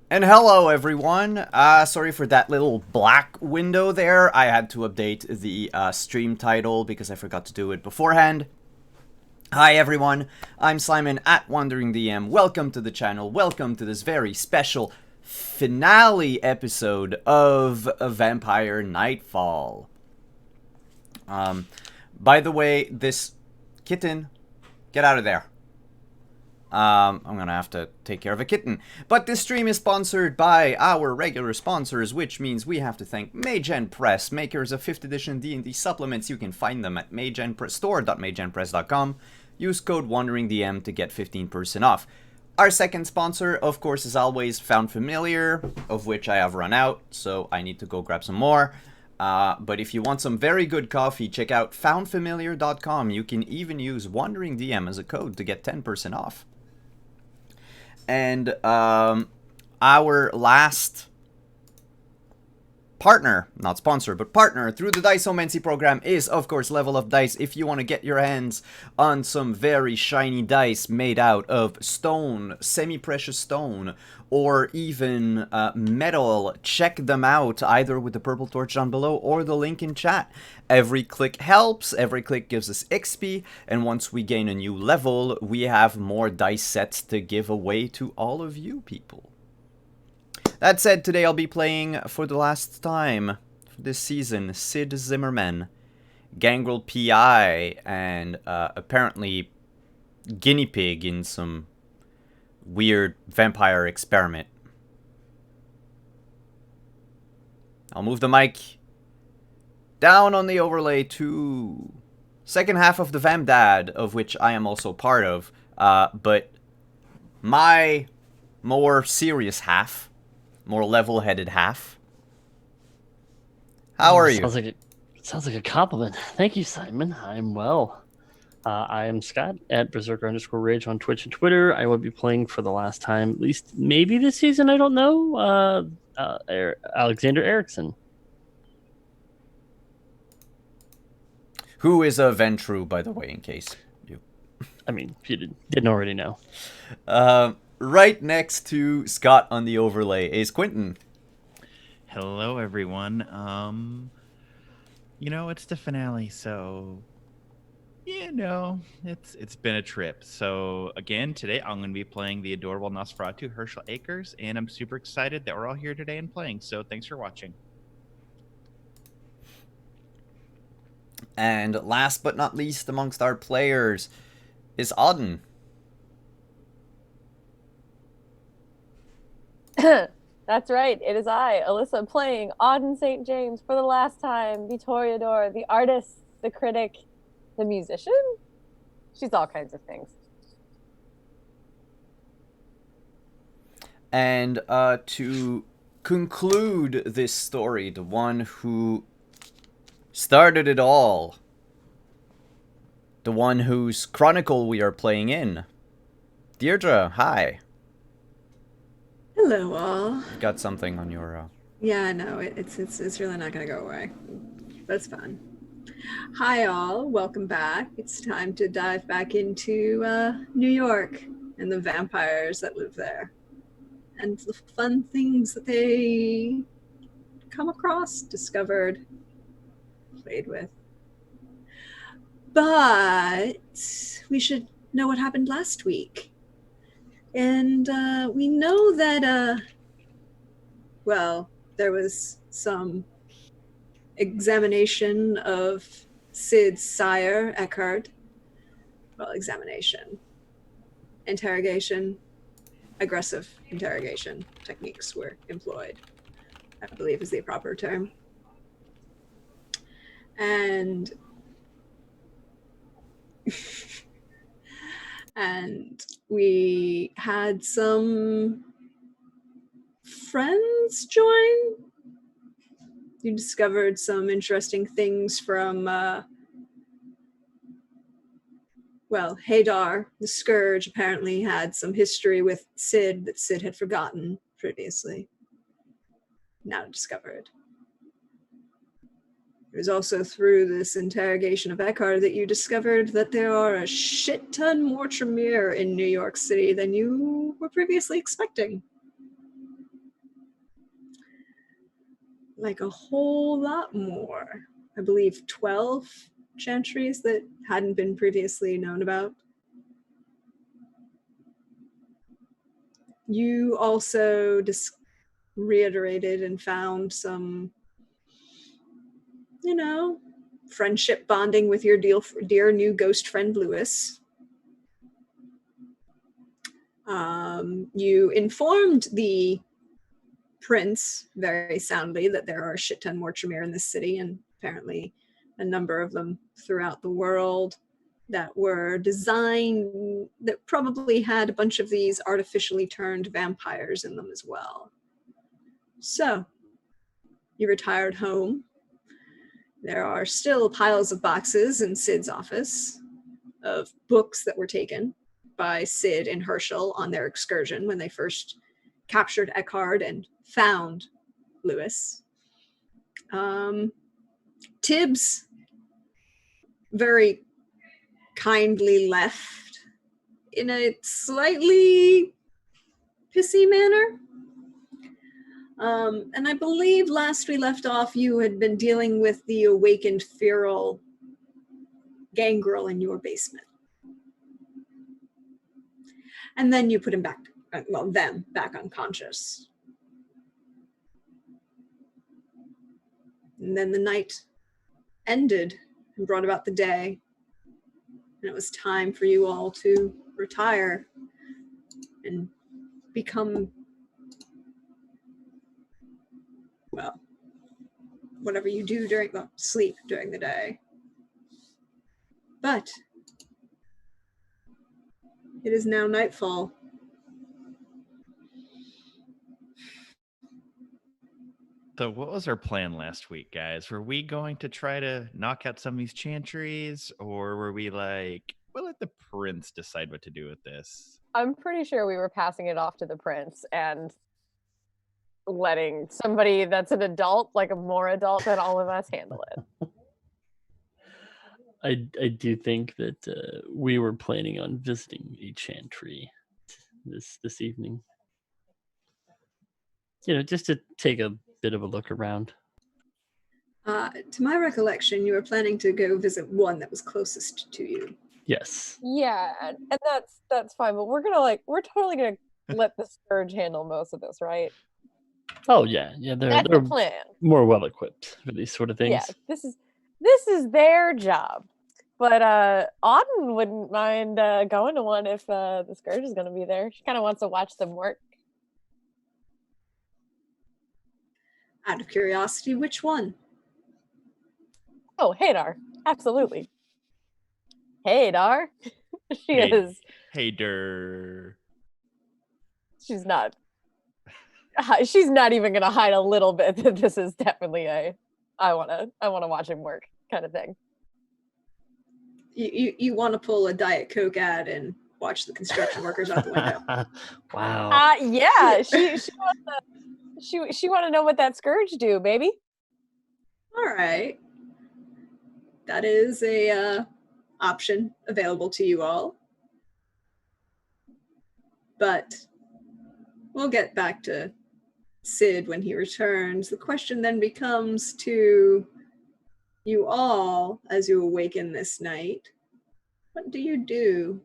And hello, everyone. Sorry for that little black window there. I had to update the stream title because I forgot to do it beforehand. Hi, everyone. I'm Simon at Wandering DM. Welcome to the channel. Welcome to this very special finale episode of A Vampire Nightfall. By the way, this kitten, get out of there. I'm gonna have to take care of a kitten. But this stream is sponsored by our regular sponsors, which means we have to thank Magen Press, makers of 5th edition D&D supplements. You can find them at store.magenpress.com. Use code WanderingDM to get 15% off. Our second sponsor, of course, is always Found Familiar, of which I have run out, so I need to go grab some more. But if you want some very good coffee, check out foundfamiliar.com. You can even use Wandering DM as a code to get 10% off. And our last partner, not sponsor, but partner through the Diceomancy program is, of course, Level Up Dice. If you want to get your hands on some very shiny dice made out of stone, semi-precious stone, or even metal, check them out either with the purple torch down below or the link in chat. Every click helps, every click gives us XP, and once we gain a new level, we have more dice sets to give away to all of you people. That said, today I'll be playing for the last time this season Sid Zimmerman, Gangrel PI, and apparently guinea pig in some weird vampire experiment. I'll move the mic down on the overlay to second half of the Vamdad, of which I am also part of, but my more serious half, more level-headed half. How are you? Sounds like a compliment. Thank you, Simon. I'm well. I am Scott at Berserker_Rage on Twitch and Twitter. I will be playing for the last time, at least maybe this season. I don't know. Alexander Erickson. Who is a Ventru, by the way, in case you... I mean, if you didn't already know. Right next to Scott on the overlay is Quentin. Hello, everyone. It's the finale, so it's been a trip. So again, today I'm going to be playing the adorable Nosferatu Herschel Akers, and I'm super excited that we're all here today and playing. So thanks for watching. And last but not least amongst our players is Auden. That's right. It is I, Alyssa, playing Auden St. James for the last time. The Toreador, the artist, the critic, the musician. She's all kinds of things. And to conclude this story, the one who started it all, the one whose chronicle we are playing in, Deirdre, hi. Hello, all. You've got something on your... Yeah, no, it's really not gonna go away. That's fun. Hi, all. Welcome back. It's time to dive back into New York and the vampires that live there, and the fun things that they come across, discovered, played with. But we should know what happened last week. And we know that, well, there was some examination of Sid's sire, Eckhart. Well, examination. Interrogation. Aggressive interrogation techniques were employed, I believe is the proper term. And... and we had some friends join. You discovered some interesting things from, well, Hadar, the Scourge, apparently had some history with Sid that Sid had forgotten previously. Now discovered. It was also through this interrogation of Eckhart that you discovered that there are a shit ton more Tremere in New York City than you were previously expecting. like a whole lot more. I believe 12 chantries that hadn't been previously known about. You also reiterated and found some, friendship bonding with your dear new ghost friend, Lewis. You informed the prince very soundly that there are a shit ton more Tremere in this city, and apparently a number of them throughout the world that were designed, that probably had a bunch of these artificially turned vampires in them as well. So, you retired home. There are still piles of boxes in Sid's office of books that were taken by Sid and Herschel on their excursion when they first captured Eckhard and found Lewis. Tibbs very kindly left in a slightly pissy manner. And I believe last we left off, you had been dealing with the awakened feral gangrel in your basement. And then you put him back, them back unconscious. And then the night ended and brought about the day. And it was time for you all to retire and become, well, whatever you do sleep during the day. But it is now nightfall. So what was our plan last week, guys? Were we going to try to knock out some of these chantries, or were we like, we'll let the prince decide what to do with this? I'm pretty sure we were passing it off to the prince and letting somebody that's an adult, like a more adult than all of us, handle it. I do think that we were planning on visiting a chantry this evening. Just to take a bit of a look around. To my recollection, you were planning to go visit one that was closest to you. Yes. Yeah, and that's fine, but we're totally gonna let the Scourge handle most of this, right? Oh yeah, That's they're the plan. more well equipped for these sort of things. Yeah, this is their job. But Auden wouldn't mind going to one if the Scourge is going to be there. She kind of wants to watch them work. Out of curiosity, which one? Oh, Hadar. Absolutely. Hadar. Is. Hader. She's not even going to hide a little bit that this is definitely I want to watch him work kind of thing. You want to pull a Diet Coke ad and watch the construction workers out the window. Wow. Yeah, she want to know what that Scourge do, baby. All right. That is a option available to you all. But we'll get back to Sid when he returns. The question then becomes to you all as you awaken this night. What do you do?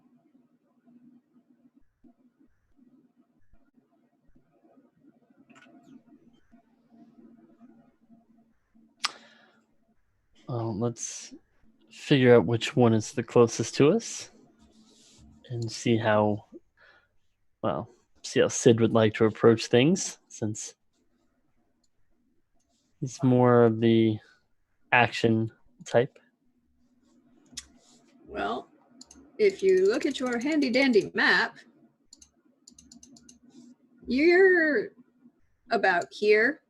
Let's figure out which one is the closest to us and see how Sid would like to approach things, since he's more of the action type. Well, if you look at your handy dandy map, you're about here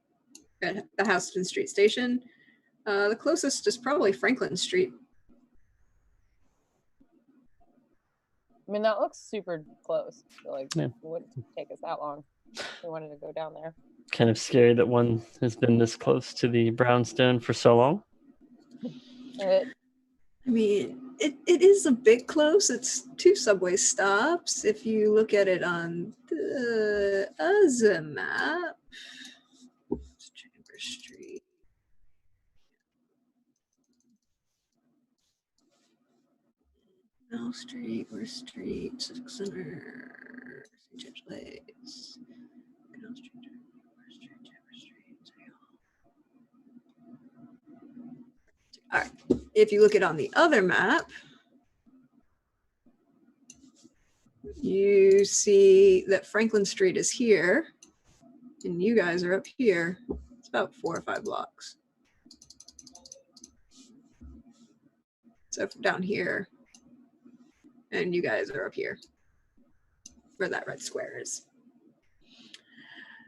at the Houston Street Station. The closest is probably Franklin Street. I mean, that looks super close. Yeah. It wouldn't take us that long if we wanted to go down there. Kind of scary that one has been this close to the brownstone for so long. I mean, it is a bit close. It's 2 subway stops. If you look at it on the other map, Chamber Street. Canal Street, West Street, Civic Center, St. James Place, Canal Street, West Street, West Street, City Hall. All right. If you look at on the other map, you see that Franklin Street is here, and you guys are up here. It's about 4 or 5 blocks. So down here, and you guys are up here, where that red square is.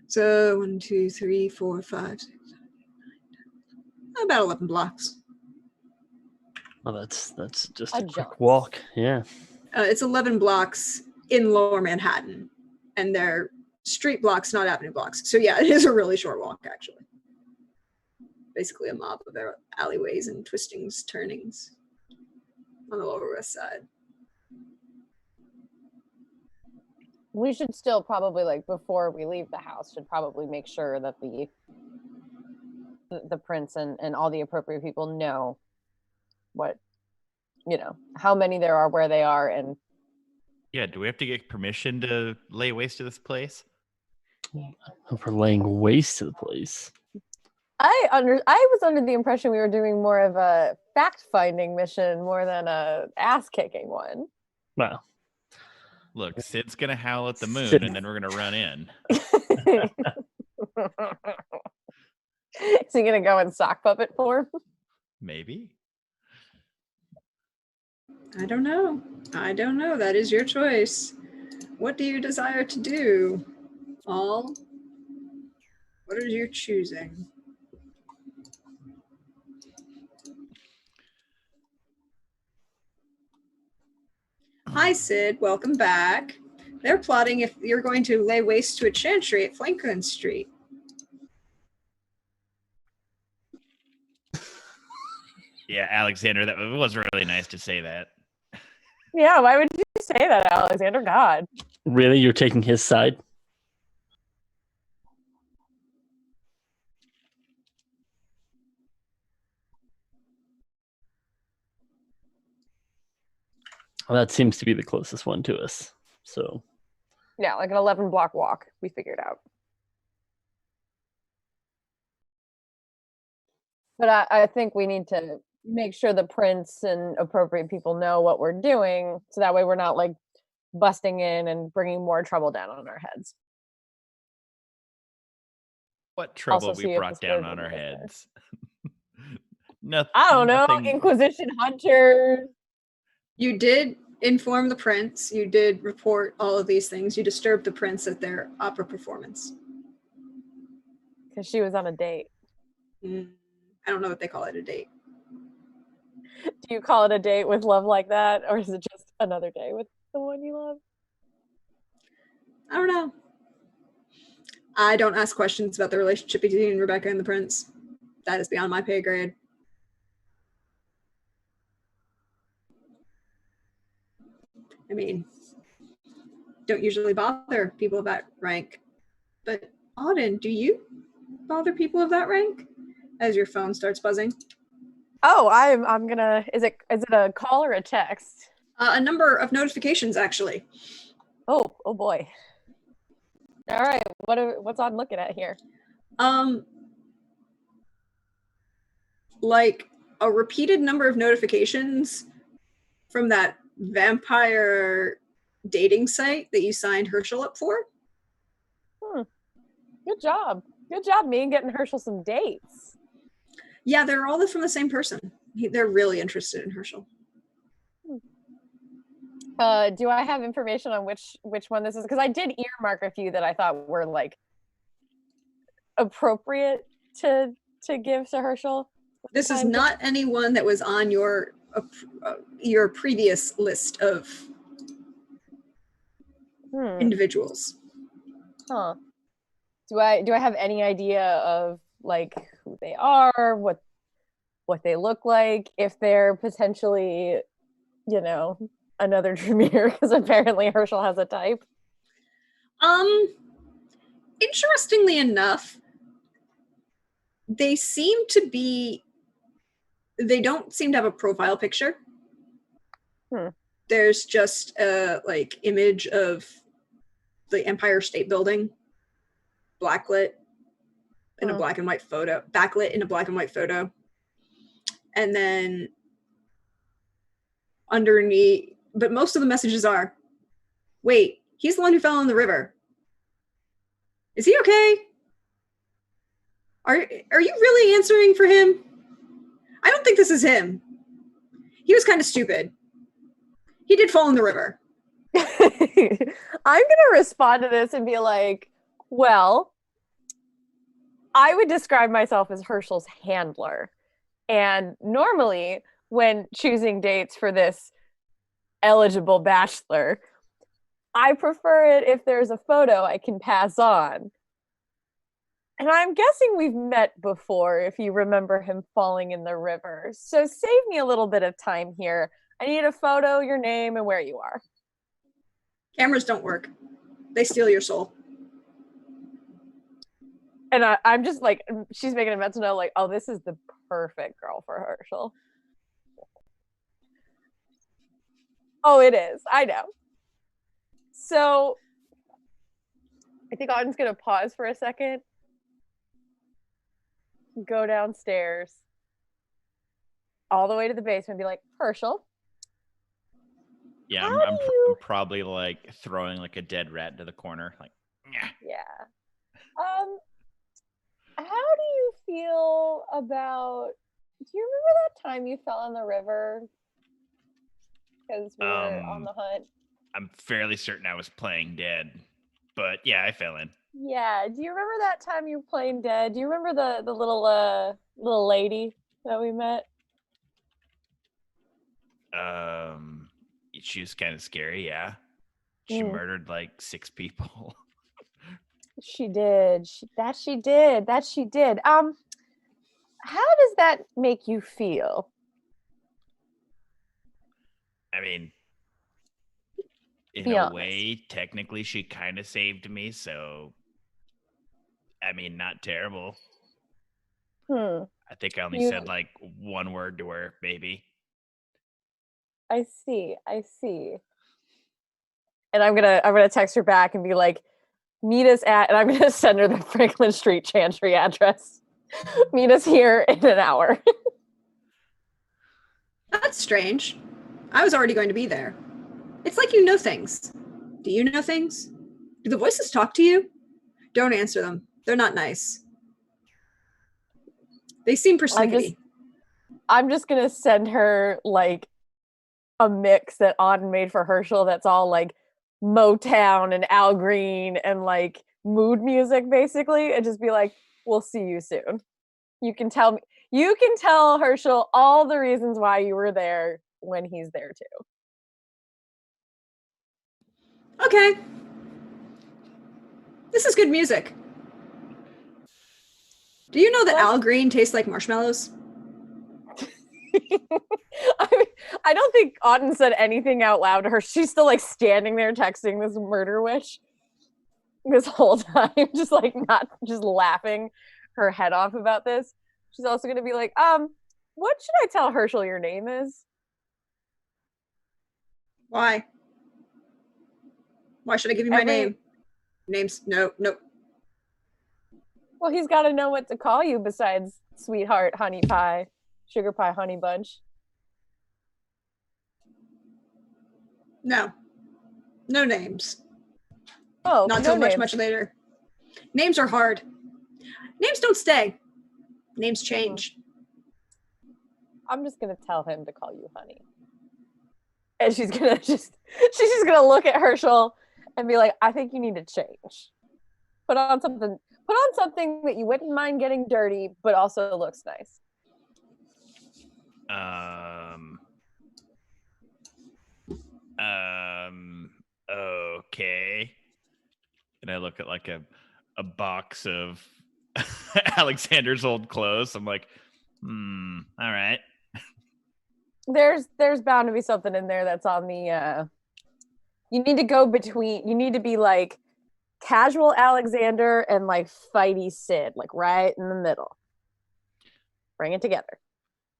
So 1, 2, 3, 4, 5, 6, 7, 8, 9, 10, about 11 blocks. Well, that's just A a quick jaunt. walk. Yeah. It's 11 blocks in Lower Manhattan, and they're street blocks, not avenue blocks. So yeah, it is a really short walk, actually. Basically a mob of alleyways and twistings, turnings on the Lower West Side. We should still probably, like, before we leave the house, should probably make sure that the prince and all the appropriate people know what, how many there are, where they are, and Yeah, do we have to get permission to lay waste to this place? For laying waste to the place. I was under the impression we were doing more of a fact-finding mission more than a ass-kicking one. Wow. Look, Sid's gonna howl at the moon, Sid. and then we're gonna run in. Is he gonna go in sock puppet form? Maybe. I don't know. That is your choice. What do you desire to do? All? What are you choosing? Hi, Sid. Welcome back. They're plotting if you're going to lay waste to a chantry at Franklin Street. Yeah, Alexander, that was really nice to say that. Yeah, why would you say that, Alexander? God. Really? You're taking his side? Well, that seems to be the closest one to us. So, Yeah, like an 11-block walk, we figured out. But I think we need to make sure the prince and appropriate people know what we're doing, so that way we're not, like, busting in and bringing more trouble down on our heads. What trouble Also, see we if brought the down spirit on our is there. heads? Nothing. I don't know, Inquisition hunters. You did inform the prince. You did report all of these things. You disturbed the prince at their opera performance. Because she was on a date. I don't know what they call it, a date. Do you call it a date with love like that? Or is it just another day with the one you love? I don't know. I don't ask questions about the relationship between Rebecca and the prince. That is beyond my pay grade. I mean, don't usually bother people of that rank. But Auden, do you bother people of that rank? As your phone starts buzzing. Oh, I'm gonna. Is it a call or a text? A number of notifications, actually. Oh boy. All right, what's on looking at here? Like a repeated number of notifications from that vampire dating site that you signed Herschel up for. Good job, me, getting Herschel some dates. Yeah, they're all from the same person. They're really interested in Herschel. Do I have information on which one this is? Because I did earmark a few that I thought were, like, appropriate to give to Herschel. This is not anyone that was on your previous list of individuals. Huh. Do I have any idea of, like, who they are, what they look like, if they're potentially, another Tremere, because apparently Herschel has a type? Interestingly enough, they don't seem to have a profile picture. there's just a like image of the Empire State Building, backlit in a black and white photo, and then underneath, but most of the messages are, wait, he's the one who fell in the river. Is he okay? Are you really answering for him? I don't think this is him. He was kind of stupid. He did fall in the river. I'm gonna respond to this and be like, well, I would describe myself as Herschel's handler. And normally, when choosing dates for this eligible bachelor, I prefer it if there's a photo I can pass on. And I'm guessing we've met before, if you remember him falling in the river. So save me a little bit of time here. I need a photo, your name, and where you are. Cameras don't work. They steal your soul. And I'm just like, she's making a mental note, like, oh, this is the perfect girl for Herschel. Oh, it is. I know. So I think Autumn's going to pause for a second, go downstairs, all the way to the basement, and be like, Herschel. Yeah, I'm probably like throwing like a dead rat into the corner. Like, yeah. How do you feel about? Do you remember that time you fell in the river? Because we were on the hunt. I'm fairly certain I was playing dead, but yeah, I fell in. Yeah. Do you remember that time you were playing dead? Do you remember the little lady that we met? She was kind of scary. Yeah, she murdered like 6 people. She did. She did. How does that make you feel? I mean, in Be a honest. way, technically, she kind of saved me. So, I mean, not terrible. I think I only said like one word to her, maybe. I see. And I'm gonna text her back and be like, meet us at, and I'm gonna send her the Franklin Street Chantry address. Meet us here in an hour. That's strange. I was already going to be there. It's like you know things. Do you know things? Do the voices talk to you? Don't answer them. They're not nice. They seem persnickety. I'm just gonna send her like a mix that Auden made for Herschel that's all like Motown and Al Green and like mood music basically, and just be like, we'll see you soon. You can tell Herschel all the reasons why you were there when he's there too. Okay. This is good music. Do you know that Al Green tastes like marshmallows? I don't think Auden said anything out loud to her. She's still like standing there texting this murder witch this whole time, just like not just laughing her head off about this. She's also gonna be like, what should I tell Herschel your name is? Why? Why should I give you my name? Names? Nope. Well, he's got to know what to call you besides sweetheart, honey pie, sugar pie, honey bunch. No names. Oh, not till much later. Names are hard. Names don't stay. Names change. I'm just gonna tell him to call you honey, and she's just gonna look at Herschel and be like, I think you need to change. Put on something that you wouldn't mind getting dirty, but also looks nice. Okay. And I look at like a box of Alexander's old clothes. I'm like, all right. There's bound to be something in there that's on the you need to be like casual Alexander and like fighty Sid, like right in the middle. Bring it together.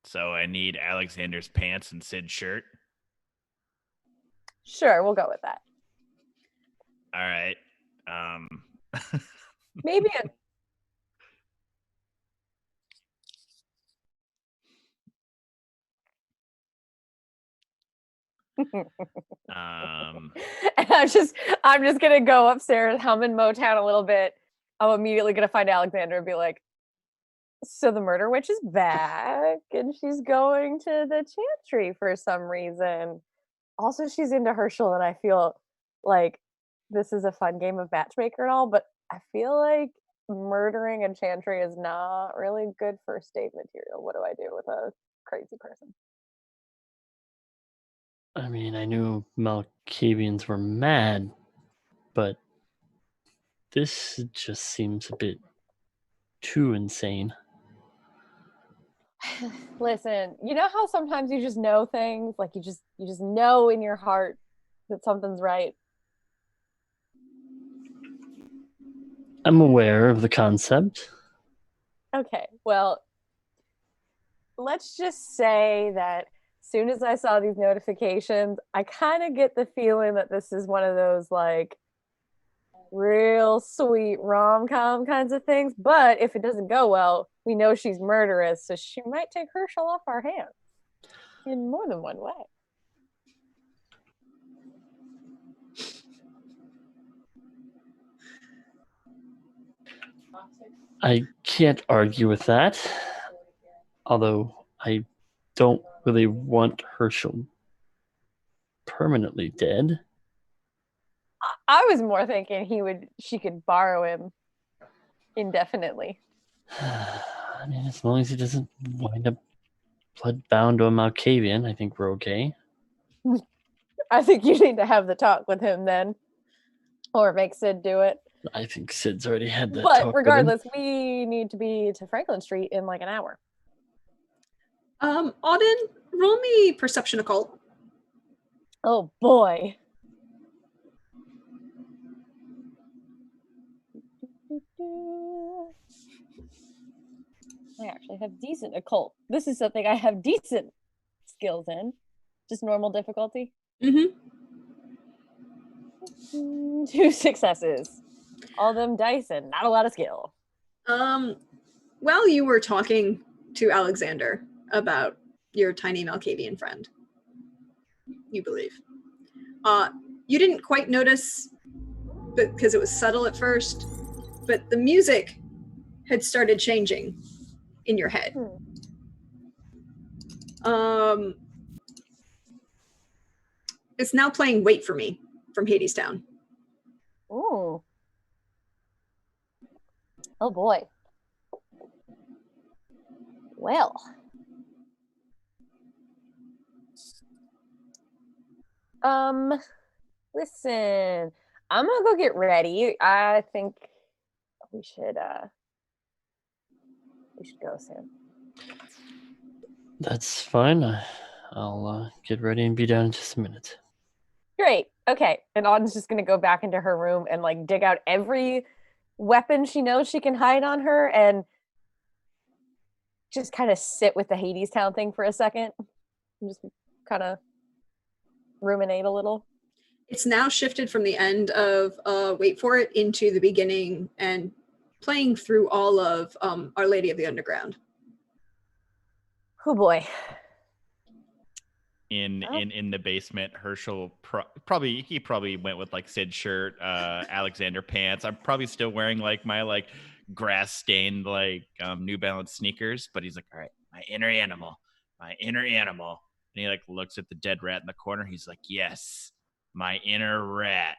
So I need Alexander's pants and Sid's shirt. Sure, we'll go with that. All right. Maybe a Um, and I'm just gonna go upstairs, hum in Motown a little bit. I'm immediately gonna find Alexander and be like, so the murder witch is back and she's going to the chantry for some reason. Also, she's into Herschel, and I feel like this is a fun game of matchmaker and all, but I feel like murdering a chantry is not really good first date material. What do I do with a crazy person? I mean, I knew Malkavians were mad, but this just seems a bit too insane. Listen, you know how sometimes you just know things, like you just know in your heart that something's right. I'm aware of the concept. Okay, well, let's just say that as soon as I saw these notifications, I kind of get the feeling that this is one of those like real sweet rom-com kinds of things. But if it doesn't go well, we know she's murderous, so she might take Herschel off our hands in more than one way. I can't argue with that. Although I don't really want Herschel permanently dead. I was more thinking she could borrow him indefinitely. I mean, as long as he doesn't wind up bloodbound to a Malkavian, I think we're okay. I think you need to have the talk with him then, or make Sid do it. I think Sid's already had that But talk regardless, we need to be to Franklin Street in like an hour. Auden, roll me perception occult. Oh boy. I actually have decent occult. This is something I have decent skills in. Just normal difficulty. Mm-hmm. 2 successes. All them dice and not a lot of skill. While you were talking to Alexander about your tiny Malkavian friend, you believe, you didn't quite notice, because it was subtle at first, but the music had started changing in your head. It's now playing Wait for Me from Hadestown. Ooh. Oh boy. Well. Listen. I'm gonna go get ready. I think we should go soon. That's fine. I'll get ready and be down in just a minute. Great. Okay. And Auden's just gonna go back into her room and like dig out every weapon she knows she can hide on her and just kind of sit with the Hadestown thing for a second and just kind of ruminate a little. It's now shifted from the end of Wait for It into the beginning and playing through all of Our Lady of the Underground. Oh boy. In the basement, Herschel probably went with like Sid shirt, Alexander pants. I'm probably still wearing like my like grass stained like New Balance sneakers, but he's like, all right, my inner animal. And he like looks at the dead rat in the corner. He's like, yes, my inner rat.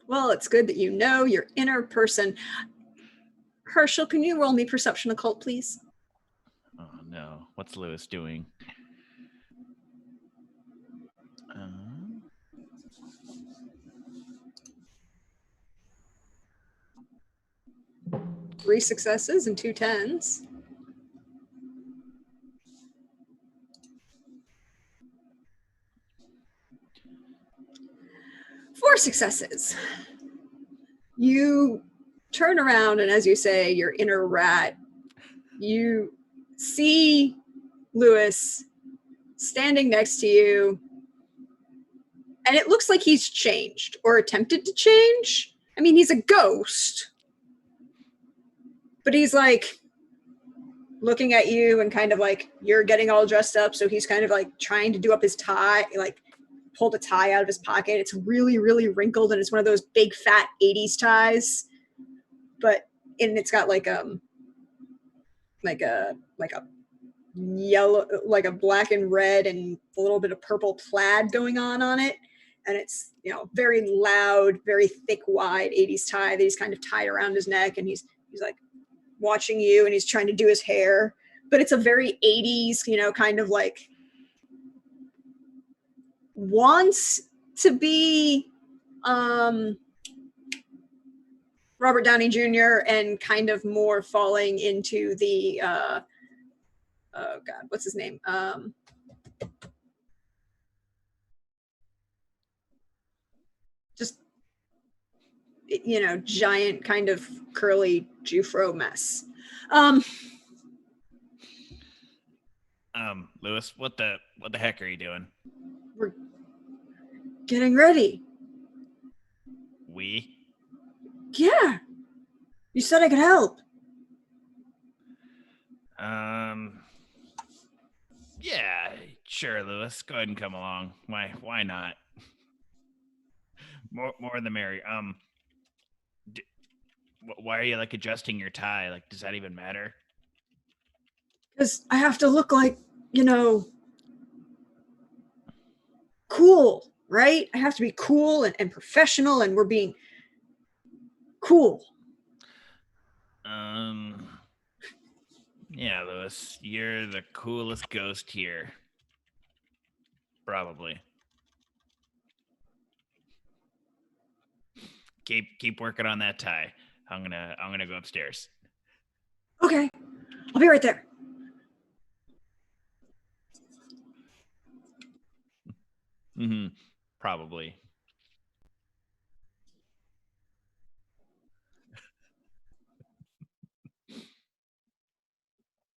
Well, it's good that you know your inner person. Herschel, can you roll me perception occult, please? Oh no, what's Lewis doing? 3 successes and 2 10s. Four successes. You turn around, and as you say, your inner rat, you see Lewis standing next to you, And it looks like he's changed or attempted to change. I mean, he's a ghost. But he's like looking at you and kind of like you're getting all dressed up. So he's kind of like trying to do up his tie, like pulled a tie out of his pocket. It's really, really wrinkled and it's one of those big fat 80s ties. And it's got like a yellow, like a black and red and a little bit of purple plaid going on it. And it's, very loud, very thick, wide 80s tie that he's kind of tied around his neck. And he's like watching you and he's trying to do his hair, but it's a very 80s, kind of like wants to be Robert Downey Jr. and kind of more falling into the oh God, what's his name? Just giant kind of curly Jufro mess. Lewis, what the heck are you doing? We're getting ready. We? Yeah. You said I could help. Yeah, sure, Lewis. Go ahead and come along. Why not? More the merrier. Why are you like adjusting your tie? Like, does that even matter? Because I have to look like, cool, right? I have to be cool and professional, and we're being cool. Yeah, Lewis, you're the coolest ghost here. Probably. Keep working on that tie. I'm gonna go upstairs. Okay. I'll be right there. Probably.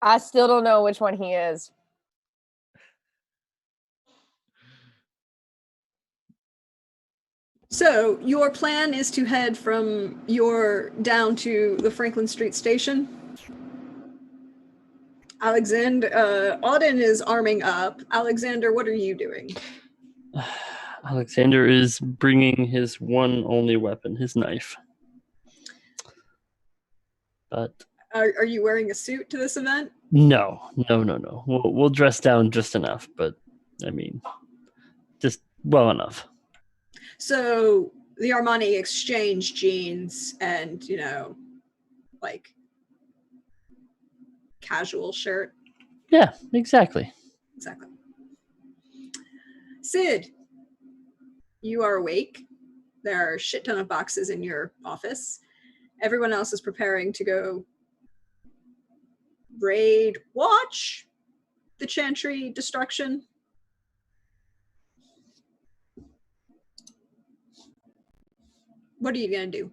I still don't know which one he is. So your plan is to head from down to the Franklin Street station. Alexander, Auden is arming up. Alexander, what are you doing? Alexander is bringing his one only weapon, his knife. But are you wearing a suit to this event? No. We'll dress down just enough, but I mean, just well enough. So the Armani Exchange jeans and, like casual shirt. Yeah, exactly. Exactly. Sid, you are awake. There are a shit ton of boxes in your office. Everyone else is preparing to go watch the Chantry destruction. What are you going to do?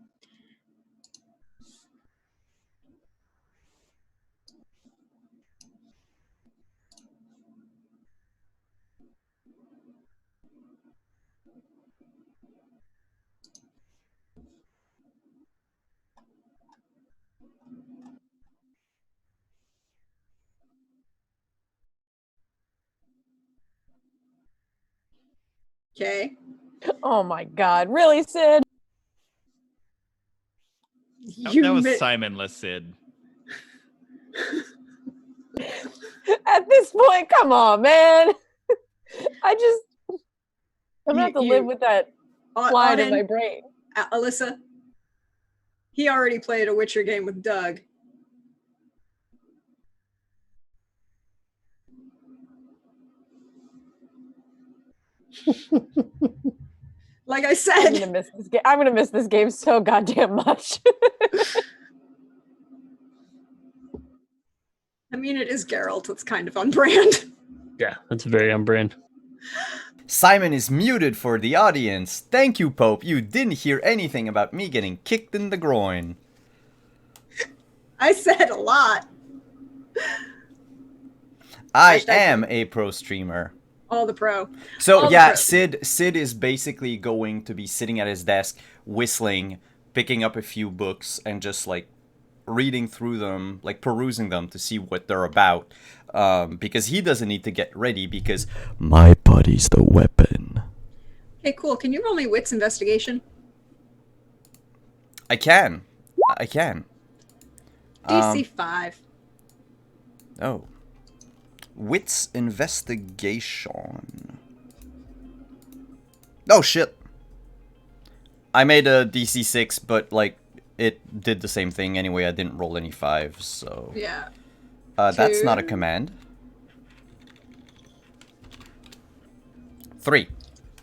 Okay. Oh my God. Really, Sid? That was Simon-less Sid. At this point, come on, man. I'm gonna have to live with that slide in my brain. Alyssa, he already played a Witcher game with Doug. Like I said, I'm gonna miss this game. I'm gonna miss this game so goddamn much. I mean, it is Geralt. It's kind of on brand. Yeah, that's very on brand. Simon is muted for the audience. Thank you, Pope. You didn't hear anything about me getting kicked in the groin. I said a lot. I am a pro streamer. All the pro. So All the yeah, pros. Sid is basically going to be sitting at his desk, whistling, picking up a few books, and just like reading through them, like perusing them to see what they're about. Because he doesn't need to get ready because my body's the weapon. Okay, cool. Can you roll me wits investigation? I can. DC 5. Oh. Wits investigation. Oh shit. I made a DC 6, but like it did the same thing anyway. I didn't roll any 5s, so Yeah. that's not a 2. command. 3.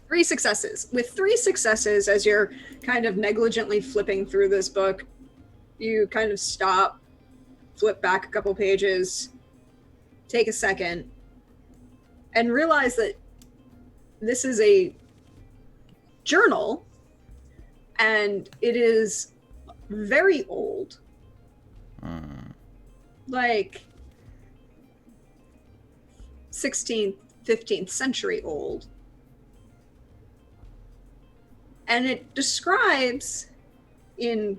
3 successes. With 3 successes, as you're kind of negligently flipping through this book, you kind of stop, flip back a couple pages, take a second, and realize that this is a journal, and it is very old. Like 16th, 15th century old. And it describes in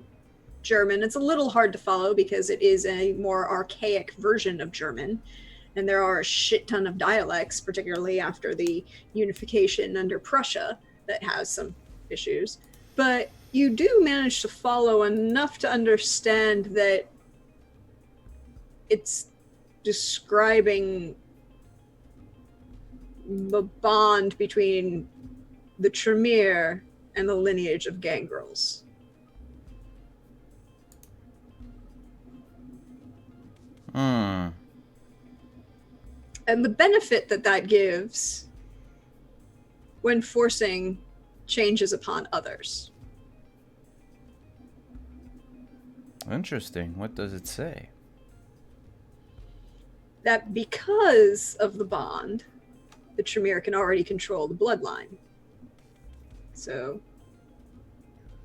German, it's a little hard to follow because it is a more archaic version of German. And there are a shit ton of dialects, particularly after the unification under Prussia, that has some issues. But you do manage to follow enough to understand that it's describing the bond between the Tremere and the lineage of gangrels. And the benefit that gives when forcing changes upon others. Interesting. What does it say? That because of the bond, the Tremere can already control the bloodline. So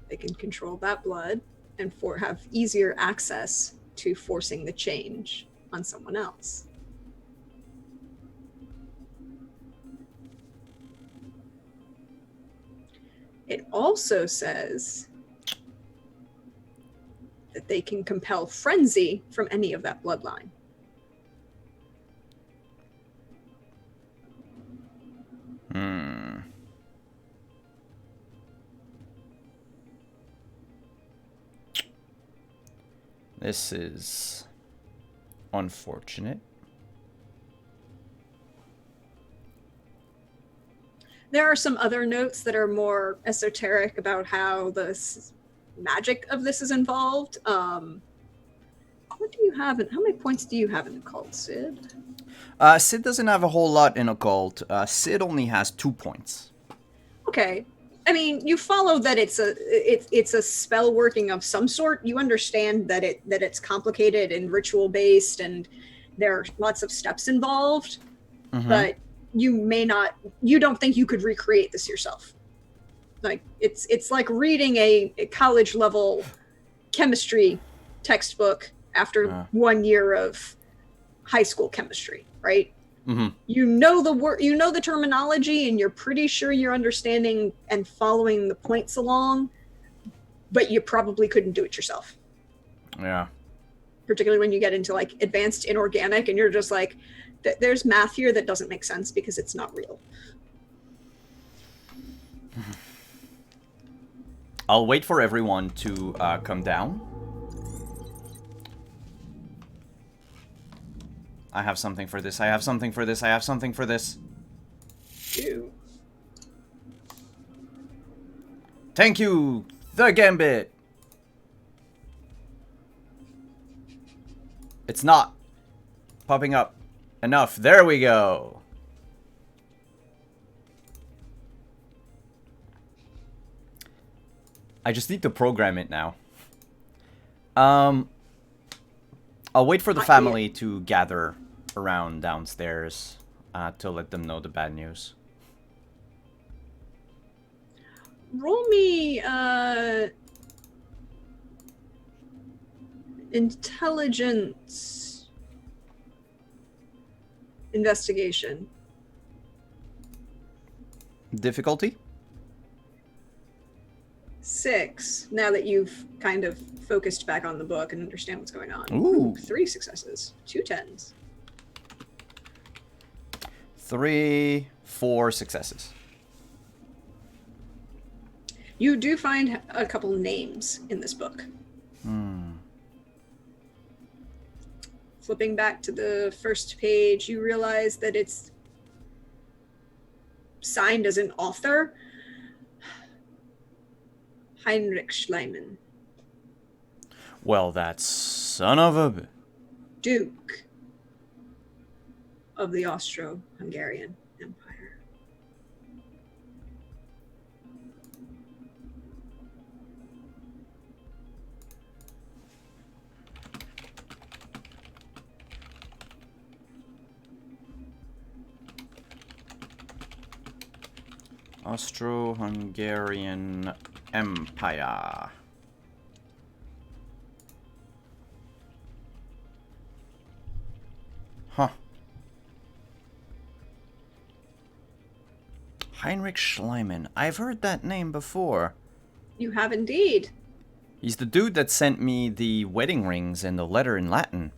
they can control that blood and have easier access to forcing the change on someone else. It also says that they can compel frenzy from any of that bloodline. This is unfortunate. There are some other notes that are more esoteric about how the magic of this is involved. What do you have? How many points do you have in the cult, Sid? Sid doesn't have a whole lot in occult. Sid only has 2 points. Okay. I mean, you follow that it's a spell working of some sort. You understand that it's complicated and ritual based, and there are lots of steps involved. But you don't think you could recreate this yourself. Like it's like reading a college level chemistry textbook after 1 year of high school chemistry, right? You know the word, you know the terminology, and you're pretty sure you're understanding and following the points along, but you probably couldn't do it yourself. Yeah. Particularly when you get into like advanced inorganic, and you're just like, there's math here that doesn't make sense because it's not real. I'll wait for everyone to come down. I have something for this. I have something for this. I have something for this. Ew. Thank you, the Gambit. It's not popping up enough. There we go. I just need to program it now. I'll wait for the family to gather around downstairs to let them know the bad news. Roll me intelligence investigation. Difficulty? 6. Now that you've kind of focused back on the book and understand what's going on. Ooh. 3 successes. 2 10s. 3, 4 successes. You do find a couple names in this book. Flipping back to the first page, you realize that it's signed as an author. Heinrich Schliemann. Well, that son of a... Duke of the Austro-Hungarian Empire. Austro-Hungarian Empire. Huh. Heinrich Schliemann. I've heard that name before. You have indeed. He's the dude that sent me the wedding rings and the letter in Latin.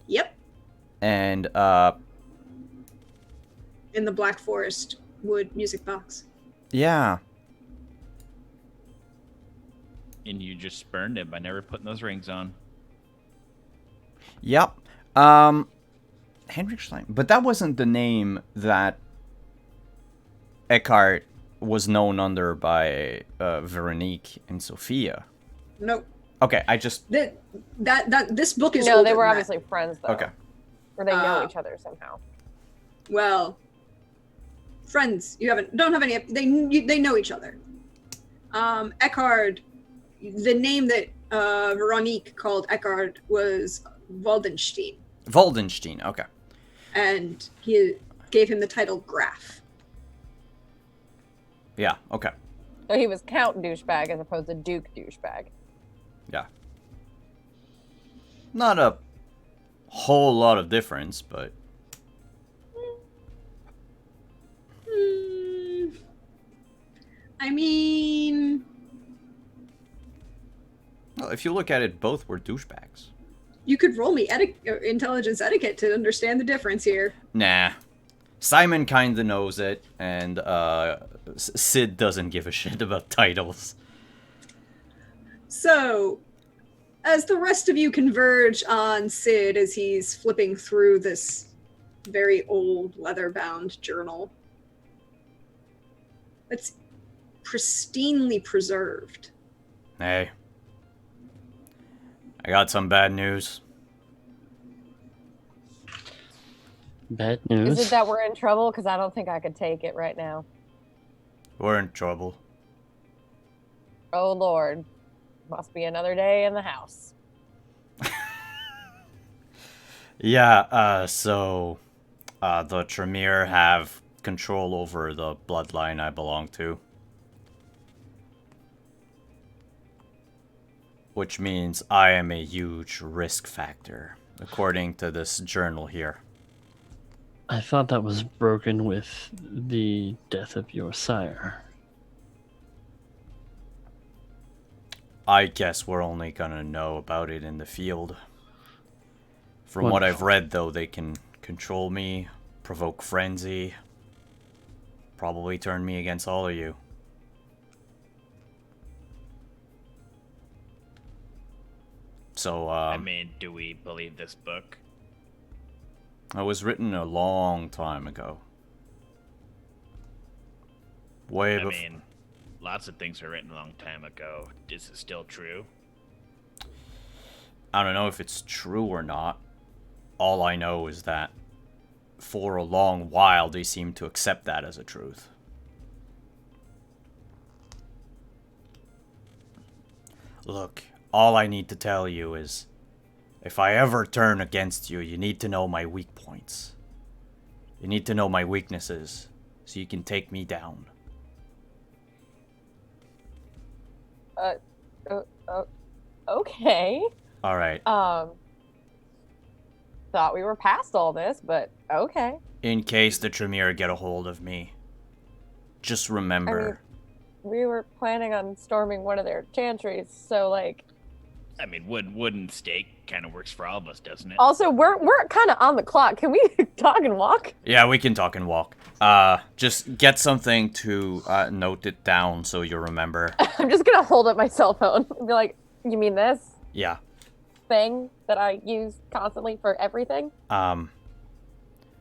Yep. And, In the Black Forest wood music box. yeah. And you just spurned him by never putting those rings on. Yep. Heinrich Schliemann. But that wasn't the name that Eckhart was known under by Veronique and Sophia. Nope. Okay, I just... This book is No, older they were than obviously friends though. Okay. Or they know each other somehow. that. Well, friends. Don't have any. They know each other. Eckhart. The name that Veronique called Eckhart was Waldenstein, Waldenstein, okay. and he gave him the title Graf. Yeah, okay. So he was Count douchebag as opposed to Duke douchebag. Yeah. Not a whole lot of difference, but... I mean, Well, if you look at it, both were douchebags. you could roll me intelligence etiquette to understand the difference here. Nah. Simon kinda knows it, and Sid doesn't give a shit about titles. So, as the rest of you converge on Sid as he's flipping through this very old leather-bound journal, it's pristinely preserved. Hey. I got some bad news. Bad news. Is it that we're in trouble? Because I don't think I could take it right now. We're in trouble. Oh Lord. Must be another day in the house. Yeah, so... the Tremere have control over the bloodline I belong to. Which means I am a huge risk factor, according to this journal here. I thought that was broken with the death of your sire. I guess we're only gonna know about it in the field. From what I've read, though, they can control me, provoke frenzy, probably turn me against all of you. So, I mean, do we believe this book? it was written a long time ago. Way I before. mean, lots of things were written a long time ago. Is it still true? I don't know if it's true or not. All I know is that for a long while they seemed to accept that as a truth. Look, all I need to tell you is, if I ever turn against you, you need to know my weak points. You need to know my weaknesses, so you can take me down. Okay. Alright. Thought we were past all this, but okay. In case the Tremere get a hold of me, Just remember. We were planning on storming one of their chantries, so like. I mean, wood and steak kind of works for all of us, doesn't it? Also, we're kind of on the clock. Can we talk and walk? Yeah, we can talk and walk. Just get something to note it down so you remember. I'm just gonna hold up my cell phone and be like, "You mean this Yeah. thing that I use constantly for everything?"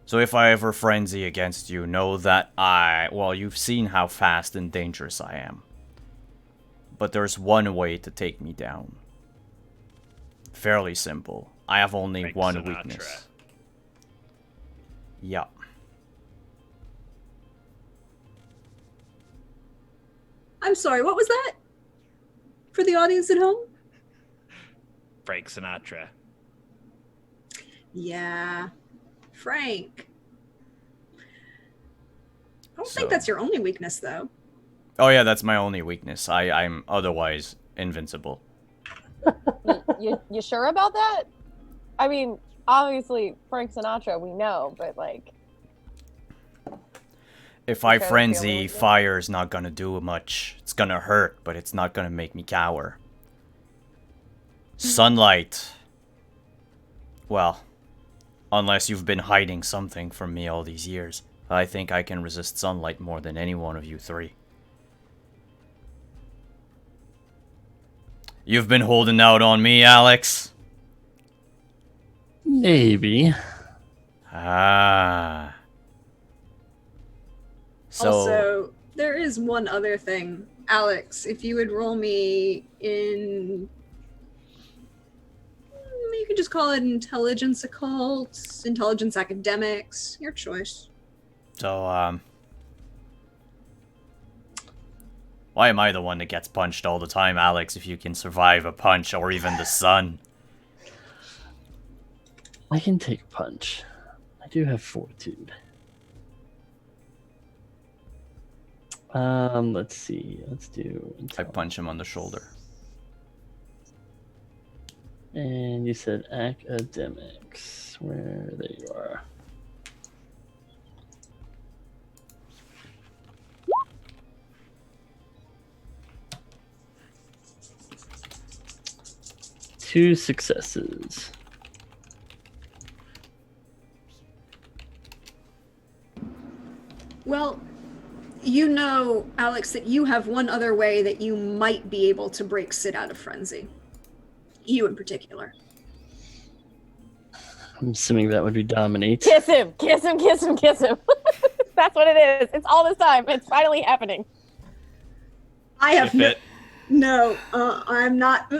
So if I ever frenzy against you, know that well, you've seen how fast and dangerous I am. But there's one way to take me down. Fairly simple. I have only Frank one Sinatra. weakness. Yeah. I'm sorry, what was that? For the audience at home? Frank Sinatra. Yeah. Frank. I don't So- think that's your only weakness, though. Oh yeah, that's my only weakness. I'm otherwise invincible. You sure about that? I mean, obviously Frank Sinatra, we know, but like. If I Okay, frenzy, okay. fire's not gonna do much. It's gonna hurt, but it's not gonna make me cower. Sunlight. Well, unless you've been hiding something from me all these years, I think I can resist sunlight more than any one of you three. You've been holding out on me, Alex? Maybe. Ah. So, Also, there is one other thing. Alex, if you would roll me in... You could just call it intelligence occult, intelligence academics, your choice. so, why am I the one that gets punched all the time, Alex, if you can survive a punch or even the sun? I can take a punch. I do have fortitude. Let's see. Let's do. I punch him on the shoulder. And you said academics. Where there you are. Two successes. Well, you know, Alex, that you have one other way that you might be able to break Sid out of frenzy. You in particular. I'm assuming that would be dominate. Kiss him, kiss him, kiss him, kiss him. That's what it is. It's all this time. It's finally happening. I have If it- no, I'm not.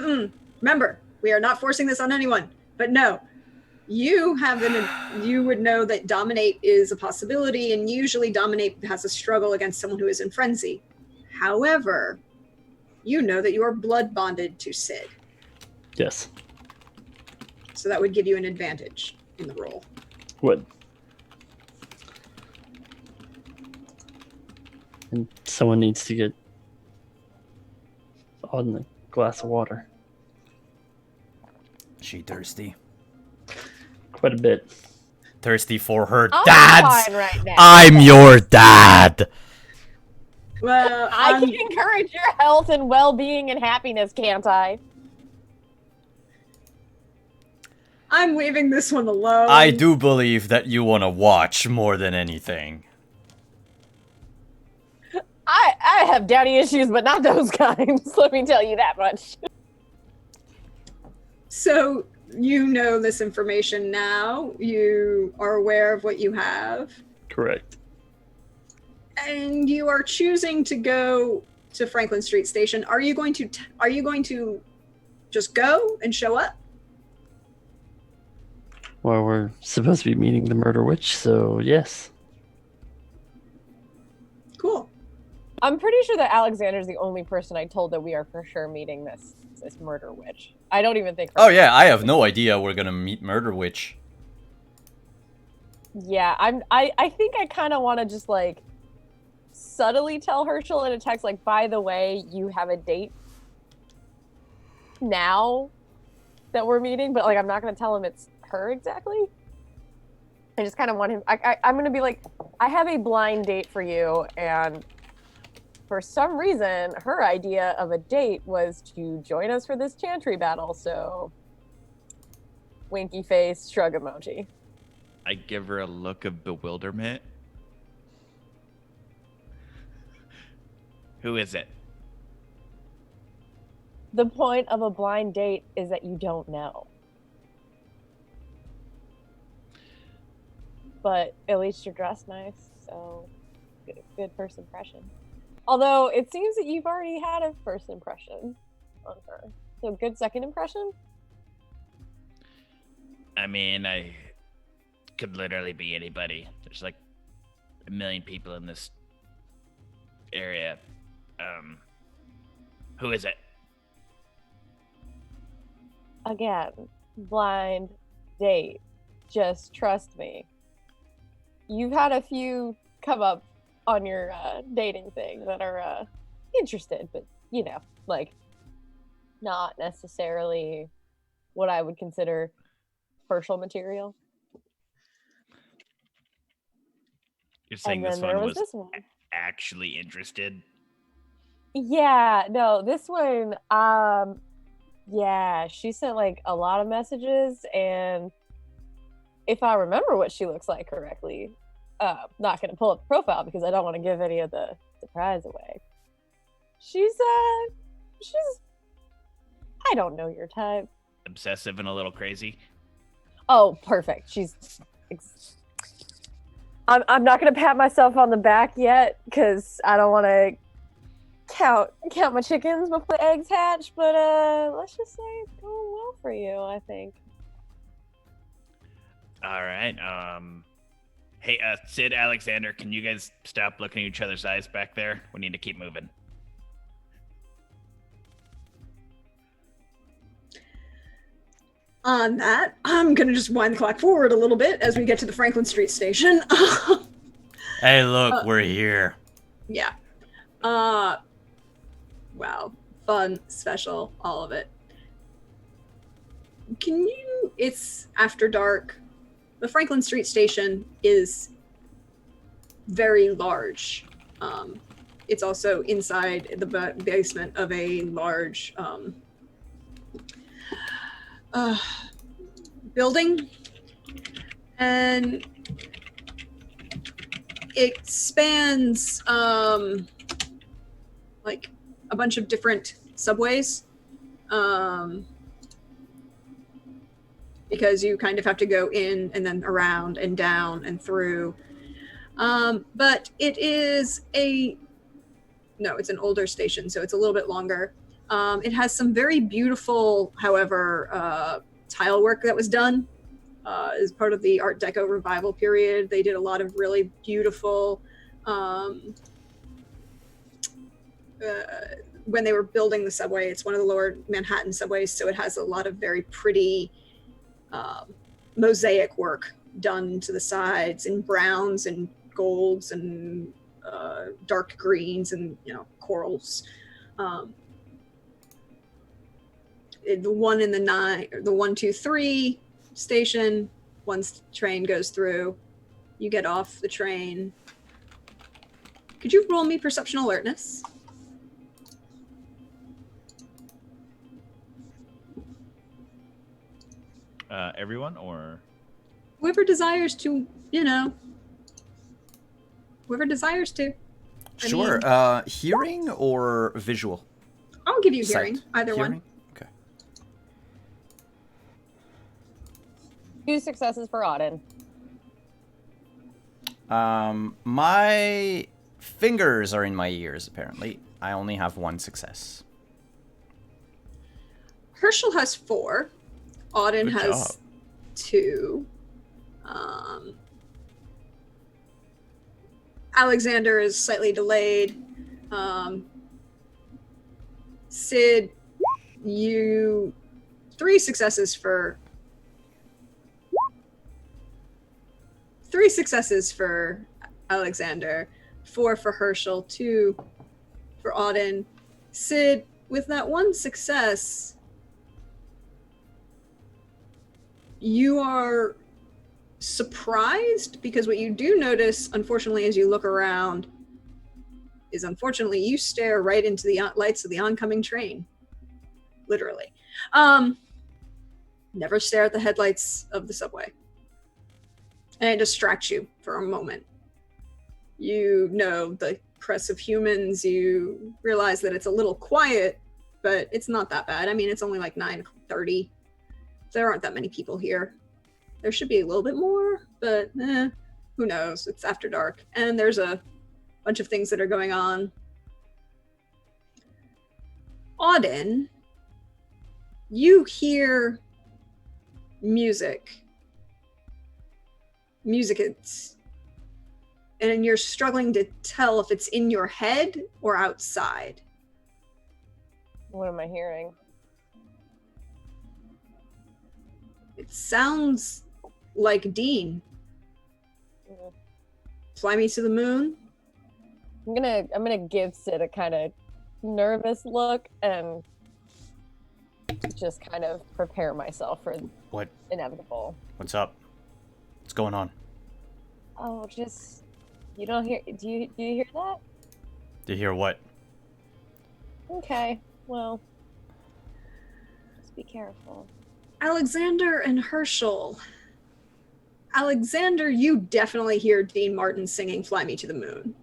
Remember, we are not forcing this on anyone. But no, you would know that dominate is a possibility, and usually dominate has a struggle against someone who is in frenzy. However, you know that you are blood bonded to Sid, Yes. so that would give you an advantage in the roll. Would. And someone needs to get on the glass of water. She thirsty. Quite a bit. Thirsty for her I'm dad's. fine right now. I'm your dad. Well, I can encourage your health and well-being and happiness, can't I? I'm leaving this one alone. I do believe that you want to watch more than anything. I have daddy issues, but not those kinds. Let me tell you that much. So you know this information now. You are aware of what you have. Correct. And you are choosing to go to Franklin Street Station. Are you going to just go and show up? Well, we're supposed to be meeting the murder witch, so yes. Cool. I'm pretty sure that Alexander's the only person I told that we are for sure meeting this murder witch. I don't even think. Oh yeah, I have no idea we're gonna meet Murder Witch. Yeah, I think I kind of want to just like subtly tell Herschel in a text, like, by the way, you have a date now that we're meeting, but like I'm not gonna tell him it's her exactly. I just kind of want him. I'm gonna be like, I have a blind date for you, and for some reason, her idea of a date was to join us for this chantry battle. So, winky face, shrug emoji. I give her a look of bewilderment. Who is it? The point of a blind date is that you don't know. But at least you're dressed nice, so good first impression. Although it seems that you've already had a first impression on her. So good second impression? I mean, I could literally be anybody. There's like a million people in this area. Who is it? Again, blind date. Just trust me. You've had a few come up on your dating thing that are interested, but like not necessarily what I would consider partial material. You're saying And this then there one was this one. actually interested? Yeah, no, this one, yeah, she sent like a lot of messages, and if I remember what she looks like correctly, not gonna pull up the profile because I don't want to give any of the surprise away. She's I don't know your type. Obsessive and a little crazy? Oh, perfect. I'm not gonna pat myself on the back yet because I don't want to count my chickens before the eggs hatch. But let's just say it's going well for you, I think. All right. Hey, Sid, Alexander, can you guys stop looking at each other's eyes back there? We need to keep moving. On that, I'm going to just wind the clock forward a little bit as we get to the Franklin Street station. Hey, look, we're here. Yeah. Wow. Fun, special, all of it. It's after dark. The Franklin Street station is very large. It's also inside the basement of a large building, and it spans like a bunch of different subways, because you kind of have to go in and then around and down and through. But it's an older station, so it's a little bit longer. It has some very beautiful, however, tile work that was done as part of the Art Deco revival period. They did a lot of really beautiful, when they were building the subway, it's one of the lower Manhattan subways, so it has a lot of very pretty mosaic work done to the sides in browns and golds and dark greens and corals. The 123 station, once the train goes through, you get off the train. Could you roll me perception alertness? Everyone, or Whoever desires to, whoever desires to. Sure. Hearing or visual? I'll give you Sight. hearing, either Hearing? one. Okay. 2 successes for Auden. My fingers are in my ears, apparently. I only have 1 success. Herschel has 4. Auden Good has job. 2. Alexander is slightly delayed. Sid, 3 successes for Alexander, 4 for Herschel, 2 for Auden. Sid, with that 1 success, you are surprised because what you do notice, unfortunately, as you look around, is unfortunately you stare right into the lights of the oncoming train. Literally. Never stare at the headlights of the subway. And it distracts you for a moment. You know the press of humans, you realize that it's a little quiet, but it's not that bad. I mean, it's only like 9:30. There aren't that many people here. There should be a little bit more, but who knows? It's after dark. And there's a bunch of things that are going on. Auden, you hear music. And you're struggling to tell if it's in your head or outside. What am I hearing? It sounds like Dean. Mhm. Fly Me to the Moon. I'm gonna give Sid a kind of nervous look and just kind of prepare myself for What? inevitable. What's up? What's going on? Oh, just you don't hear? Do you hear that? Do you hear what? Okay, well, just be careful. Alexander and Herschel. Alexander, you definitely hear Dean Martin singing Fly Me to the Moon.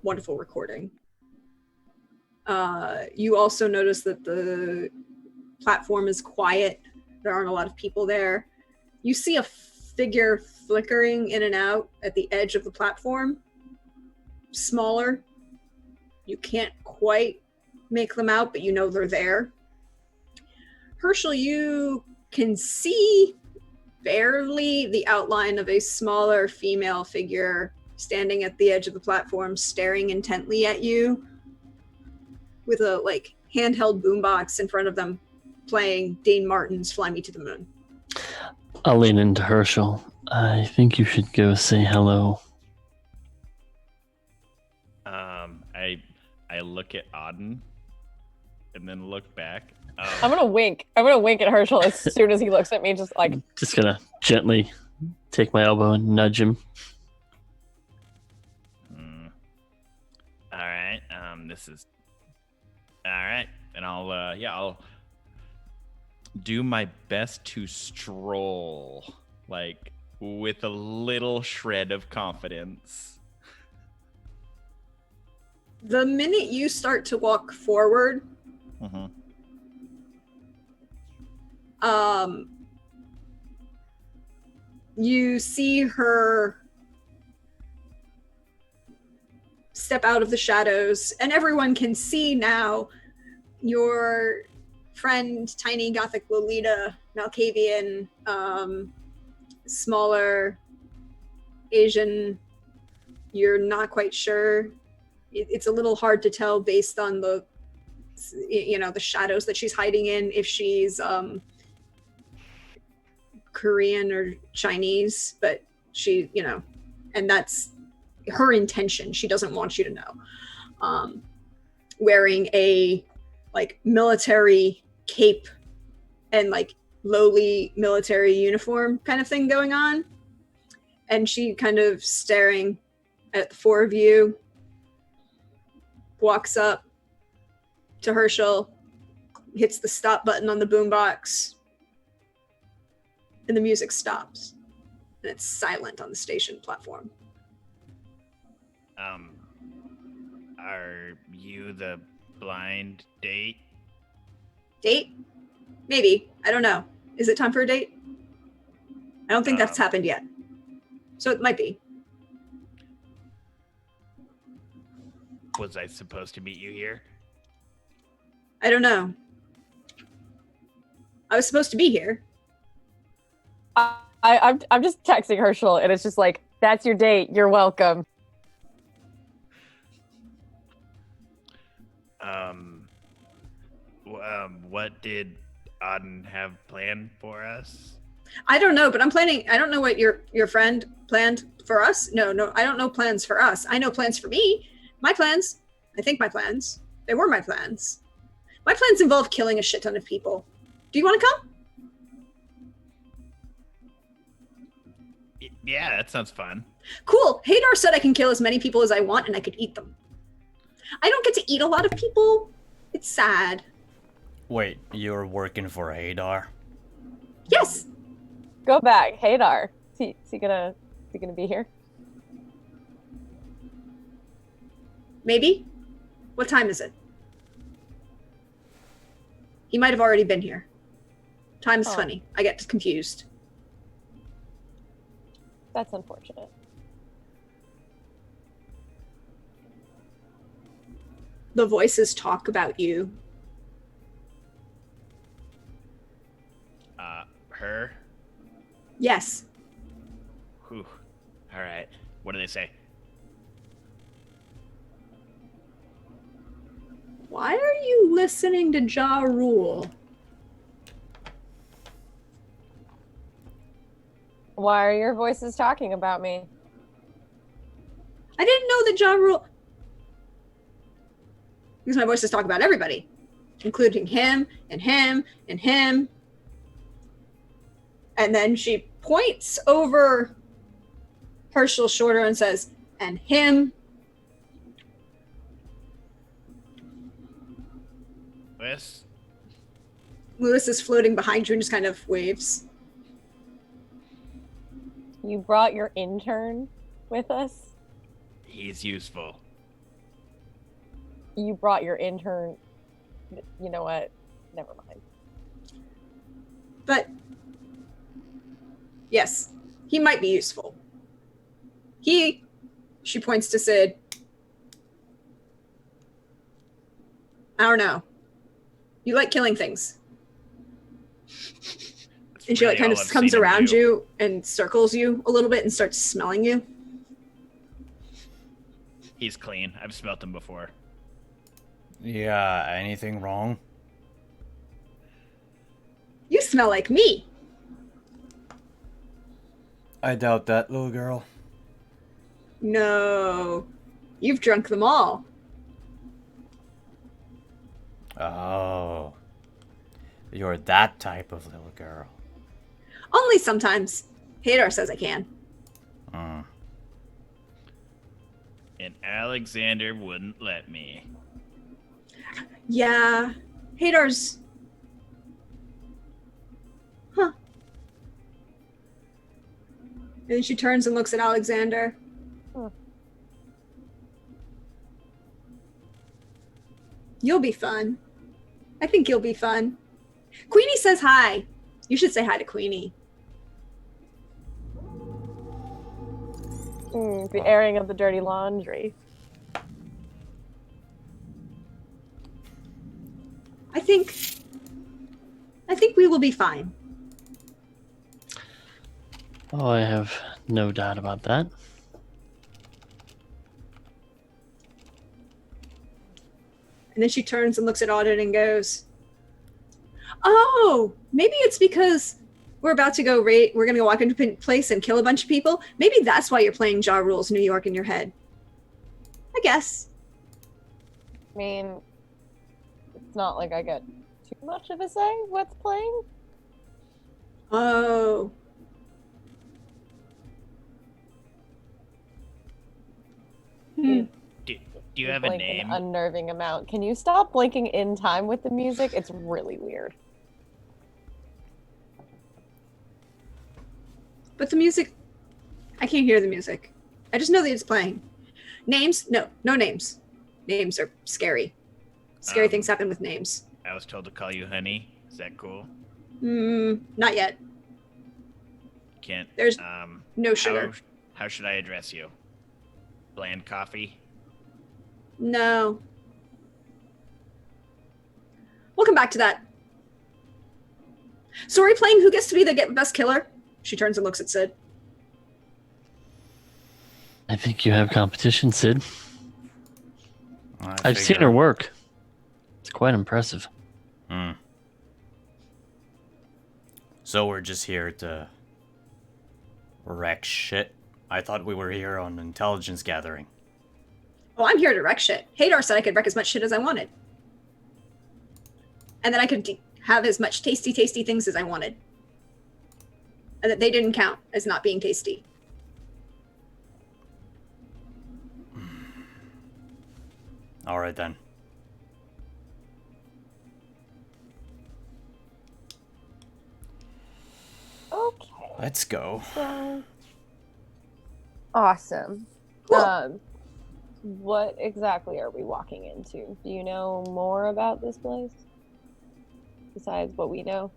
Wonderful recording. You also notice that the platform is quiet. There aren't a lot of people there. You see a figure flickering in and out at the edge of the platform. Smaller. You can't quite make them out, but you know they're there. Herschel, you can see barely the outline of a smaller female figure standing at the edge of the platform, staring intently at you with a handheld boombox in front of them, playing Dean Martin's Fly Me to the Moon. I'll lean into Herschel. I think you should go say hello. I look at Auden and then look back. I'm gonna wink. I'm gonna wink at Herschel as soon as he looks at me, just like. Just gonna gently take my elbow and nudge him. All right. This is all right, and I'll do my best to stroll with a little shred of confidence. The minute you start to walk forward, you see her step out of the shadows, and everyone can see now your friend, tiny gothic Lolita, Malkavian, smaller Asian. You're not quite sure. It's a little hard to tell based on the shadows that she's hiding in, if she's Korean or Chinese, but she, and that's her intention. She doesn't want you to know. Wearing a military cape and lowly military uniform kind of thing going on. And she kind of staring at the four of you, walks up to Herschel, hits the stop button on the boombox, and the music stops. And it's silent on the station platform. Are you the blind date? Date? Maybe. I don't know. Is it time for a date? I don't think that's happened yet. So it might be. Was I supposed to meet you here? I don't know. I was supposed to be here. I'm just texting Herschel, and it's just like, that's your date. You're welcome. What did Auden have planned for us? I don't know, but I don't know what your friend planned for us. No, I don't know plans for us. I know plans for me. My plans. I think my plans. They were my plans. My plans involve killing a shit ton of people. Do you want to come? Yeah, that sounds fun. Cool. Hadar said I can kill as many people as I want and I could eat them. I don't get to eat a lot of people. It's sad. Wait, you're working for Hadar? Yes. Go back, Hadar. Is he gonna be here? Maybe. What time is it? He might have already been here. Time's Oh. funny. I get confused. That's unfortunate. The voices talk about you. Her? Yes. Whew. All right. What do they say? Why are you listening to Ja Rule? Why are your voices talking about me? I didn't know that Ja Rule... Because my voices talk about everybody, including him and him and him. And then she points over Herschel's shoulder and says, and him. Lewis? Lewis is floating behind you and just kind of waves. You brought your intern with us? He's useful. You brought your intern. You know what? Never mind. But yes, he might be useful. She points to Sid. I don't know. You like killing things. That's And she like really kind all of I've comes seen him around do. you and circles you a little bit and starts smelling you. He's clean. I've smelt him before. Yeah, anything wrong? You smell like me. I doubt that, little girl. No. You've drunk them all. Oh. You're that type of little girl. Only sometimes. Hadar says I can. Mm. And Alexander wouldn't let me. Yeah. Hadar's... Huh. And then she turns and looks at Alexander. Huh. You'll be fun. I think you'll be fun. Queenie says hi. You should say hi to Queenie. The airing of the dirty laundry. I think we will be fine. Oh, I have no doubt about that. And then she turns and looks at Audit and goes, oh, maybe it's because we're about to go we're going to go walk into a place and kill a bunch of people. Maybe that's why you're playing Ja Rule's New York in your head. I guess. I mean, it's not like I get too much of a say what's playing. Oh. Do you have a Blink name? An unnerving amount. Can you stop blinking in time with the music? It's really weird. But the music, I can't hear the music. I just know that it's playing. Names? No names. Names are scary. Scary things happen with names. I was told to call you Honey. Is that cool? Not yet. Can't. There's no sugar. How should I address you? Bland coffee? No. We'll come back to that. So are we playing who gets to be the best killer? She turns and looks at Sid. I think you have competition, Sid. I've seen figure. her work. It's quite impressive. So we're just here to wreck shit? I thought we were here on intelligence gathering. Oh, I'm here to wreck shit. Hadar said I could wreck as much shit as I wanted. And that I could have as much tasty things as I wanted. And that they didn't count as not being tasty. All right then. Okay. Let's go. So awesome. Cool. What exactly are we walking into? Do you know more about this place? Besides what we know?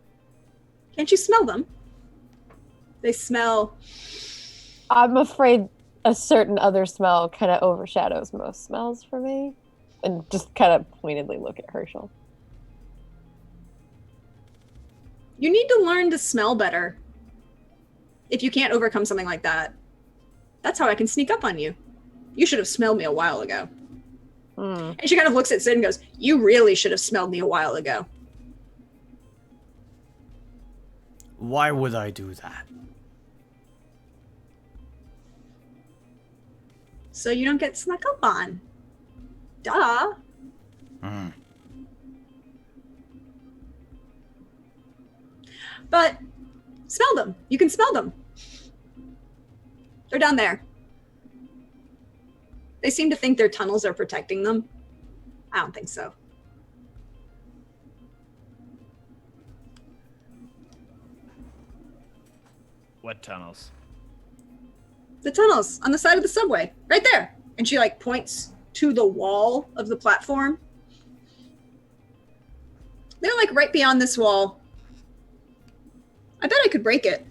Can't you smell them? They smell. I'm afraid a certain other smell kind of overshadows most smells for me. And just kind of pointedly look at Herschel. You need to learn to smell better. If you can't overcome something like that, that's how I can sneak up on you. You should have smelled me a while ago. And she kind of looks at Sid and goes, you really should have smelled me a while ago. Why would I do that? So you don't get snuck up on. Duh. Mm. But smell them. You can smell them. They're down there. They seem to think their tunnels are protecting them. I don't think so. What tunnels? The tunnels on the side of the subway, right there. And she like points to the wall of the platform. They're like right beyond this wall. I bet I could break it.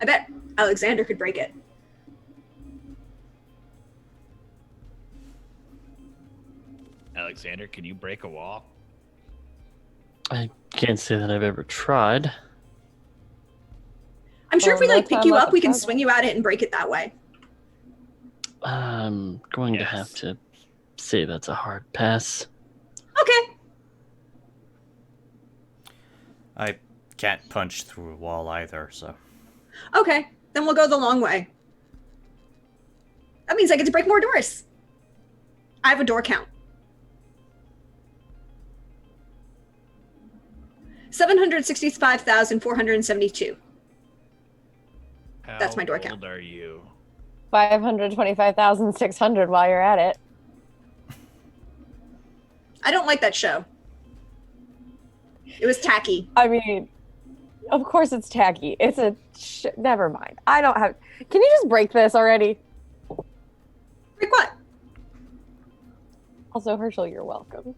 I bet Alexander could break it. Alexander, can you break a wall? I can't say that I've ever tried. I'm sure if we Well, like no pick time you like up, the we can present. swing you at it and break it that way. I'm going to have Yes. to say that's a hard pass. Okay. I can't punch through a wall either, so. Okay. Then we'll go the long way. That means I get to break more doors. I have a door count. 765,472. That's my door count. How old are you? 525,600 while you're at it. I don't like that show. It was tacky. I mean, of course it's tacky. It's a never mind. I don't have. Can you just break this already? Break what? Also, Herschel, you're welcome.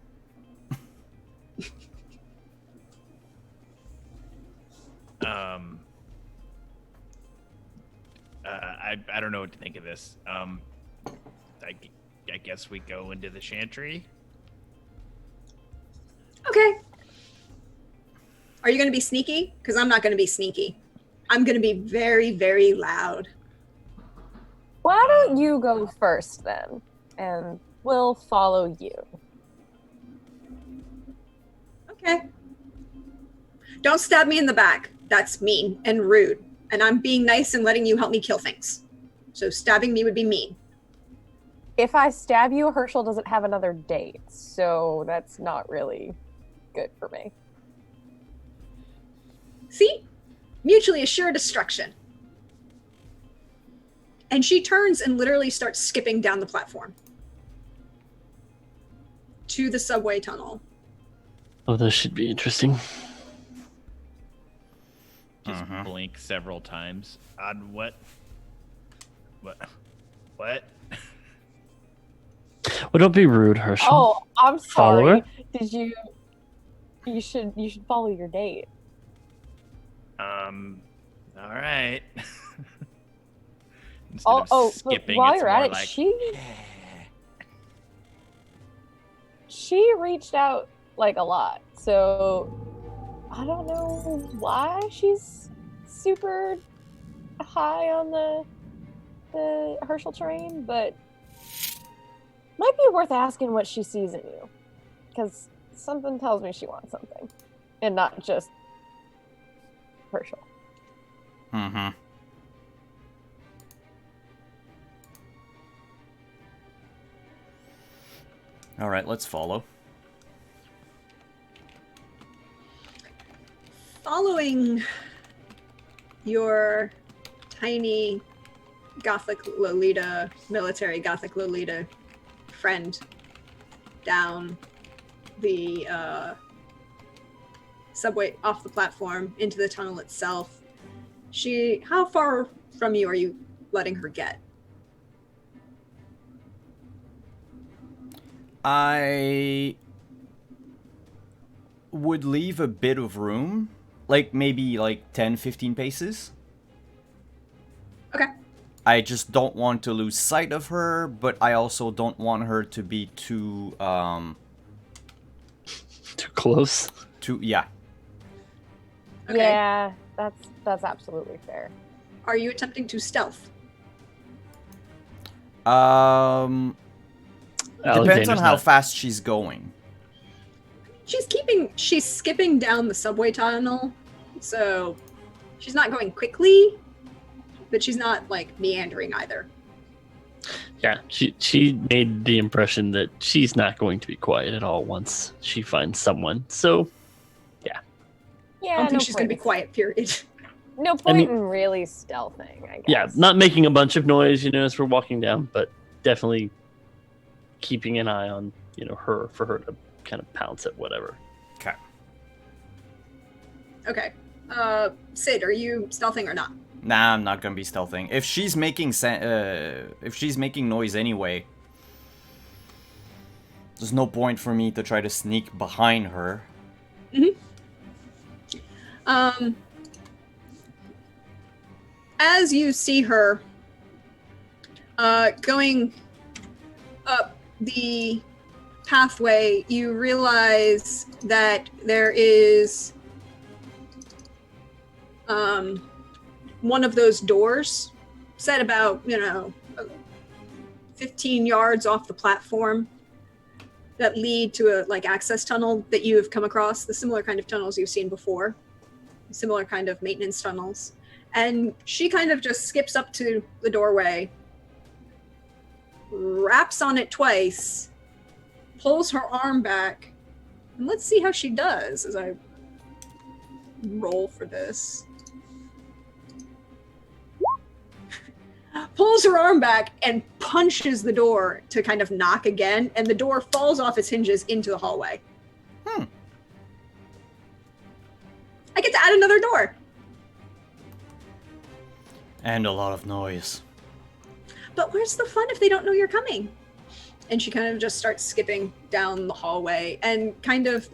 I don't know what to think of this. I guess we go into the chantry. Okay. Are you going to be sneaky? Because I'm not going to be sneaky. I'm going to be very, very loud. Why don't you go first then? And we'll follow you. Okay. Don't stab me in the back. That's mean and rude. And I'm being nice and letting you help me kill things. So stabbing me would be mean. If I stab you, Herschel doesn't have another date. So that's not really good for me. See? Mutually assured destruction. And she turns and literally starts skipping down the platform to the subway tunnel. Oh, this should be interesting. Just blink several times. On what? What? What? Well, don't be rude, Herschel. Oh, I'm Follow sorry. her? Did you? You should follow your date. All right. Instead Oh, of but skipping, while it's you're more at it, like, she reached out like a lot. So I don't know why she's super high on the Herschel train, but might be worth asking what she sees in you, because something tells me she wants something, and not just Herschel. Mm-hmm. All right, let's follow. Following your tiny Gothic Lolita, military Gothic Lolita friend down the subway off the platform into the tunnel itself. How far from you are you letting her get? I would leave a bit of room, like maybe like 10, 15 paces. Okay. I just don't want to lose sight of her, but I also don't want her to be too Too close. yeah. Okay. Yeah, that's absolutely fair. Are you attempting to stealth? Depends on Alexander's how not- fast she's going. She's skipping down the subway tunnel, so she's not going quickly, but she's not like meandering either. Yeah, she made the impression that she's not going to be quiet at all once she finds someone. So Yeah, I don't think no she's going to be point. quiet, period. No point mean- in really stealthing, I guess. yeah, not making a bunch of noise, as we're walking down, but definitely keeping an eye on, her for her to kind of pounce at whatever. Okay. Okay. Sid, are you stealthing or not? Nah, I'm not gonna be stealthing. If she's making noise anyway, there's no point for me to try to sneak behind her. As you see her going up the pathway, you realize that there is one of those doors set about 15 yards off the platform that lead to a access tunnel that you have come across, the similar kind of tunnels you've seen before, similar kind of maintenance tunnels. And she kind of just skips up to the doorway, raps on it twice, pulls her arm back, and let's see how she does as I roll for this. Pulls her arm back and punches the door to kind of knock again, and the door falls off its hinges into the hallway. I get to add another door. And a lot of noise. But where's the fun if they don't know you're coming? And she kind of just starts skipping down the hallway, and kind of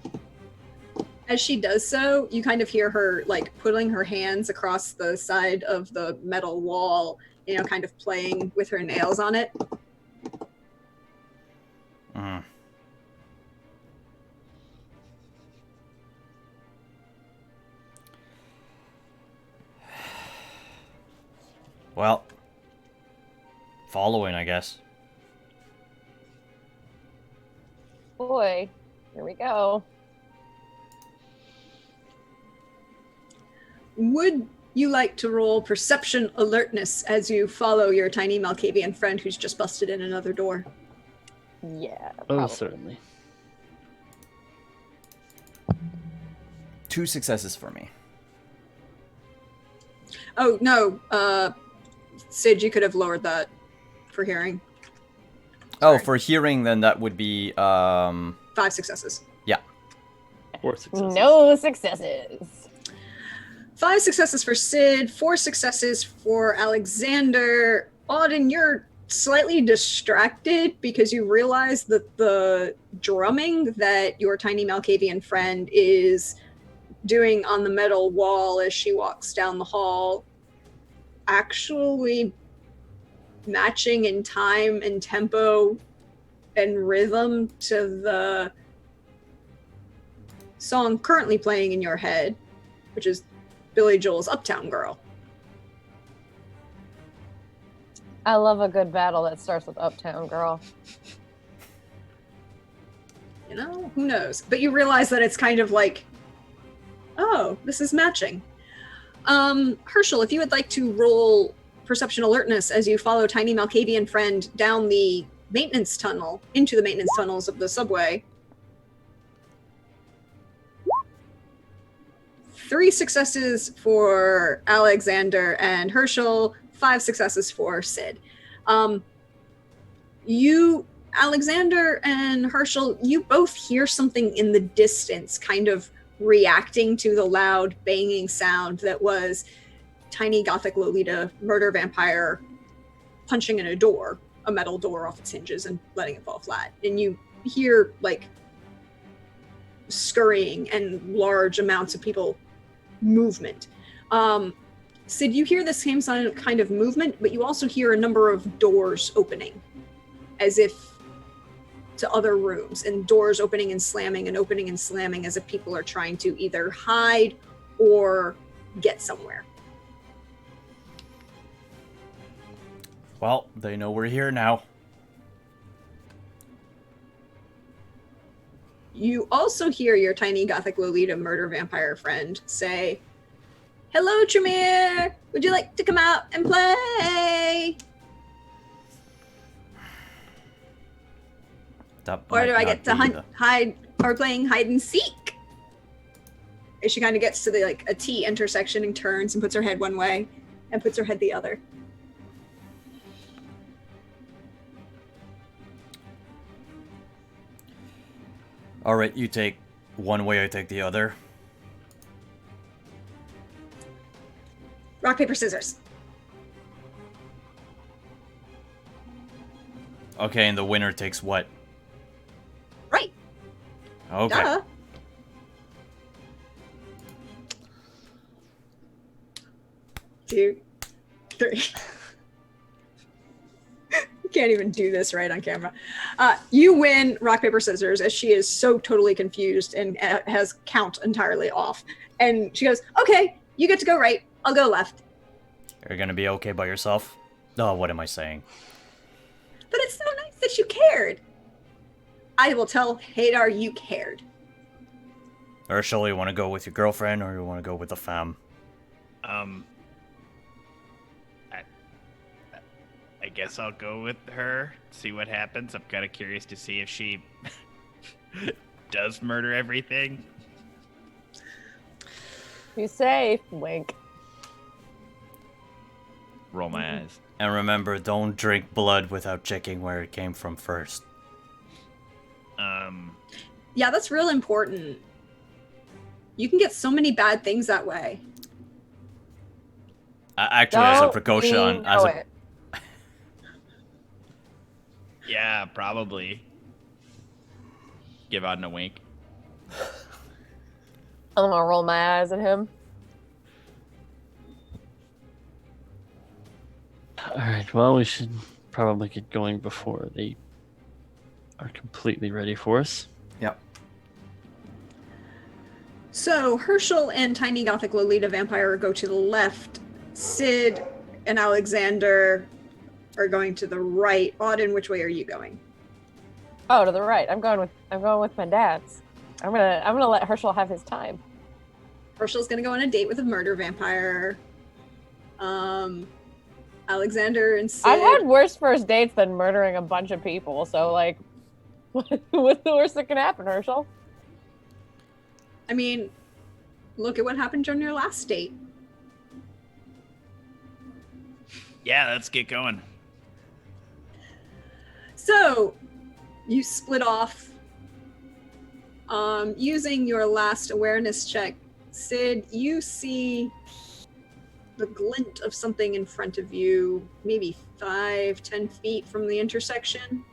as she does so, you kind of hear her putting her hands across the side of the metal wall, kind of playing with her nails on it. Well, following, I guess. Boy, here we go. Would you like to roll perception alertness as you follow your tiny Malkavian friend who's just busted in another door? Yeah. Oh, probably. certainly. 2 successes for me. Oh, no. Sid, you could have lowered that for hearing. Oh, Sorry. for hearing, then that would be 5 successes. 4 successes. No successes. 5 successes for Sid, 4 successes for Alexander. Auden, you're slightly distracted because you realize that the drumming that your tiny Malkavian friend is doing on the metal wall as she walks down the hall actually matching in time and tempo and rhythm to the song currently playing in your head, which is Billy Joel's Uptown Girl. I love a good battle that starts with Uptown Girl. Who knows? But you realize that it's kind of oh, this is matching. Herschel, if you would like to roll perception alertness as you follow tiny Malkavian friend down the maintenance tunnel, into the maintenance tunnels of the subway. 3 successes for Alexander and Herschel, 5 successes for Sid. You Alexander and Herschel, you both hear something in the distance, kind of reacting to the loud banging sound that was tiny gothic Lolita murder vampire punching in a metal door off its hinges and letting it fall flat. And you hear like scurrying and large amounts of people movement. Sid, you hear the same kind of movement, but you also hear a number of doors opening as if to other rooms, and doors opening and slamming as if people are trying to either hide or get somewhere. Well, they know we're here now. You also hear your tiny gothic Lolita murder vampire friend say, "Hello, Tremere! Would you like to come out and play? Or do I get to hide or playing hide and seek?" And she kind of gets to the like a T intersection and turns and puts her head one way and puts her head the other. All right, you take one way, I take the other. Rock, paper, scissors. Okay, and the winner takes what? Right. Okay. Duh. 2, 3. Can't even do this right on camera. You win rock, paper, scissors, as she is so totally confused and has count entirely off. And she goes, "Okay, you get to go right. I'll go left." You're gonna be okay by yourself? Oh, what am I saying? But it's so nice that you cared. I will tell Hadar you cared. Herschel, you want to go with your girlfriend or you want to go with the fam? I guess I'll go with her, see what happens. I'm kind of curious to see if she does murder everything. You say, wink. Roll my eyes. And remember, don't drink blood without checking where it came from first. Yeah, that's real important. You can get so many bad things that way. Actually, as a Don't precaution, we as know a it? Yeah, probably. Give Auden a wink. I'm gonna roll my eyes at him. All right. Well, we should probably get going before they are completely ready for us. Yep. So Herschel and tiny gothic Lolita vampire go to the left. Sid and Alexander are going to the right. Auden, which way are you going? Oh, to the right. I'm going with my dad's. I'm gonna let Herschel have his time. Herschel's gonna go on a date with a murder vampire. Alexander and Sid. I've had worse first dates than murdering a bunch of people, so like what's the worst that can happen, Herschel? I mean, look at what happened on your last date. Yeah, let's get going. So, you split off. Using your last awareness check, Sid, you see the glint of something in front of you, maybe 5-10 feet from the intersection,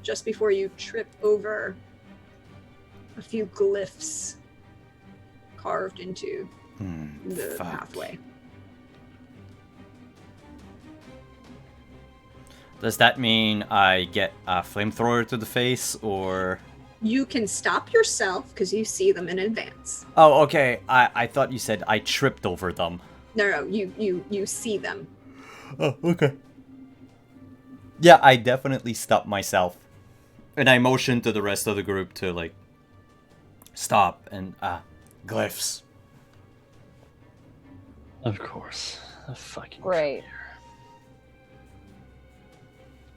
just before you trip over a few glyphs carved into the pathway. Does that mean I get a flamethrower to the face, or...? You can stop yourself because you see them in advance. Oh, okay. I thought you said I tripped over them. No, you see them. Oh, okay. Yeah, I definitely stopped myself. And I motioned to the rest of the group to, like, stop and, glyphs. Of course. A fucking Great.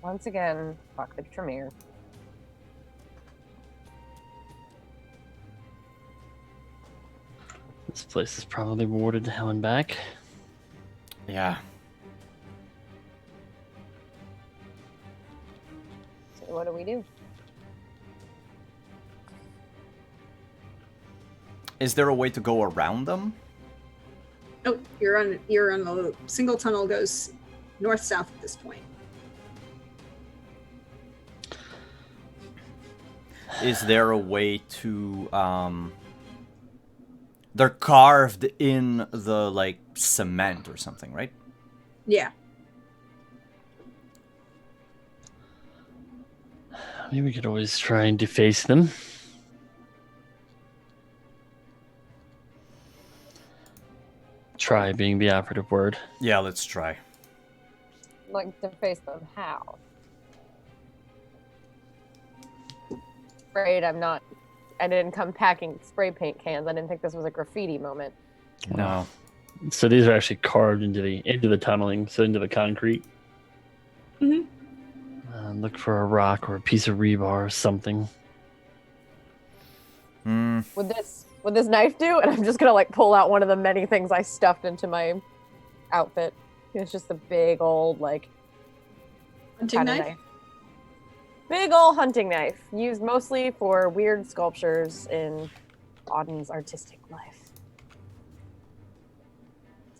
Once again, fuck the Tremere. This place is probably warded to hell and back. Yeah. what do we do? Is there a way to go around them? Oh, you're on the single tunnel goes north-south at this point. Is there a way to they're carved in the like cement or something, right? Yeah. I mean, we could always try and deface them. Try being the operative word. Yeah, let's try. Like to face them how? Afraid I didn't come packing spray paint cans. I didn't think this was a graffiti moment. No. So these are actually carved into the tunneling, so into the concrete. Mm-hmm. Look for a rock or a piece of rebar or something. Would this knife do? And I'm just gonna like pull out one of the many things I stuffed into my outfit. It's just a big old like Hunting kinda knife? big old hunting knife, used mostly for weird sculptures in Auden's artistic life.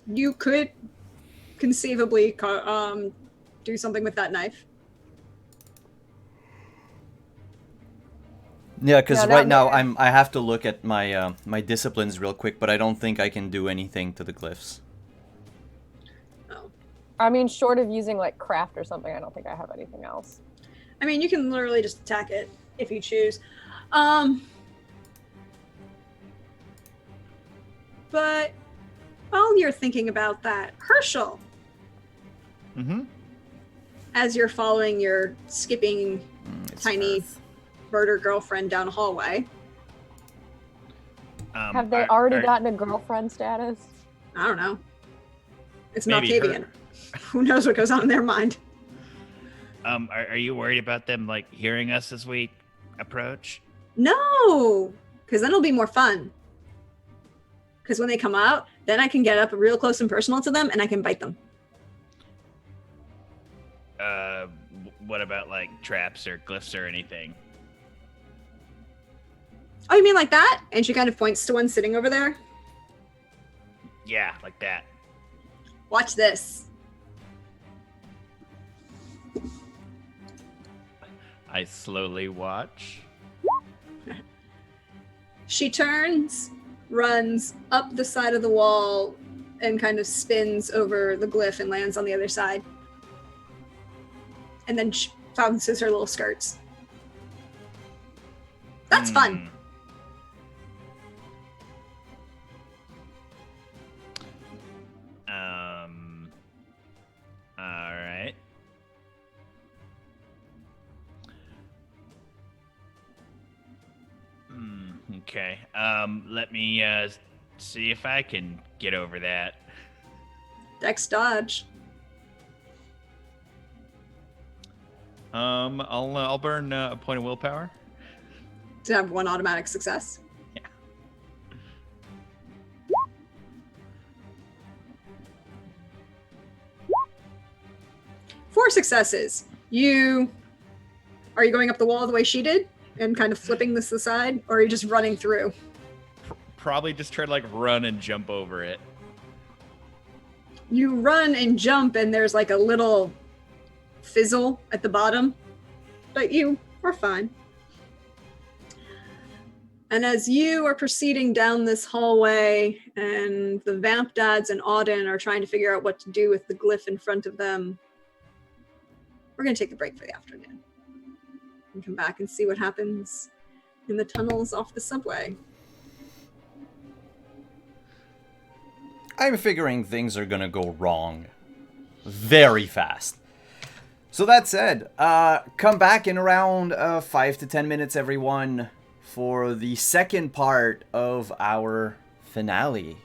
You could conceivably do something with that knife. Yeah, because No, right not now me. I have to look at my my disciplines real quick, but I don't think I can do anything to the glyphs. Oh. I mean, short of using like craft or something, I don't think I have anything else. I mean, you can literally just attack it if you choose. But while you're thinking about that, Herschel, Mm-hmm. as you're following your skipping It's tiny Earth. murder girlfriend down a hallway, Have they already gotten a girlfriend status? I don't know. It's an Maybe Octavian. Who knows what goes on in their mind? Are you worried about them like hearing us as we approach? No, because then it'll be more fun. Because when they come out, then I can get up real close and personal to them, and I can bite them. What about like traps or glyphs or anything? Oh, you mean like that? And she kind of points to one sitting over there. Yeah, like that. Watch this. I slowly watch. She turns, runs up the side of the wall, and kind of spins over the glyph and lands on the other side. And then she bounces her little skirts. That's fun. All right. Okay. Let me see if I can get over that. Dex dodge. I'll burn a point of willpower. To have one automatic success. Yeah. Four successes. Are you going up the wall the way she did and kind of flipping this aside, or are you just running through? Probably just try to like run and jump over it. You run and jump, and there's like a little fizzle at the bottom, but you are fine. And as you are proceeding down this hallway, and the vamp dads and Auden are trying to figure out what to do with the glyph in front of them, we're going to take a break for the afternoon and come back and see what happens in the tunnels off the subway. I'm figuring things are gonna go wrong very fast. So that said, come back in around 5 to 10 minutes, everyone, for the second part of our finale.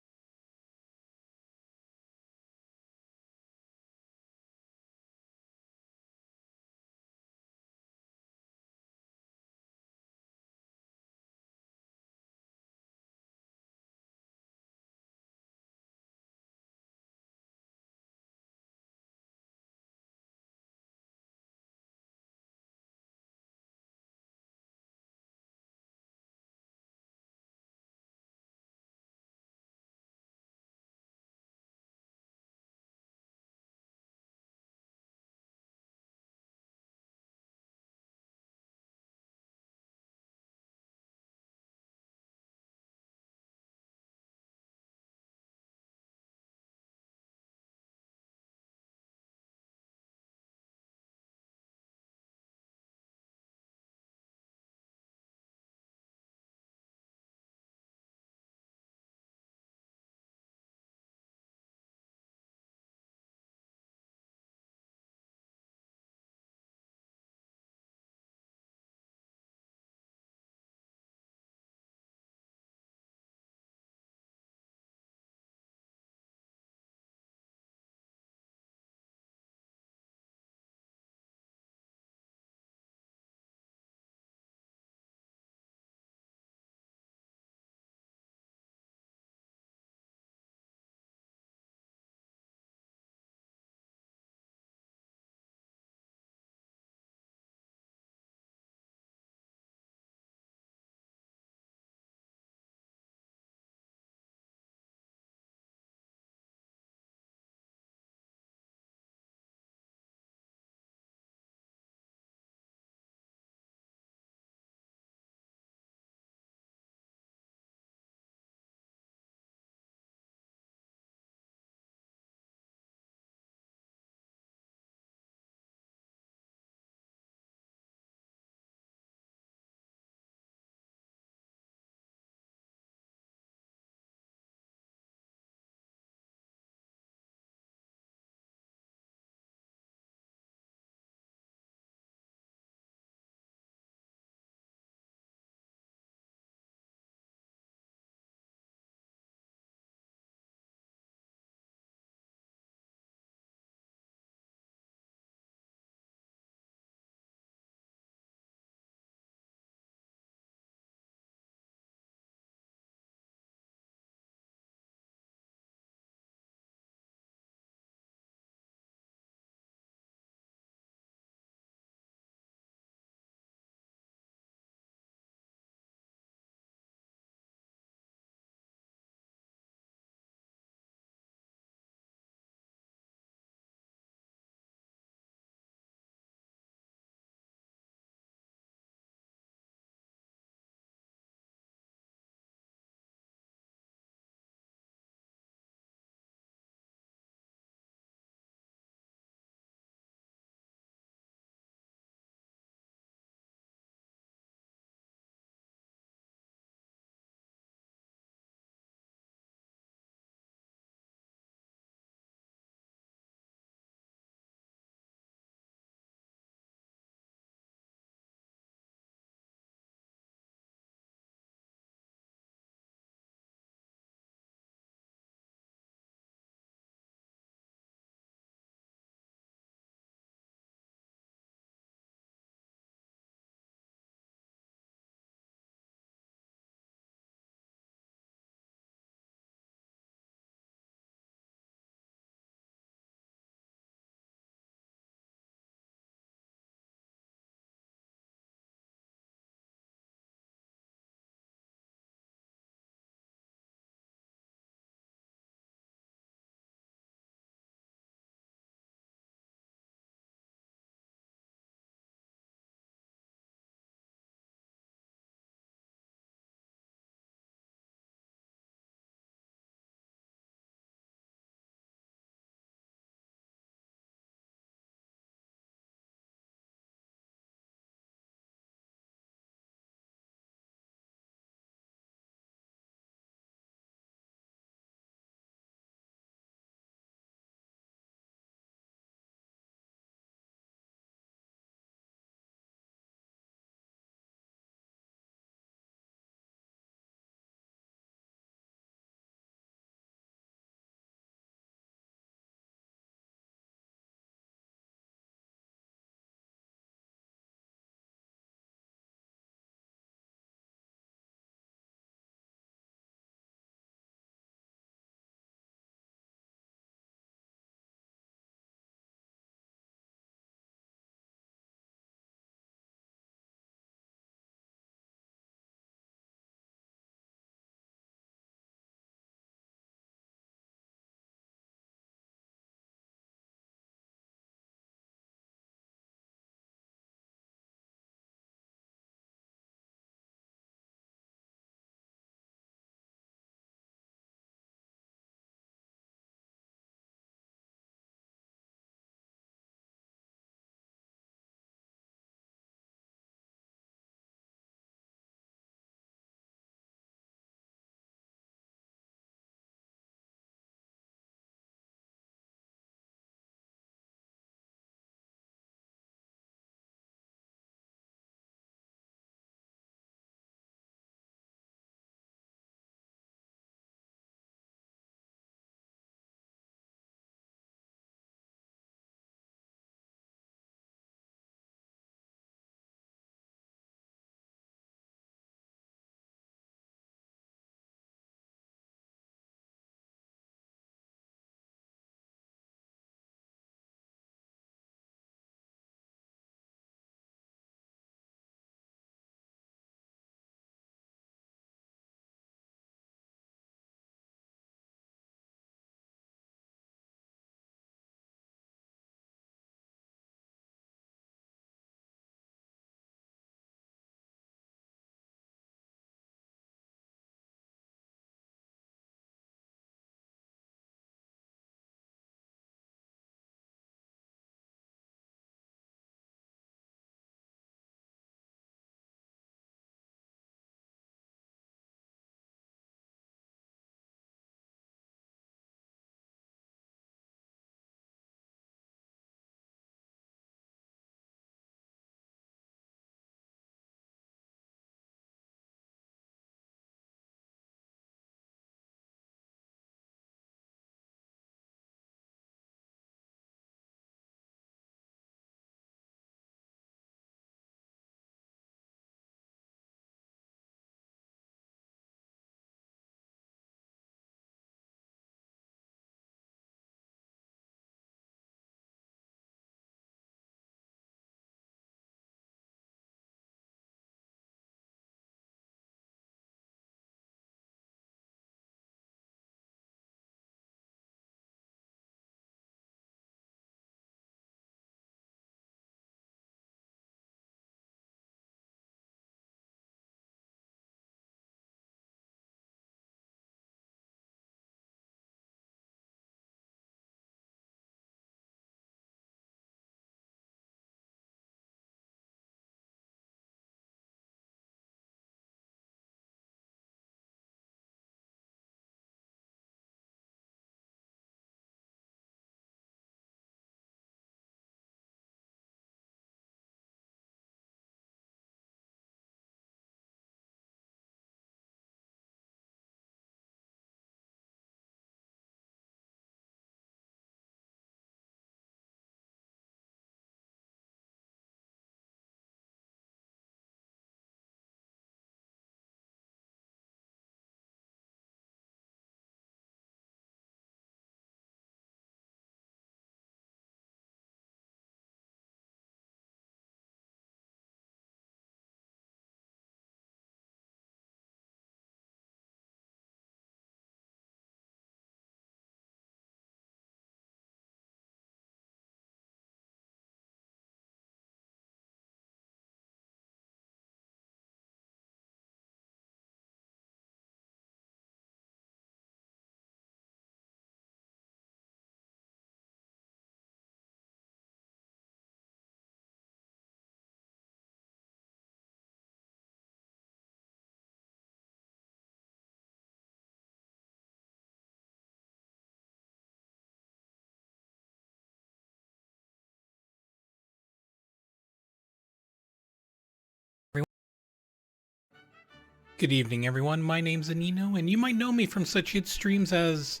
Good evening, everyone. My name's Anino, and you might know me from such hit streams as...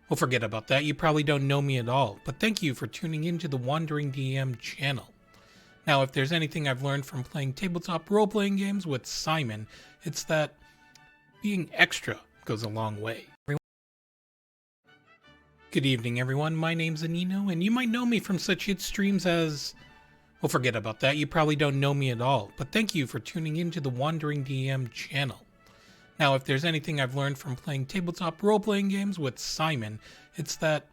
Well, forget about that. You probably don't know me at all, but thank you for tuning into the Wandering DM channel. Now, if there's anything I've learned from playing tabletop role-playing games with Simon, it's that being extra goes a long way. Good evening, everyone. My name's Anino, and you might know me from such hit streams as... Well, forget about that. You probably don't know me at all, but thank you for tuning into the Wandering DM channel. Now, if there's anything I've learned from playing tabletop role-playing games with Simon, it's that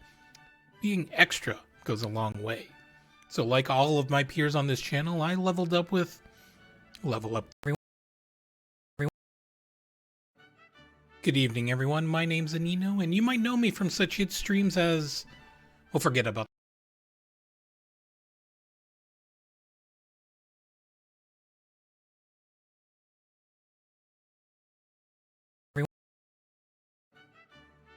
being extra goes a long way. So like all of my peers on this channel, I leveled up with Level Up. Good evening, everyone. My name's Anino, and you might know me from such hit streams as... Well, forget about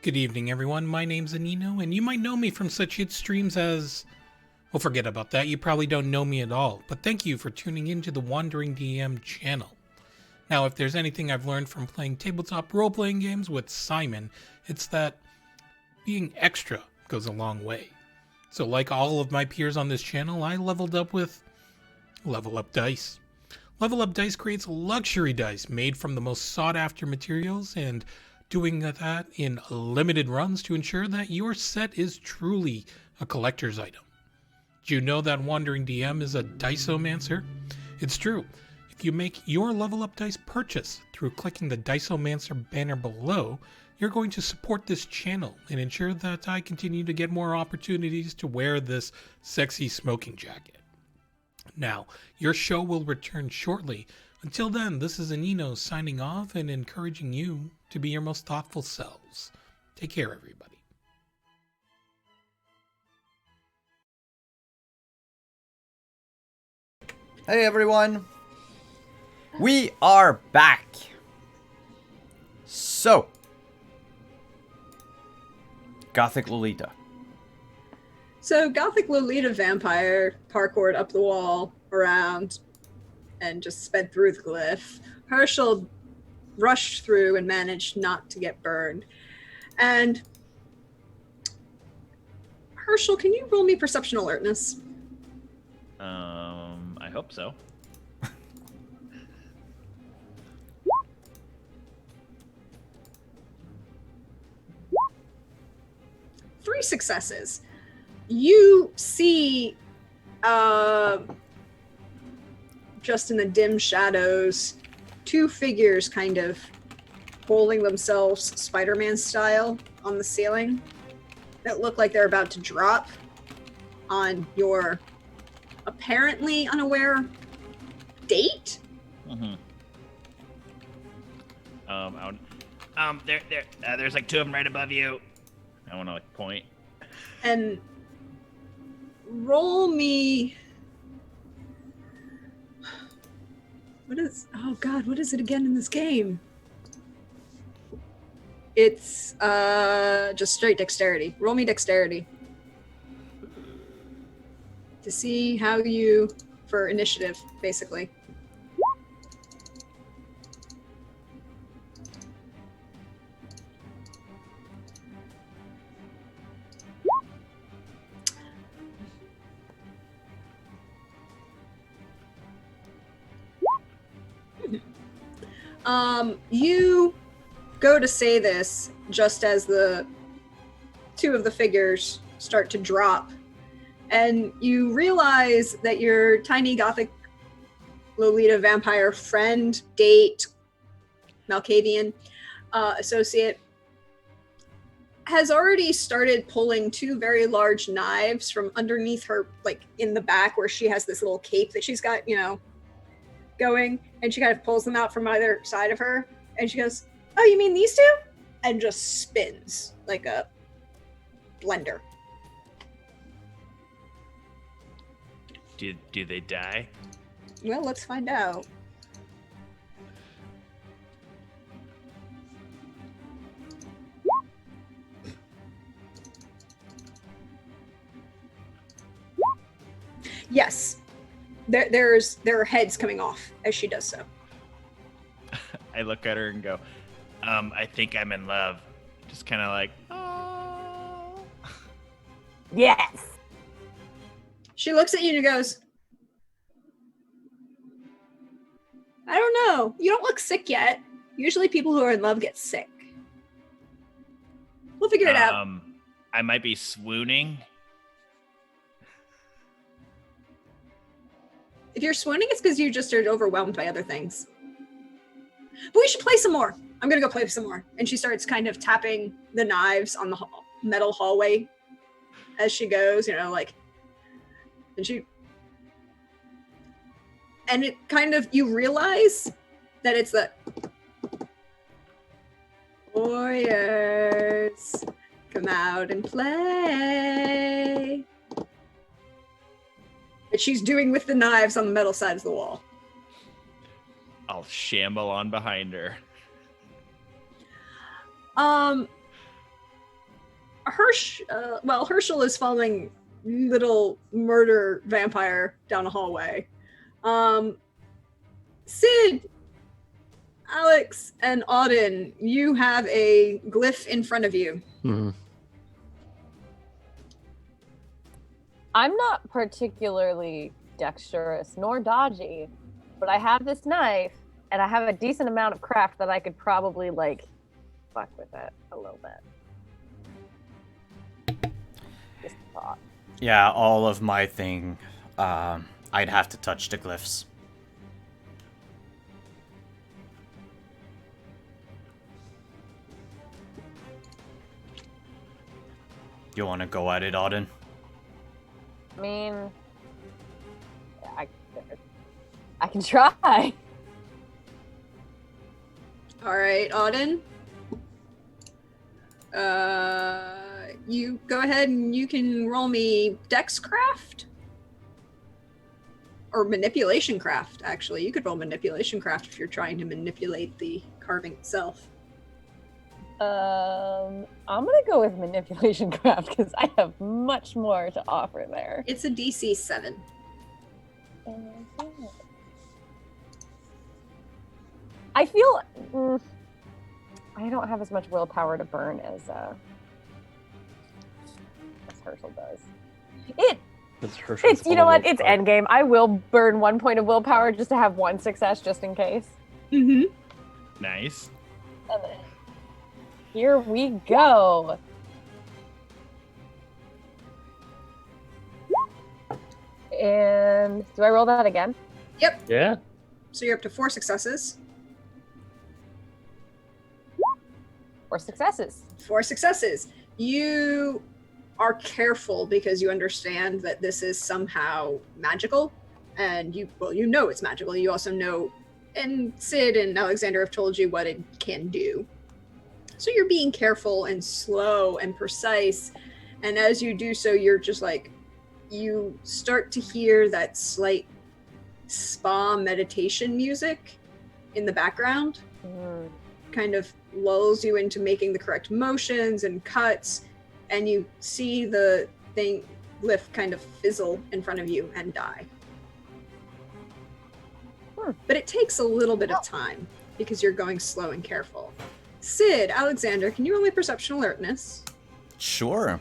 Good evening, everyone. My name's Anino, and you might know me from such hit streams as... Well, forget about that. You probably don't know me at all, but thank you for tuning into the Wandering DM channel. Now, if there's anything I've learned from playing tabletop role-playing games with Simon, it's that being extra goes a long way. So like all of my peers on this channel, I leveled up with Level Up Dice. Level Up Dice creates luxury dice made from the most sought-after materials and doing that in limited runs to ensure that your set is truly a collector's item. Do you know that Wandering DM is a Diceomancer? It's true. If you make your Level Up Dice purchase through clicking the Diceomancer banner below, you're going to support this channel and ensure that I continue to get more opportunities to wear this sexy smoking jacket. Now, your show will return shortly. Until then, this is Anino signing off and encouraging you to be your most thoughtful selves. Take care, everybody. Hey everyone! We are back! So, Gothic Lolita. So Gothic Lolita vampire parkoured up the wall around and just sped through the glyph. Herschel rushed through and managed not to get burned. And Herschel, can you roll me perception alertness? I hope so. 3 successes. You see, just in the dim shadows, 2 figures kind of holding themselves Spider-Man style on the ceiling that look like they're about to drop on your apparently unaware date. Mm-hmm. There's like 2 of them right above you. I want to like point. And roll me. What is it again in this game? It's just straight dexterity. Roll me dexterity. To see how you, for initiative, basically. You go to say this just as the 2 of the figures start to drop, and you realize that your tiny Gothic Lolita vampire friend, date, Malkavian, associate, has already started pulling 2 very large knives from underneath her, like in the back where she has this little cape that she's got, going, and she kind of pulls them out from either side of her, and she goes, "Oh, you mean these 2?" And just spins like a blender. Do they die? Well, let's find out. Yes. There are heads coming off as she does so. I look at her and go, I think I'm in love. Just kind of like, oh. Yes. She looks at you and goes, I don't know. You don't look sick yet. Usually people who are in love get sick. We'll figure it out. I might be swooning. If you're swooning, it's because you just are overwhelmed by other things. But we should play some more. I'm going to go play some more. And she starts kind of tapping the knives on the metal hallway as she goes, you know, like, and it kind of, you realize that it's the warriors come out and play. That she's doing with the knives on the metal sides of the wall. I'll shamble on behind her. Herschel is following little murder vampire down a hallway. Sid, Alex, and Auden, you have a glyph in front of you. Mm-hmm. I'm not particularly dexterous nor dodgy, but I have this knife, and I have a decent amount of craft that I could probably, like, fuck with it a little bit. Just a thought. Yeah, all of my thing, I'd have to touch the glyphs. You want to go at it, Auden? I mean, I can try. All right, Auden. You go ahead and you can roll me Dexcraft. Or Manipulation Craft, actually. You could roll Manipulation Craft if you're trying to manipulate the carving itself. I'm gonna go with Manipulation Craft because I have much more to offer there. It's a DC 7. I feel I don't have as much willpower to burn as Herschel does. It's you know what? It's endgame. I will burn 1 point of willpower just to have one success, just in case. Mm-hmm. Nice. And then, here we go. And do I roll that again? Yep. Yeah. So you're up to 4 successes. 4 successes. 4 successes. You are careful because you understand that this is somehow magical, and you know it's magical. You also know, and Sid and Alexander have told you what it can do. So you're being careful and slow and precise, and as you do so, you're just like, you start to hear that slight spa meditation music in the background. Kind of lulls you into making the correct motions and cuts, and you see the thing glyph kind of fizzle in front of you and die. But it takes a little bit of time because you're going slow and careful. Sid, Alexander, can you roll me perception alertness? Sure.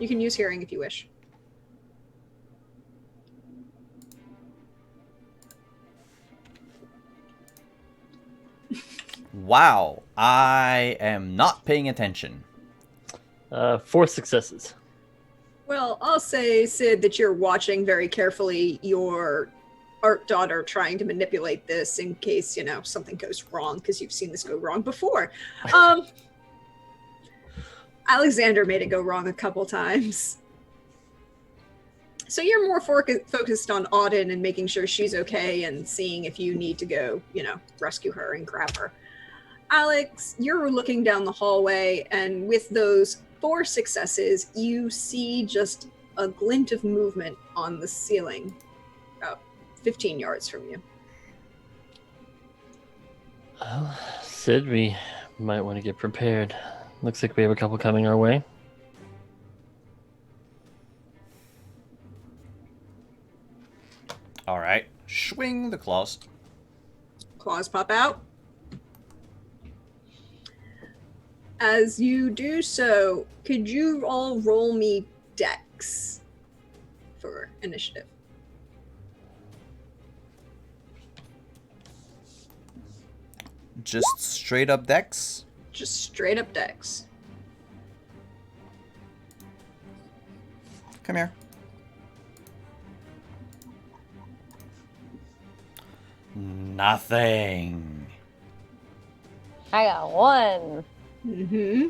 You can use hearing if you wish. Wow, I am not paying attention. 4 successes. Well, I'll say, Sid, that you're watching very carefully your art daughter trying to manipulate this in case, something goes wrong, because you've seen this go wrong before. Alexander made it go wrong a couple times. So you're more focused on Auden and making sure she's okay and seeing if you need to go, rescue her and grab her. Alex, you're looking down the hallway, and with those 4 successes, you see just a glint of movement on the ceiling, about 15 yards from you. Well, Sid, we might want to get prepared. Looks like we have a couple coming our way. All right, swing the claws. Claws pop out. As you do so, could you all roll me dex for initiative? Just straight up dex? Just straight up dex. Come here. Nothing. I got 1. Mm-hmm.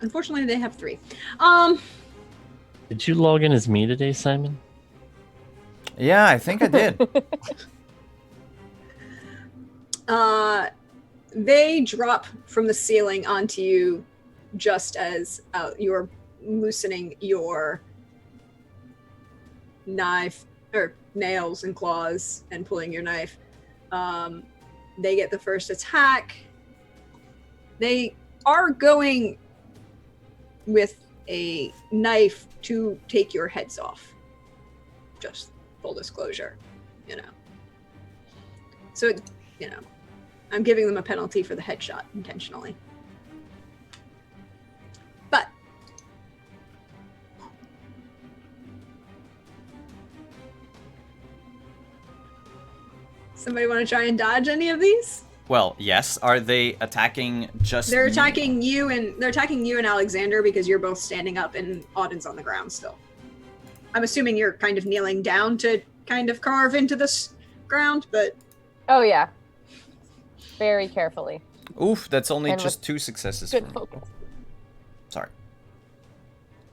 Unfortunately, they have 3. Did you log in as me today, Simon? Yeah, I think I did. They drop from the ceiling onto you just as you're loosening your knife or nails and claws and pulling your knife. They get the first attack. They are going with a knife to take your heads off. Just full disclosure, you know. So, you know, I'm giving them a penalty for the headshot intentionally. But somebody want to try and dodge any of these? Well, yes. Are they attacking just They're me? attacking you and Alexander because you're both standing up and Audin's on the ground still. I'm assuming you're kind of kneeling down to kind of carve into this ground, but Oh yeah. Very carefully. Oof, that's only And just with 2 successes for Good me. focus. Sorry.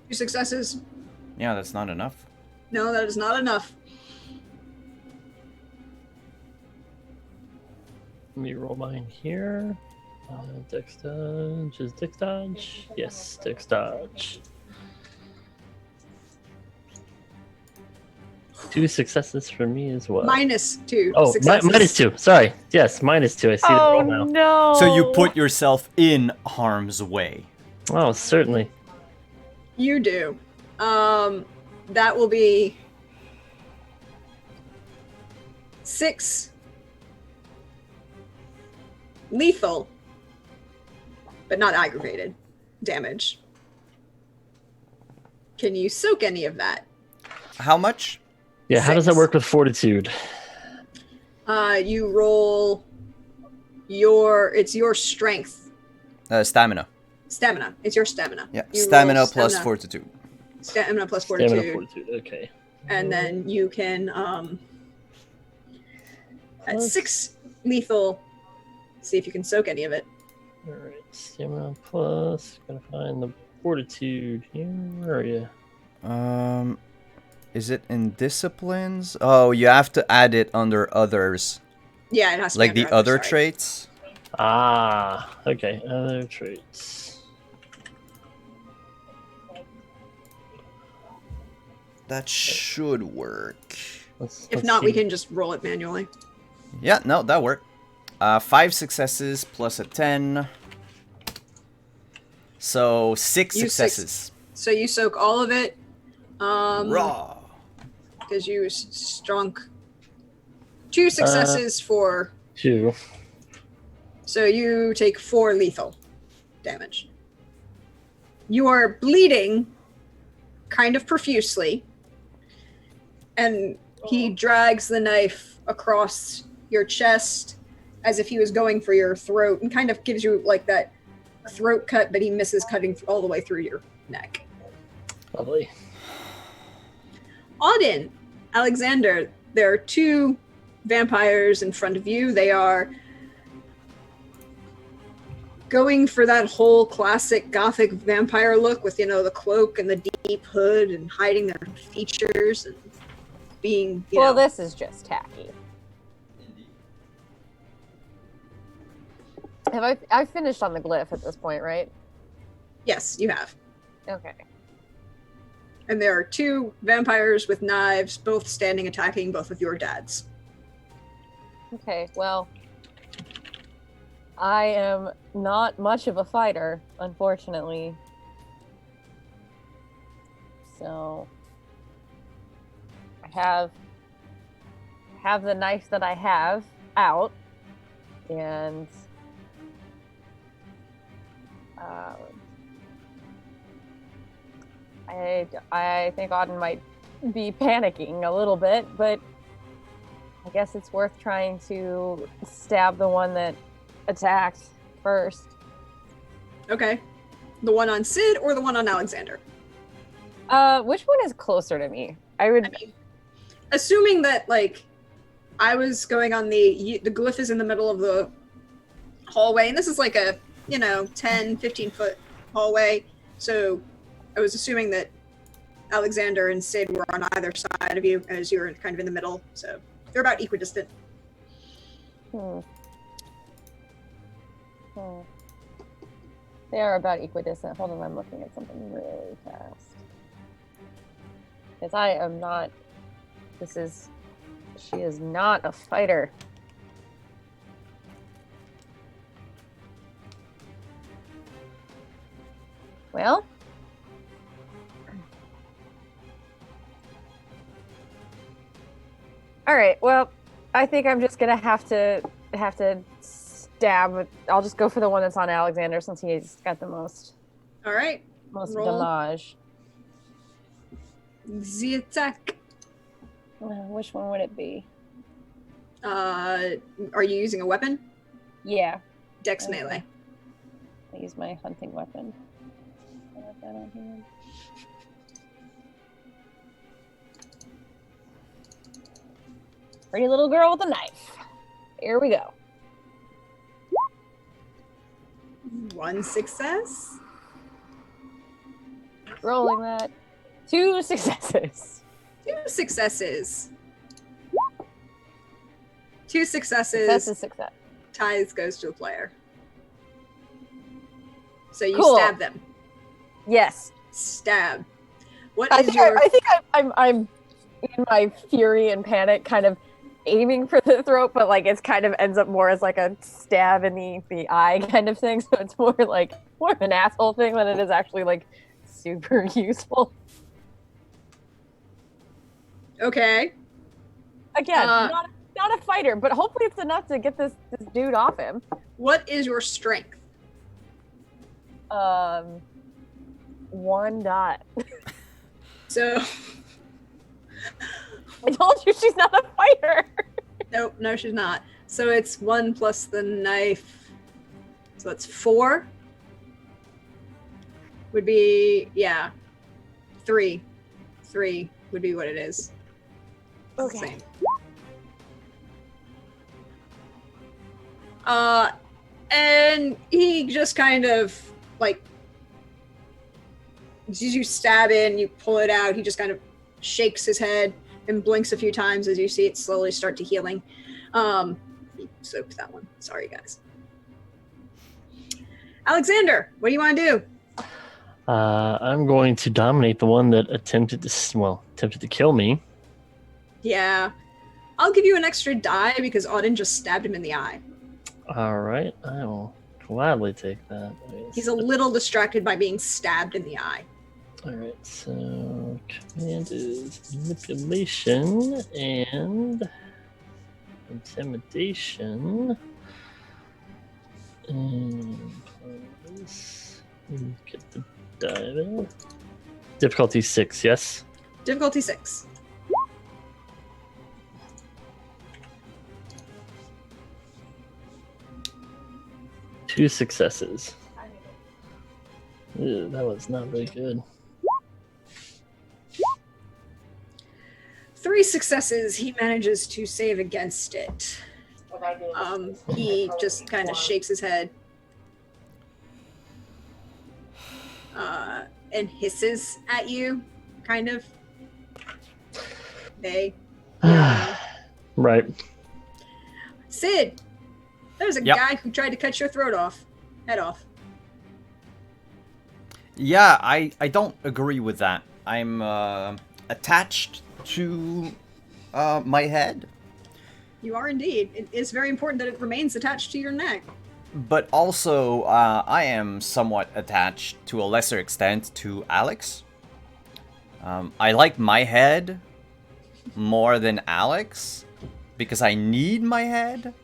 2 successes. Yeah, that's not enough. No, that is not enough. Let me roll mine here. Dex dodge. Is Dex dodge? Yes, Dex dodge. 2 successes for me as well. -2 Oh, successes. -2. Sorry. Yes, -2. I see the Oh roll now. no. So you put yourself in harm's way. Oh, certainly. You do. That will be 6 lethal, but not aggravated damage. Can you soak any of that? How much? Yeah, how does that 6. work with fortitude? You roll it's your strength. Stamina. Stamina. It's your stamina. Yeah, You roll stamina plus fortitude. Stamina plus fortitude. Stamina fortitude. Okay. And then you can at Plus- 6 lethal, see if you can soak any of it. All right. Stamina plus. Gotta find the fortitude here. Where are you? Is it in disciplines? Oh, you have to add it under others. Yeah, it has to Like be the under other sorry. traits? Ah. Okay. Other traits. That should work. If not, we can just roll it manually. Yeah, no, that worked. 5 successes plus a 10. So 6 You successes. So you soak all of it. Raw. Because you strunk 2 successes for. 2. So you take 4 lethal damage. You are bleeding kind of profusely. And he drags the knife across your chest as if he was going for your throat and kind of gives you like that throat cut, but he misses cutting all the way through your neck. Lovely. Audin, Alexander, there are 2 vampires in front of you. They are going for that whole classic gothic vampire look with, you know, the cloak and the deep hood and hiding their features and being, you Well, know. this is just tacky. I've finished on the glyph at this point, right? Yes, you have. Okay. And there are 2 vampires with knives, both standing attacking both of your dads. Okay, well, I am not much of a fighter, unfortunately. So I have the knife that I have out, and Um, I think Auden might be panicking a little bit, but I guess it's worth trying to stab the one that attacked first. Okay. The one on Sid or the one on Alexander? Which one is closer to me? I would. I mean, assuming that, like, I was going on the glyph is in the middle of the hallway, and this is like a, 10, 15-foot hallway, so I was assuming that Alexander and Sid were on either side of you, as you were kind of in the middle, so they're about equidistant. They are about equidistant. Hold on, I'm looking at something really fast. Because I am not. She is not a fighter. Well. All right. Well, I think I'm just gonna have to stab. I'll just go for the one that's on Alexander since he's got the most. All right. Most Roll. damage. The attack. Which one would it be? Are you using a weapon? Yeah. Dex Okay. melee. I use my hunting weapon. I have that on hand. Pretty little girl with a knife. Here we go. 1 success. Rolling that. 2 successes. 2 successes. 2 successes. Success is success. Ties goes to the player. So you Cool. stab them. Yes. Stab. What I is think, your? I think I'm in my fury and panic kind of aiming for the throat, but like it's kind of ends up more as like a stab in the eye kind of thing. So it's more of an asshole thing than it is actually like super useful. Okay. Again, not a fighter, but hopefully it's enough to get this dude off him. What is your strength? 1 dot. So. I told you she's not a fighter. Nope, no, she's not. So it's 1 plus the knife. So that's 4. Would be, yeah. 3. 3 would be what it is. Okay. Same. And he just kind of, like, as you stab in, you pull it out, he just kind of shakes his head and blinks a few times as you see it slowly start to healing. He soaked that one. Sorry, guys. Alexander, what do you want to do? I'm going to dominate the one that attempted to kill me. Yeah. I'll give you an extra die because Auden just stabbed him in the eye. All right, I will gladly take that. He's a little distracted by being stabbed in the eye. All right, so command is manipulation and intimidation. And plus, get the die there. Difficulty 6, yes? Difficulty 6. Two successes. Ew, that was not very good. 3 successes. He manages to save against it. He just kind of shakes his head and hisses at you, kind of. Right. Sid, there's a Yep. guy who tried to cut your head off. Yeah, I don't agree with that. I'm attached to my head, You are indeed. It is very important that it remains attached to your neck. but also I am somewhat attached to a lesser extent to Alex. I like my head more than Alex because I need my head.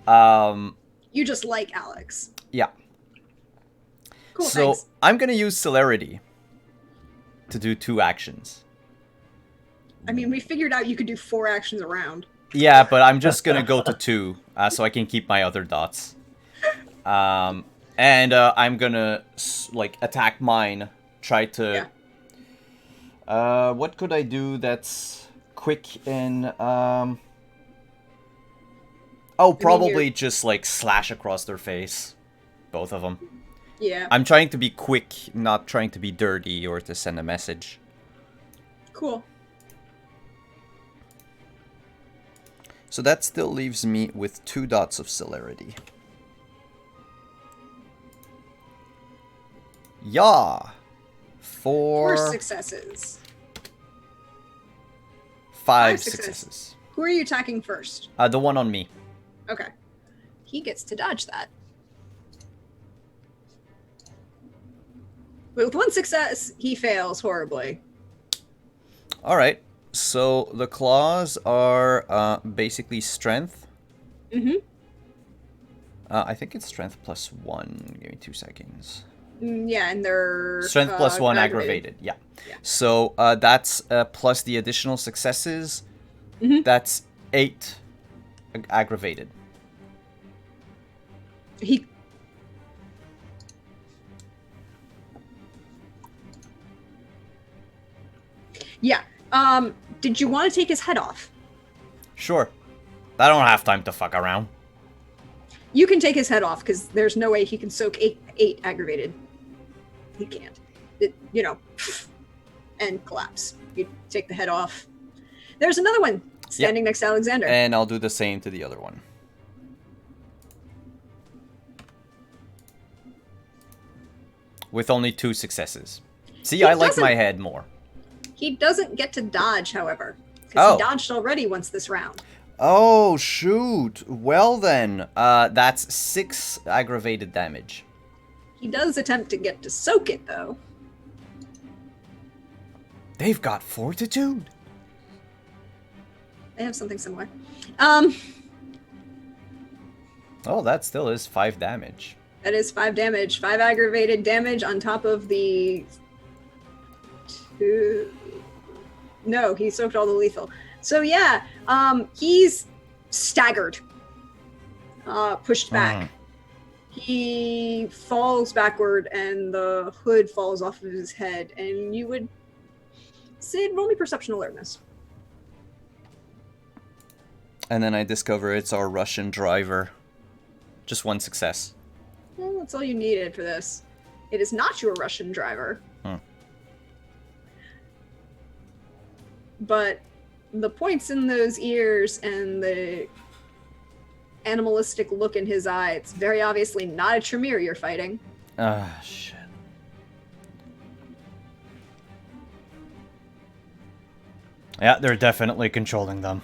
You just like Alex. Yeah. Cool, So thanks. I'm gonna use celerity to do 2 actions. I mean, we figured out you could do 4 actions around. Yeah, but I'm just gonna go to 2, so I can keep my other dots. And I'm gonna like attack mine. Try to. What could I do that's quick and Oh, probably just like slash across their face, both of them. Yeah. I'm trying to be quick, not trying to be dirty or to send a message. Cool. So that still leaves me with 2 dots of celerity. Yeah. 4 4 successes. 5 successes. successes. Who are you attacking first? The one on me. Okay. He gets to dodge that. With 1 success, he fails horribly. Alright. So the claws are basically strength. Mm-hmm. I think it's strength plus 1. Give me 2 seconds. Yeah, and they're... Strength plus 1 aggravated. Yeah. So that's plus the additional successes. Mhm. That's 8 aggravated. He... Yeah. Did you want to take his head off? Sure. I don't have time to fuck around. You can take his head off, because there's no way he can soak 8 aggravated. He can't. And collapse. You take the head off. There's another one standing next to Alexander. And I'll do the same to the other one. With only 2 successes. See, He I like doesn't- my head more. He doesn't get to dodge, however. Because he dodged already once this round. Oh, shoot. Well then, that's 6 aggravated damage. He does attempt to get to soak it, though. They've got fortitude. They have something similar. Oh, that still is 5 damage. That is 5 damage. 5 aggravated damage on top of the... 2... No, he soaked all the lethal. So yeah, he's staggered. Pushed back. He falls backward and the hood falls off of his head. And you would... Sid, roll me perception alertness. And then I discover it's our Russian driver. Just 1 success. Well, that's all you needed for this. It is not your Russian driver. But the points in those ears and the animalistic look in his eye, it's very obviously not a Tremere you're fighting. Ah, shit. Yeah, they're definitely controlling them.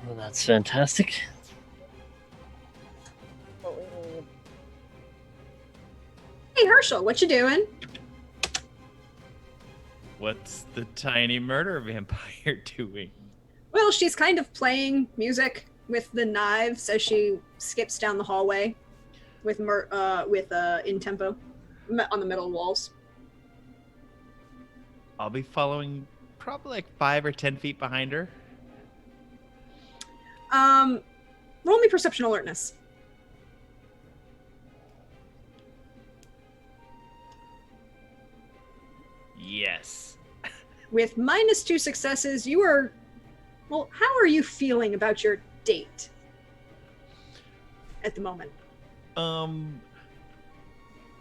Well, that's fantastic. What we need. Hey, Herschel, what you doing? What's the tiny murder vampire doing? Well, she's kind of playing music with the knives as she skips down the hallway with in tempo on the metal walls. I'll be following probably like 5 or 10 feet behind her. Roll me perception alertness. Yes. With -2 successes, you are... Well, how are you feeling about your date at the moment?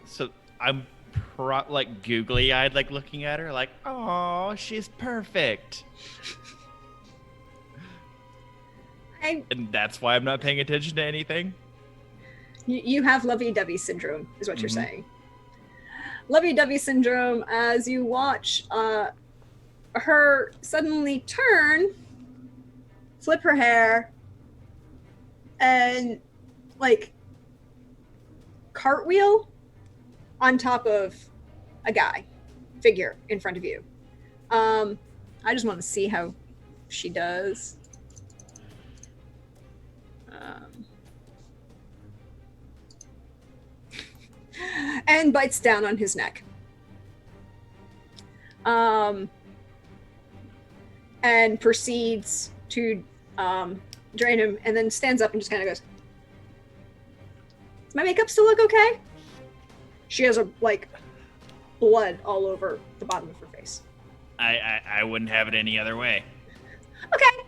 So I'm like googly-eyed, like looking at her, like, oh, she's perfect. And that's why I'm not paying attention to anything. You have lovey-dovey syndrome, is what you're saying. Lovey-dovey syndrome as you watch her suddenly turn, flip her hair, and, like, cartwheel on top of a figure in front of you. I just want to see how she does. And bites down on his neck. And proceeds to drain him, and then stands up and just kind of goes, "Does my makeup still look okay?" She has blood all over the bottom of her face. I wouldn't have it any other way. Okay.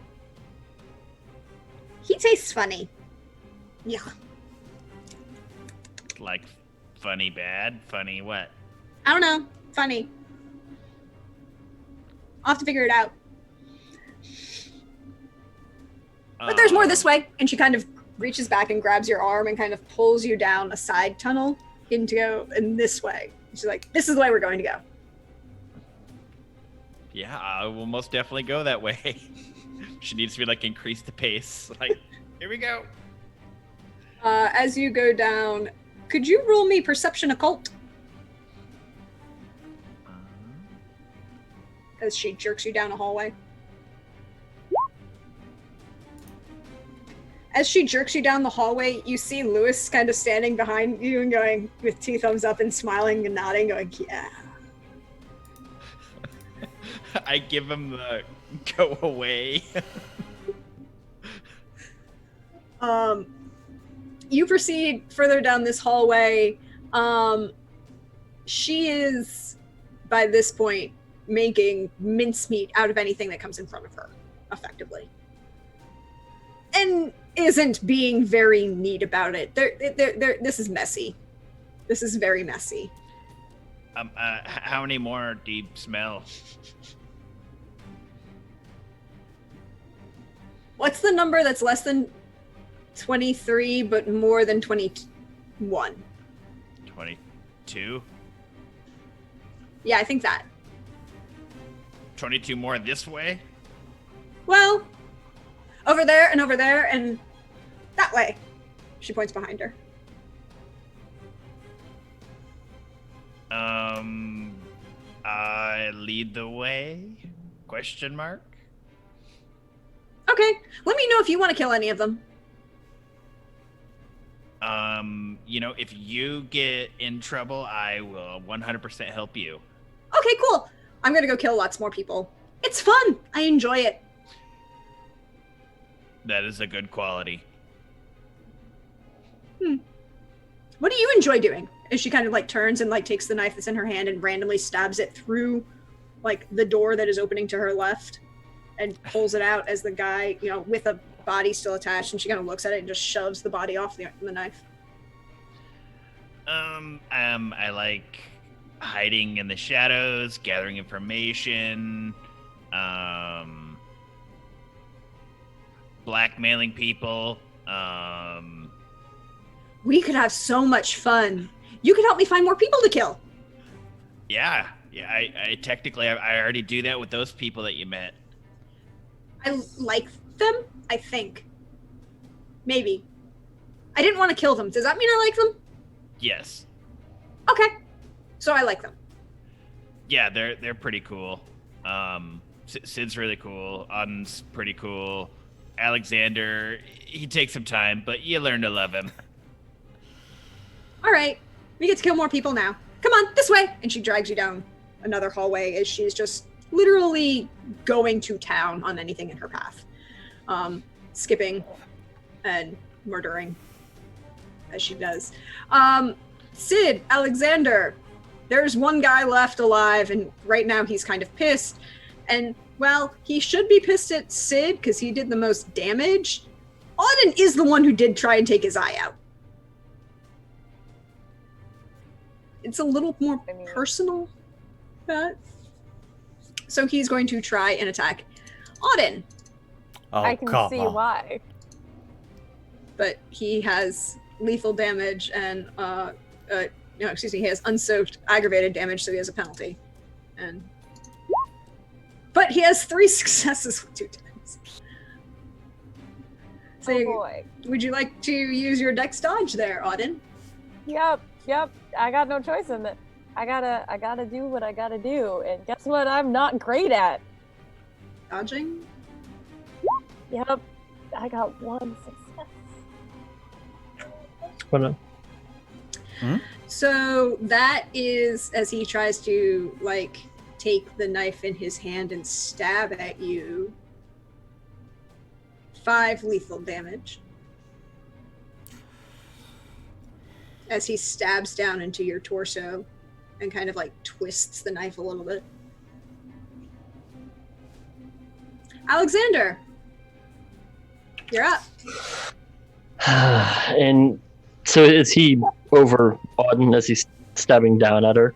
He tastes funny. Yeah. Like funny bad? Funny what? I don't know. Funny. I'll have to figure it out. But there's more this way. And she kind of reaches back and grabs your arm and kind of pulls you down a side tunnel in this way. She's like, "This is the way we're going to go." Yeah, I will most definitely go that way. She needs to be increase the pace. Here we go. As you go down, could you roll me perception occult? As she jerks you down a hallway. As she jerks you down the hallway, you see Lewis kind of standing behind you and going with two thumbs up and smiling and nodding, going, "Yeah." I give him the go away. You proceed further down this hallway. She is, by this point, making mincemeat out of anything that comes in front of her, effectively. And isn't being very neat about it. This is messy. This is very messy. How many more do you smell? What's the number that's less than 23 but more than 21? 22? Yeah, I think that. 22 more this way? Well, over there and that way. She points behind her. I lead the way? Question mark? Okay, let me know if you want to kill any of them. If you get in trouble, I will 100% help you. Okay, cool. I'm gonna go kill lots more people. It's fun. I enjoy it. That is a good quality. What do you enjoy doing? As she kind of turns and takes the knife that's in her hand and randomly stabs it through the door that is opening to her left and pulls it out as the guy, with a body still attached, and she kind of looks at it and just shoves the body off the knife. I like hiding in the shadows, gathering information, blackmailing people. We could have so much fun. You could help me find more people to kill. Yeah. I technically, I already do that with those people that you met. I like them, I think. Maybe. I didn't want to kill them. Does that mean I like them? Yes. Okay. So I like them. Yeah, they're pretty cool. Sid's really cool. Un's pretty cool. Alexander, he takes some time, but you learn to love him. All right. We get to kill more people now. Come on, this way. And she drags you down another hallway as she's just literally going to town on anything in her path. Skipping and murdering as she does. Sid, Alexander, there's one guy left alive, and right now he's kind of pissed. And, well, he should be pissed at Sid because he did the most damage. Auden is the one who did try and take his eye out. It's a little more personal, but... So he's going to try and attack Auden. Oh, I can see why. But he has lethal damage and, he has unsoaked aggravated damage, so he has a penalty. But he has 3 successes with 2 times. So Oh boy. Would you like to use your dex dodge there, Auden? Yep. I got no choice in it. I gotta do what I gotta do, and guess what? I'm not great at. Dodging? Yep. I got 1 success. What? So that is as he tries to like take the knife in his hand and stab at you. 5 lethal damage. As he stabs down into your torso and kind of like twists the knife a little bit. Alexander, you're up. And so is he over Auden as he's stabbing down at her?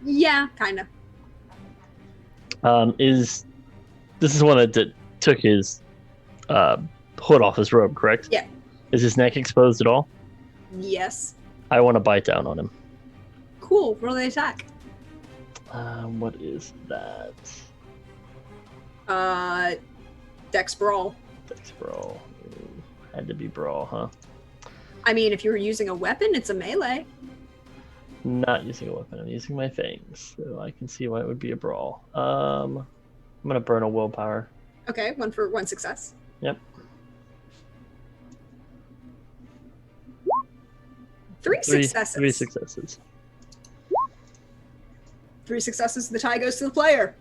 Yeah, kind of. This is one that took his hood off his robe, correct? Yeah. Is his neck exposed at all? Yes. I want to bite down on him. Cool. Roll the attack. What is that? Dex brawl. Dex brawl. Ooh, had to be brawl, huh? I mean, if you were using a weapon, it's a melee. Not using a weapon. I'm using my fangs, so I can see why it would be a brawl. I'm gonna burn a willpower. Okay, 1 success. Yep. 3 successes. 3 successes. 3 successes. The tie goes to the player.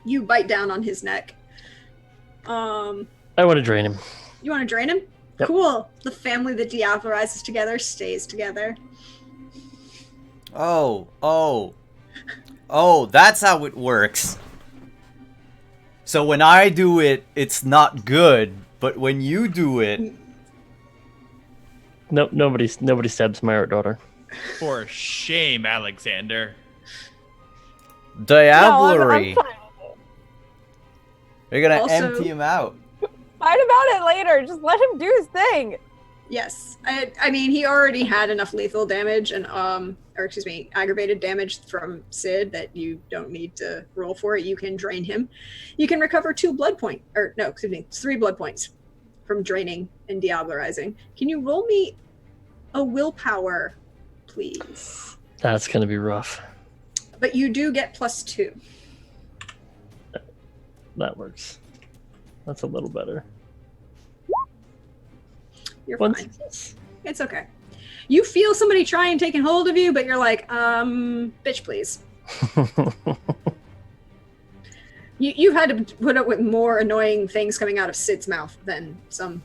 You bite down on his neck. I want to drain him. You want to drain him? Yep. Cool. The family that Diablerizes together stays together. Oh, that's how it works. So when I do it, it's not good, but when you do it... Nope, nobody stabs my daughter. For shame, Alexander. Diablery. No, I'm fine with it. You're gonna Also- empty him out. Fight about it later. Just let him do his thing. Yes. I mean, he already had enough lethal damage and, aggravated damage from Sid that you don't need to roll for it. You can drain him. You can recover 3 blood points from draining and Diablerizing. Can you roll me a willpower, please? That's gonna be rough. But you do get +2. That works. That's a little better. You're One fine. success. It's okay. You feel somebody trying taking hold of you, but you're like, bitch, please. You've had to put up with more annoying things coming out of Sid's mouth than some,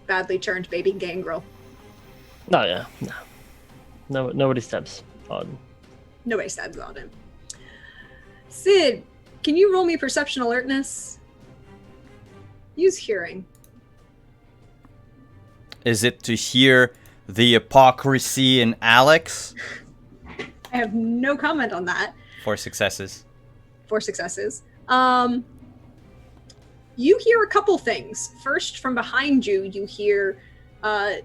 badly turned baby gangrel. Oh yeah, no, nobody stabs Auden. Nobody stabs on him. Sid, can you roll me perception alertness? Use hearing. Is it to hear the hypocrisy in Alex? I have no comment on that. 4 successes. 4 successes. You hear a couple things. First, from behind you, you hear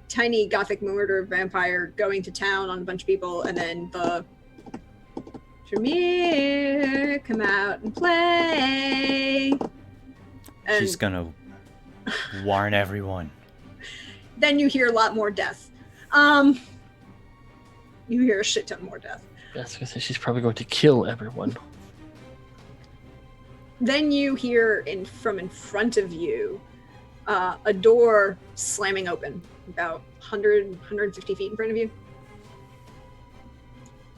tiny gothic murder vampire going to town on a bunch of people, and then the Tremere, come out and play. And She's gonna warn everyone. then you hear a lot more death. You hear a shit ton more death. That's because she's probably going to kill everyone. Then you hear from in front of you a door slamming open about 150 feet in front of you.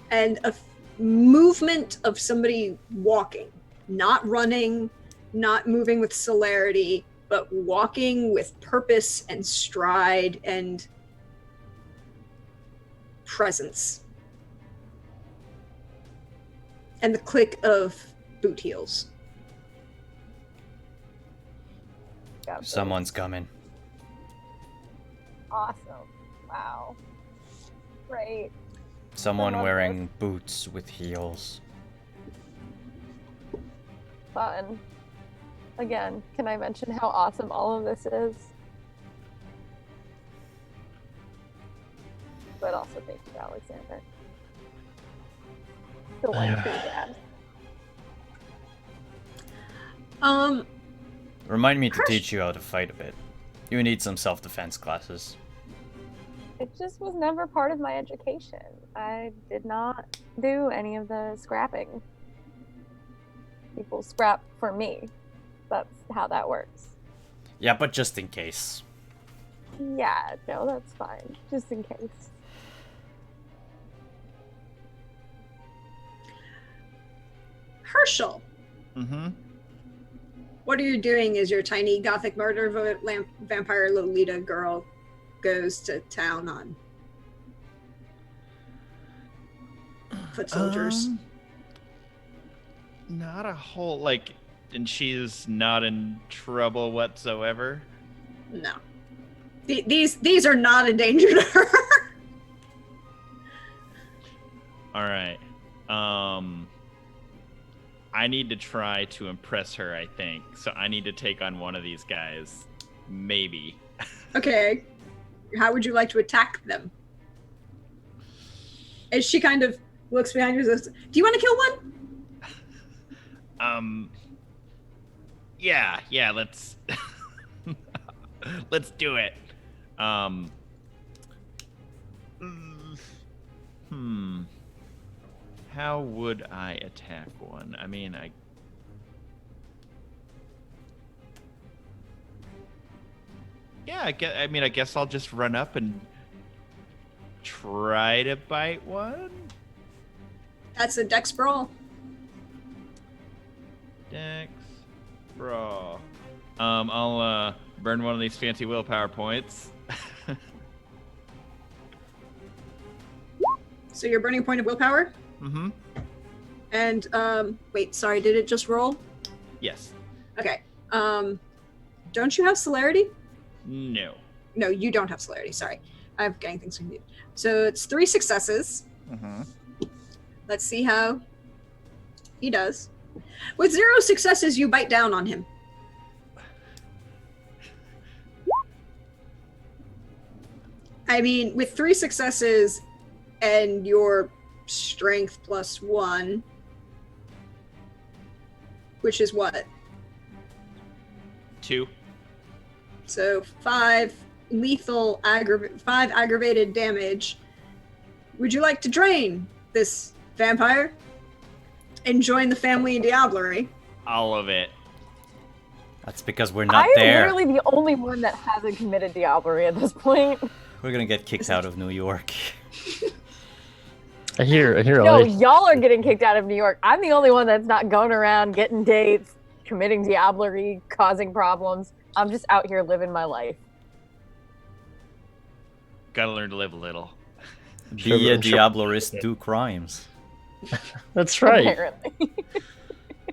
And a movement of somebody walking, not running, not moving with celerity, but walking with purpose and stride and presence. And the click of boot heels. Got this. Someone's coming. Awesome. Wow. Great. Someone I love wearing boots with heels. Fun. Again, can I mention how awesome all of this is? But also thank you, Alexander. The one Yeah. true dad. Remind me to Crush. teach you how to fight a bit. You need some self-defense classes. It just was never part of my education. I did not do any of the scrapping. People scrap for me. That's how that works. Yeah, but just in case. Yeah, no, that's fine. Just in case. Herschel, Mm-hmm. what are you doing as your tiny gothic murder vampire Lolita girl goes to town on foot soldiers? Not a whole like, and she's not in trouble whatsoever. No. These are not a danger to her. All right. I need to try to impress her, I think. So I need to take on one of these guys. Maybe. Okay. How would you like to attack them? As she kind of looks behind you and says, do you want to kill one? Yeah, let's let's do it. How would I attack one? I mean, I guess I'll just run up and try to bite one. That's a dex brawl. Dex brawl. I'll burn one of these fancy willpower points. So you're burning a point of willpower? Mm-hmm. And, wait, sorry, did it just roll? Yes. Okay. Don't you have celerity? No. No, you don't have celerity, sorry. I'm getting things confused. So it's 3 successes. Mm-hmm. Let's see how he does. With 0 successes, you bite down on him. I mean, with 3 successes and your strength plus 1, which is what? 2. So 5 lethal, 5 aggravated damage. Would you like to drain this vampire and join the family in diablerie? All of it. That's because we're not I'm there. literally the only one that hasn't committed diablerie at this point. We're gonna get kicked out of New York. I hear No, all y'all are getting kicked out of New York. I'm the only one that's not going around getting dates, committing diablerie, causing problems. I'm just out here living my life. Gotta learn to live a little. Be a I'm sure- Diablerist, do crimes. That's right. Apparently.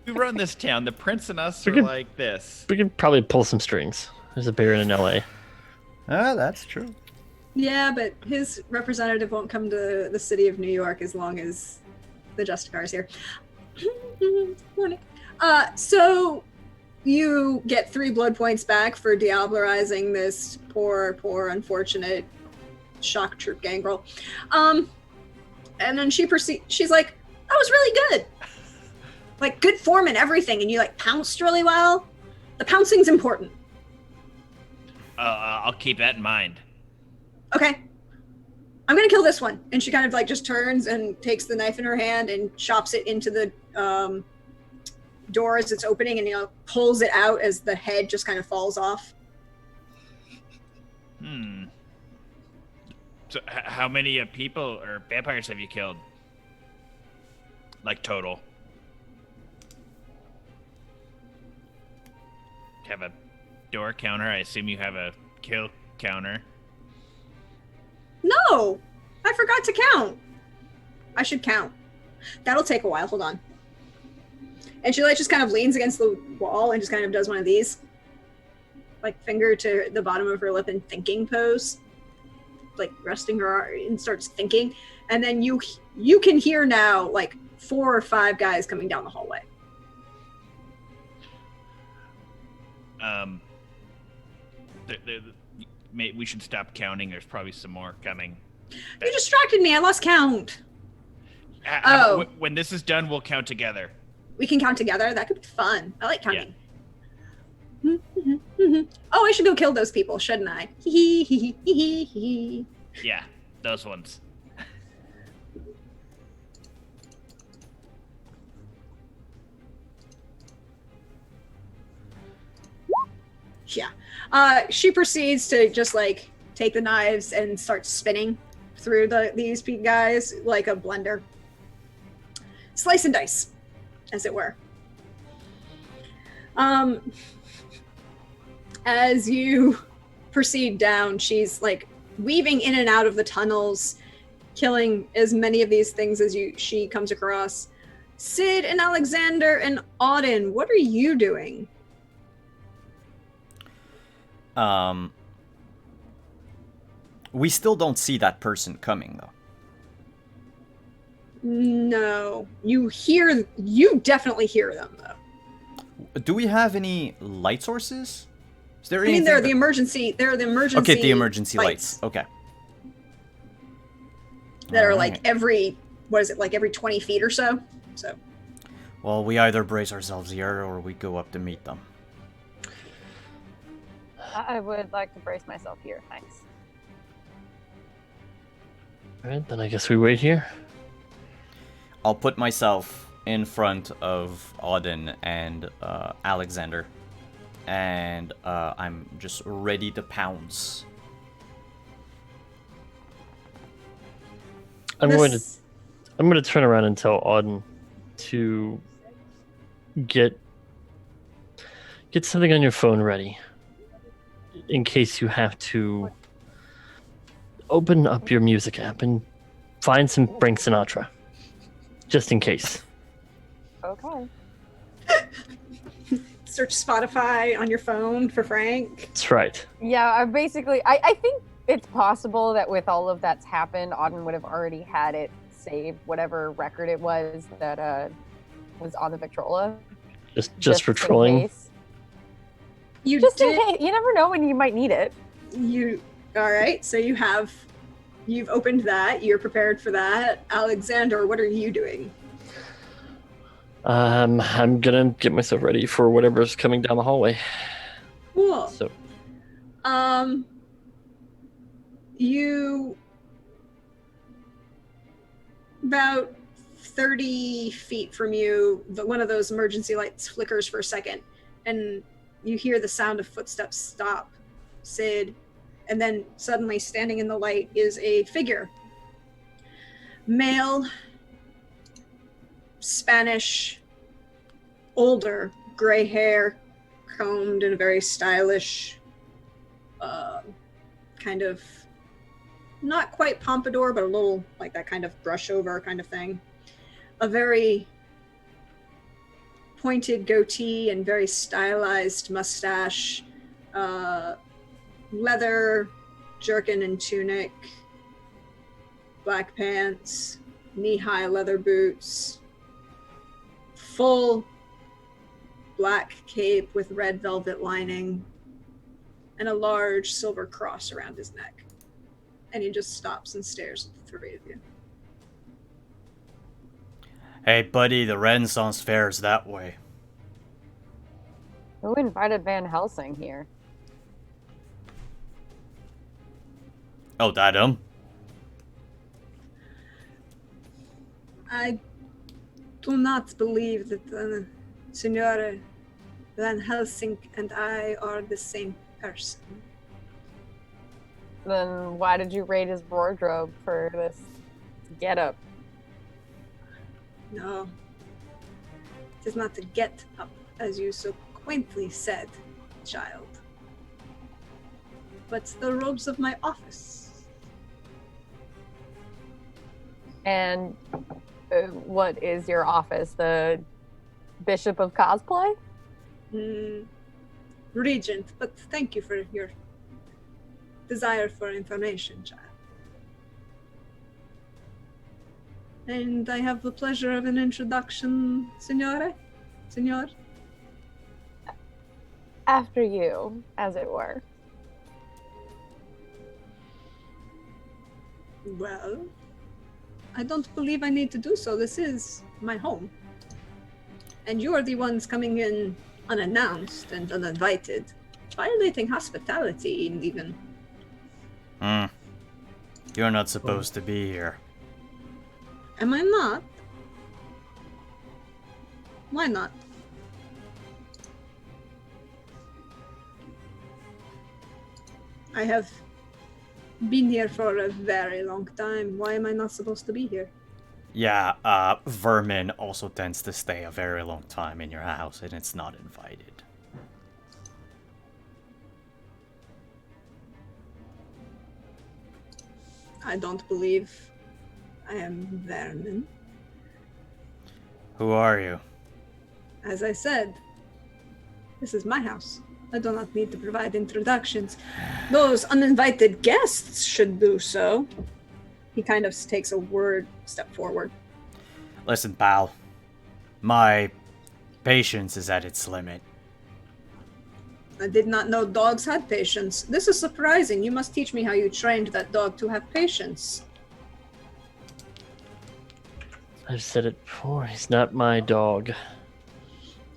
We run this town. The prince and us We are could- like this. We could probably pull some strings. There's a baron in LA. Ah, that's true. Yeah, but his representative won't come to the city of New York as long as the Justicar's here. Morning. So you get 3 blood points back for diablerizing this poor, unfortunate shock troop gangrel. And then she's like, that was really good. Like, good form and everything, and you, like, pounced really well. The pouncing's important. I'll keep that in mind. Okay. I'm gonna kill this one. And she kind of, like, just turns and takes the knife in her hand and chops it into the door as it's opening and, pulls it out as the head just kind of falls off. So how many people or vampires have you killed? Like total? Have a door counter. I assume you have a kill counter. No! I forgot to count. I should count. That'll take a while. Hold on. And she, like, just kind of leans against the wall and just kind of does one of these. Like, finger to the bottom of her lip in thinking pose. Like, resting her arm and starts thinking. And then you can hear now, like, 4 or 5 guys coming down the hallway. We should stop counting. There's probably some more coming. You distracted me. I lost count. When this is done, we'll count together. We can count together. That could be fun. I like counting. Oh, I should go kill those people, shouldn't I? Yeah, those ones. Yeah. She proceeds to just like take the knives and start spinning through these guys like a blender. Slice and dice, as it were. As you proceed down, she's like weaving in and out of the tunnels, killing as many of these things as she comes across. Sid and Alexander and Auden, what are you doing? We still don't see that person coming, though. No. You definitely hear them, though. Do we have any light sources? Is there I mean, anything they're the emergency Okay, the emergency lights. Okay. That are Alright. like every 20 feet or so. So. Well, we either brace ourselves here or we go up to meet them. I would like to brace myself here, thanks. Alright, then I guess we wait here. I'll put myself in front of Auden and Alexander. And I'm just ready to pounce. I'm going to turn around and tell Auden to get something on your phone ready in case you have to open up your music app and find some Frank Sinatra, just in case. Okay. Search Spotify on your phone for Frank. That's right. Yeah, I think it's possible that with all of that's happened, Auden would have already had it saved, whatever record it was that was on the Victrola. Just for trolling. You in case. You never know when you might need it. All right, so you've opened that. You're prepared for that. Alexander, what are you doing? I'm gonna get myself ready for whatever's coming down the hallway. Cool. So, you about 30 feet from you, one of those emergency lights flickers for a second, and you hear the sound of footsteps stop. Sid, and then suddenly standing in the light is a figure. Male, Spanish, older, gray hair, combed in a very stylish, kind of, not quite pompadour, but a little like that kind of brush over kind of thing. A very pointed goatee and very stylized mustache, leather jerkin and tunic, black pants, knee-high leather boots, full black cape with red velvet lining, and a large silver cross around his neck. And he just stops and stares at the three of you. Hey, buddy, the Renaissance Fair is that way. Who invited Van Helsing here? Oh, that him? I do not believe that Signora Van Helsing and I are the same person. Then why did you raid his wardrobe for this getup? No, it is not a get-up, as you so quaintly said, child. But the robes of my office. And what is your office? The Bishop of Cosplay? Regent, but thank you for your desire for information, child. And I have the pleasure of an introduction, Signore? Signor? After you, as it were. Well, I don't believe I need to do so. This is my home. And you are the ones coming in unannounced and uninvited, violating hospitality even. You're not supposed to be here. Am I not? Why not? I have been here for a very long time. Why am I not supposed to be here? Yeah, vermin also tends to stay a very long time in your house, and it's not invited. I don't believe I am vermin. Who are you? As I said, this is my house. I do not need to provide introductions. Those uninvited guests should do so. He kind of takes a step forward. Listen, pal. My patience is at its limit. I did not know dogs had patience. This is surprising. You must teach me how you trained that dog to have patience. I've said it before. He's not my dog.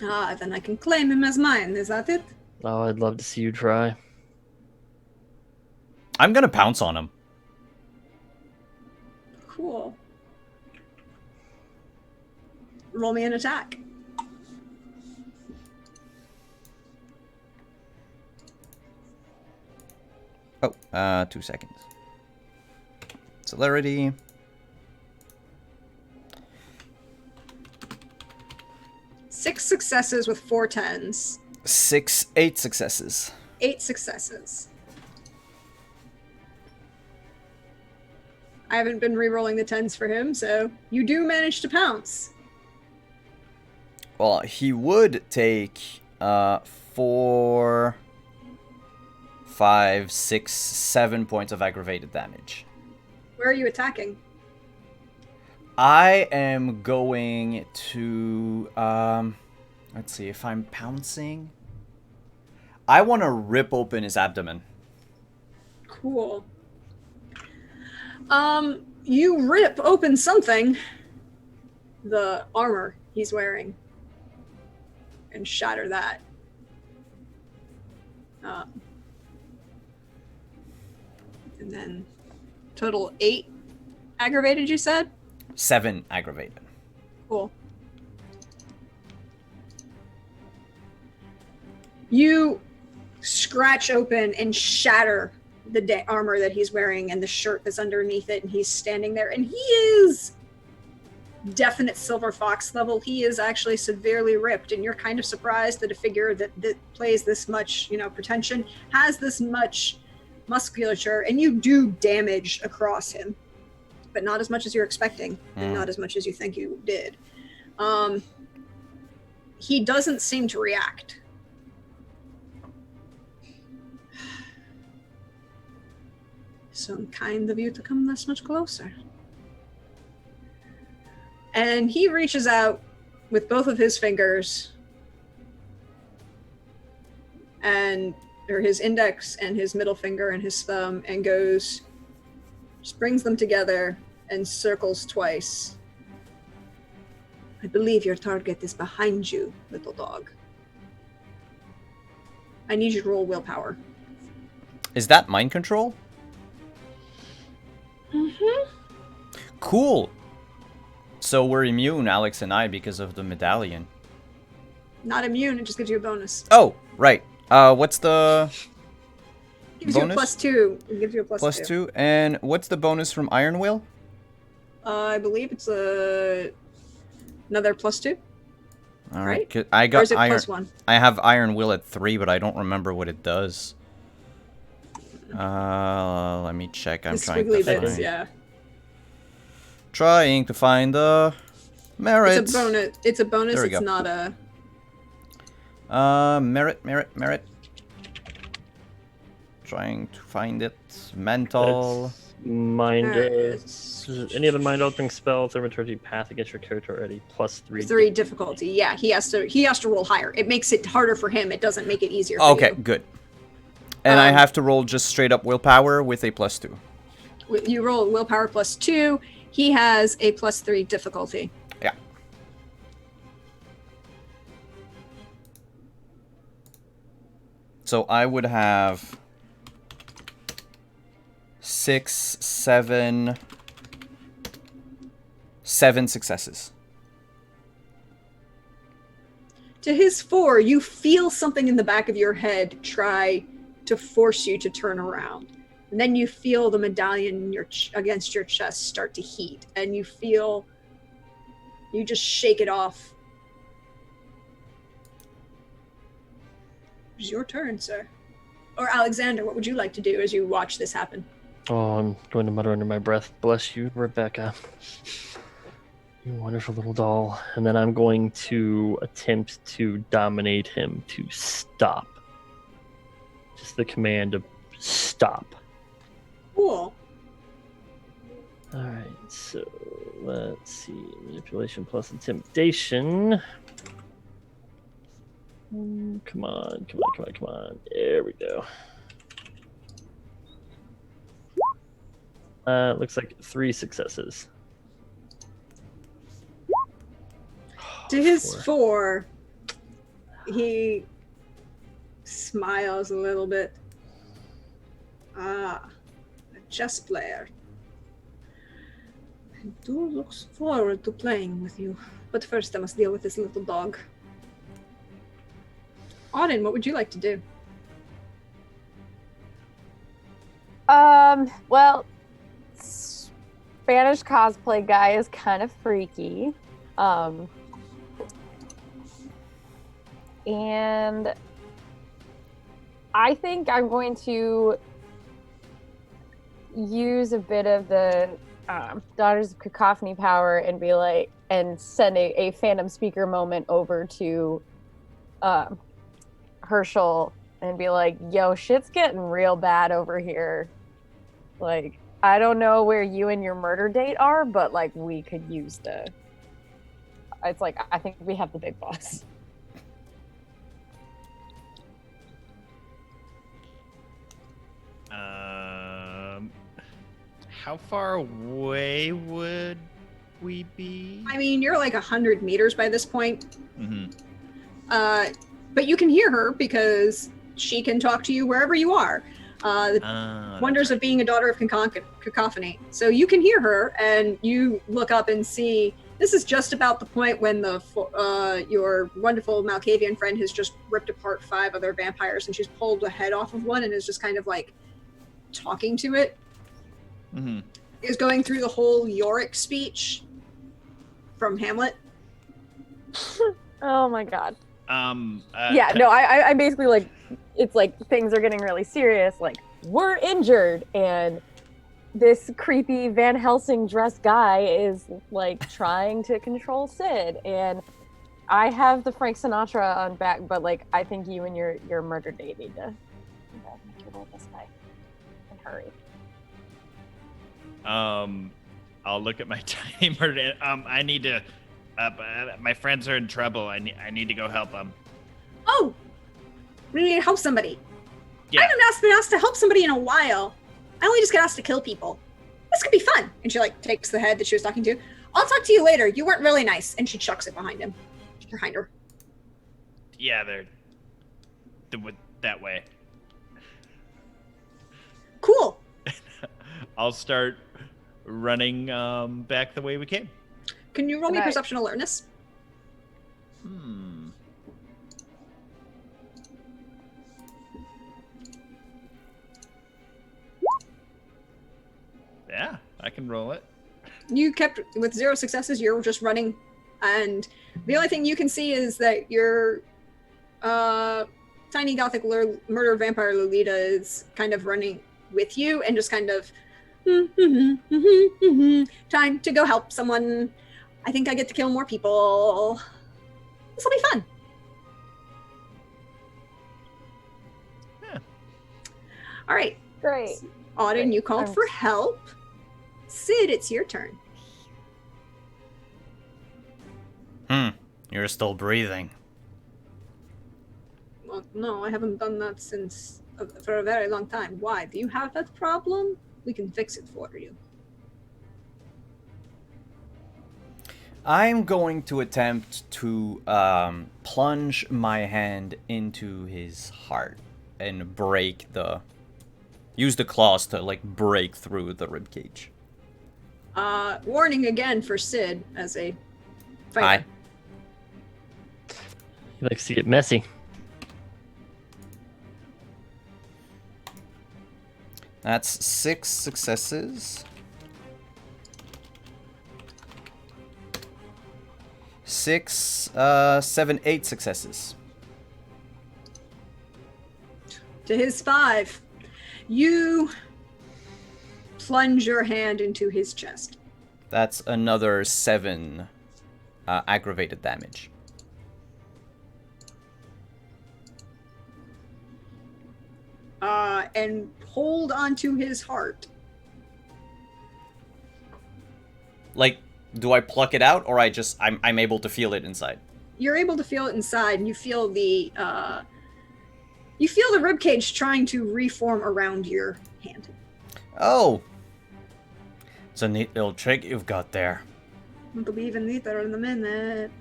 Ah, then I can claim him as mine. Is that it? Oh, I'd love to see you try. I'm gonna pounce on him. Cool. Roll me an attack. Oh, 2 seconds. Celerity. Six successes with 4 10s. 8 successes. 8 successes. I haven't been re-rolling the 10s for him, so you do manage to pounce. Well, he would take 4, 5, 6, 7 points of aggravated damage. Where are you attacking? I am going to let's see, if I'm pouncing, I want to rip open his abdomen. Cool. You rip open something, the armor he's wearing, and shatter that. And then total 8 aggravated, you said? 7 aggravated. Cool. You scratch open and shatter the armor that he's wearing and the shirt that's underneath it, and he's standing there, and he is definite silver fox level. He is actually severely ripped, and you're kind of surprised that a figure that plays this much, pretension, has this much musculature, and you do damage across him, but not as much as you're expecting, and not as much as you think you did. He doesn't seem to react. So kind of you to come this much closer. And he reaches out with both of his fingers, or his index and his middle finger and his thumb, and just brings them together and circles twice. I believe your target is behind you, little dog. I need you to roll willpower. Is that mind control? Mm-hmm. Cool. So we're immune, Alex and I, because of the medallion. Not immune, it just gives you a bonus. Oh, right. What's the Gives bonus? you a +2. It gives you a Plus 2. And what's the bonus from Iron Will? I believe it's another +2. All right? 'Cause I Or got is it iron. +1? I have Iron Will at 3, but I don't remember what it does. Let me check. I'm The trying squiggly to bits, find. yeah. Trying to find the merit. It's a bonus. It's a bonus. There we It's go. not a. Merit. Trying to find it. Mental. It's mind. It's Any other mind altering spell, thaumaturgy path against your character already +3. 3 difficulty. Yeah, he has to roll higher. It makes it harder for him. It doesn't make it easier. For Okay, you. good. And I have to roll just straight up willpower with a +2. You roll willpower +2. He has a +3 difficulty. Yeah. So I would have 7 successes. To his 4, you feel something in the back of your head try to force you to turn around. And then you feel the medallion in your against your chest start to heat, and you just shake it off. It's your turn, sir. Or Alexander, what would you like to do as you watch this happen? Oh, I'm going to mutter under my breath, "Bless you, Rebecca. You wonderful little doll." And then I'm going to attempt to dominate him to stop. Just the command of stop. Cool. Alright, so let's see. Manipulation plus intimidation. Come on. There we go. Looks like 3 successes. To his 4, he smiles a little bit. Ah, a chess player. I do look forward to playing with you. But first I must deal with this little dog. Auden, what would you like to do? Well, Spanish cosplay guy is kind of freaky. And I think I'm going to use a bit of the Daughters of Cacophony power and be like, and send a Phantom Speaker moment over to Herschel and be like, yo, shit's getting real bad over here. Like, I don't know where you and your murder date are, but like, we could use it's like, I think we have the big boss. How far away would we be? I mean, you're like 100 meters by this point. Mm-hmm. But you can hear her because she can talk to you wherever you are. Wonders of being a daughter of cacophony. So you can hear her, and you look up and see. This is just about the point when your wonderful Malkavian friend has just ripped apart 5 other vampires, and she's pulled the head off of one and is just kind of like talking to it. Mm-hmm. Is going through the whole Yorick speech from Hamlet. Oh my god. Yeah, no, I basically like, it's like things are getting really serious. Like, we're injured, and this creepy Van Helsing dressed guy is like trying to control Sid, and I have the Frank Sinatra on back, but like, I think you and your murder date need to make your way with this guy and hurry. I'll look at my timer. I need to. My friends are in trouble. I need to go help them. Oh, we need to help somebody. Yeah. I haven't been asked to help somebody in a while. I only just get asked to kill people. This could be fun. And she like takes the head that she was talking to. I'll talk to you later. You weren't really nice. And she chucks it behind her. Yeah, they're that way. Cool. I'll start running back the way we came. Can you roll me perception alertness? Yeah, I can roll it. You kept with 0 successes. You're just running, and the only thing you can see is that your tiny gothic murder vampire Lolita is kind of running with you and just kind of time to go help someone. I think I get to kill more people. This will be fun. Yeah. All right. Great. Auden, you called for help. Sid, it's your turn. You're still breathing. Well, no, I haven't done that for a very long time. Why? Do you have that problem? We can fix it for you. I'm going to attempt to plunge my hand into his heart and use the claws to like break through the ribcage. Warning again for Sid as a fighter. Hi. He likes to get messy. That's 6 successes. 6, 7, 8 successes. To his 5, you plunge your hand into his chest. That's another 7 aggravated damage. And hold onto his heart. Like, do I pluck it out, or I'm able to feel it inside? You're able to feel it inside, and you feel the ribcage trying to reform around your hand. Oh! It's a neat little trick you've got there. It'll be even neater in a minute.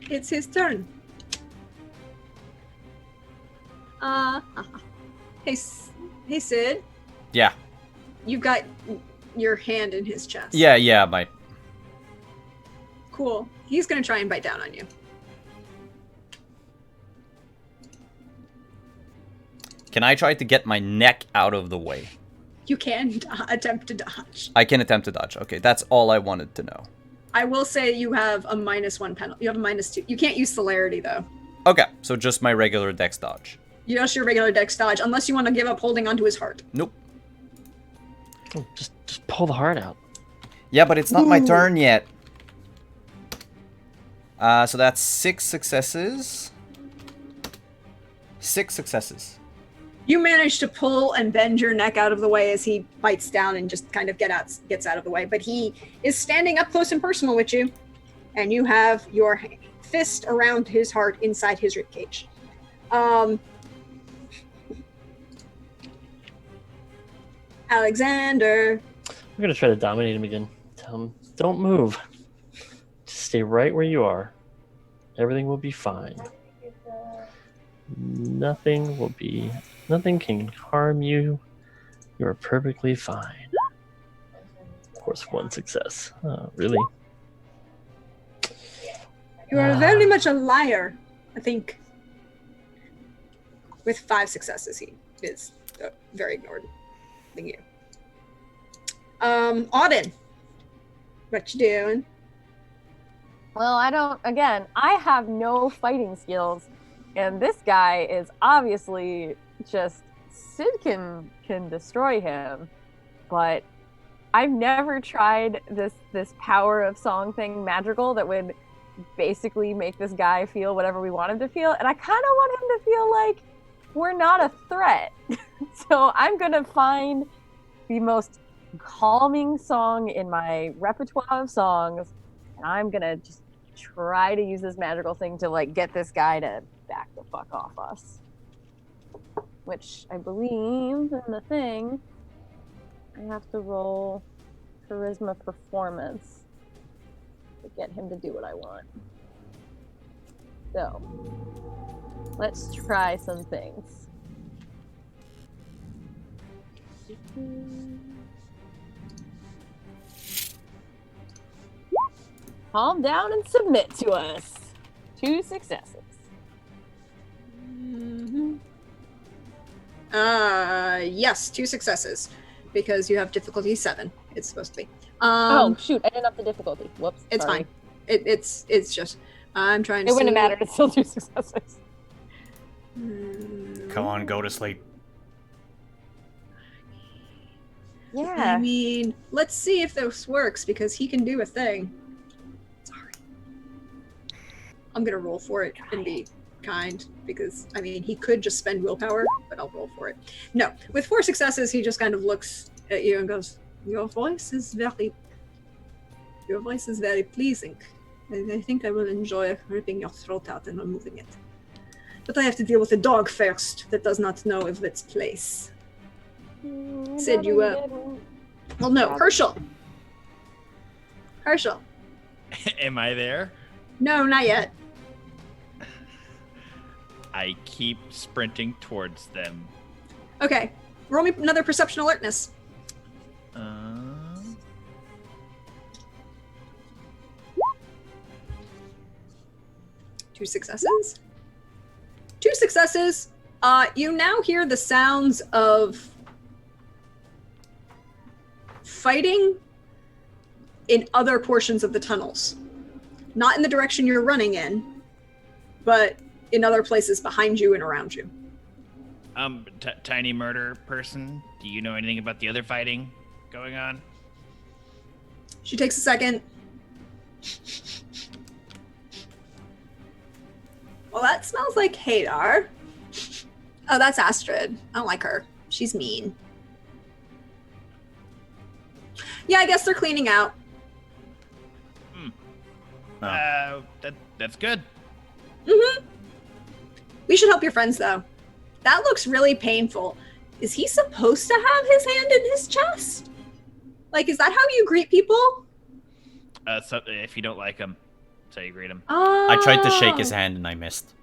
It's his turn. Hey, Sid. Yeah. You've got your hand in his chest. Yeah, my... Cool. He's gonna try and bite down on you. Can I try to get my neck out of the way? You can attempt to dodge. I can attempt to dodge. Okay, that's all I wanted to know. I will say you have a -1 penalty. You have a -2. You can't use celerity, though. Okay, so just my regular dex dodge. Just your regular dex dodge, unless you want to give up holding onto his heart. Nope. Oh, just pull the heart out. Yeah, but it's not my turn yet. So that's 6 successes. 6 successes. You manage to pull and bend your neck out of the way as he bites down and just kind of gets out of the way. But he is standing up close and personal with you, and you have your fist around his heart inside his ribcage. Alexander. We're gonna try to dominate him again. Tell him, don't move. Just stay right where you are. Everything will be fine. Nothing can harm you. You are perfectly fine. Of course, 1 success. Really? You are very much a liar, I think. With 5 successes, he is very ignored. Thank you. Auden, what you doing? Well, I have no fighting skills, and this guy is obviously just, Sid can destroy him, but I've never tried this power of song thing magical that would basically make this guy feel whatever we want him to feel, and I kind of want him to feel like we're not a threat. So I'm gonna find the most calming song in my repertoire of songs, and I'm gonna just try to use this magical thing to like get this guy to back the fuck off us. Which I believe in the thing, I have to roll charisma performance to get him to do what I want. So, let's try some things. Calm down and submit to us. 2 successes. Yes, 2 successes. Because you have difficulty 7. It's supposed to be. Oh shoot! I didn't up the difficulty. Whoops. It's sorry. fine. It's just I'm trying to. It wouldn't have mattered. It's still 2 successes. Come on, go to sleep. Yeah. I mean, let's see if this works because he can do a thing. Sorry. I'm gonna roll for it and be kind because I mean he could just spend willpower, but I'll roll for it. No, with 4 successes, he just kind of looks at you and goes, Your voice is very pleasing. I think I will enjoy ripping your throat out and removing it. But I have to deal with a dog first that does not know of its place. Sid, you well, no, Herschel. Am I there? No, not yet. I keep sprinting towards them. Okay, roll me another perception alertness. 2 successes. 2 successes. You now hear the sounds of fighting in other portions of the tunnels. Not in the direction you're running in, but in other places behind you and around you. Tiny murder person, do you know anything about the other fighting going on? She takes a second. Well, that smells like Hadar. Oh, that's Astrid. I don't like her. She's mean. Yeah, I guess they're cleaning out. That's good. Mm-hmm. We should help your friends, though. That looks really painful. Is he supposed to have his hand in his chest? Like, is that how you greet people? So if you don't like him, that's how you greet him. I tried to shake his hand and I missed.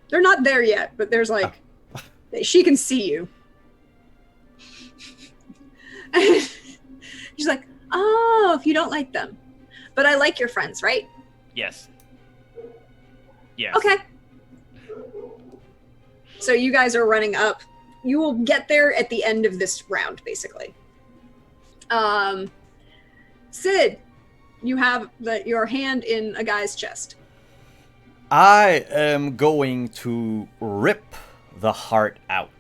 They're not there yet, but there's like, she can see you. She's like, oh, if you don't like them. But I like your friends, right? Yes. Yes. Okay. So you guys are running up. You will get there at the end of this round, basically. Sid, you have your hand in a guy's chest. I am going to rip the heart out.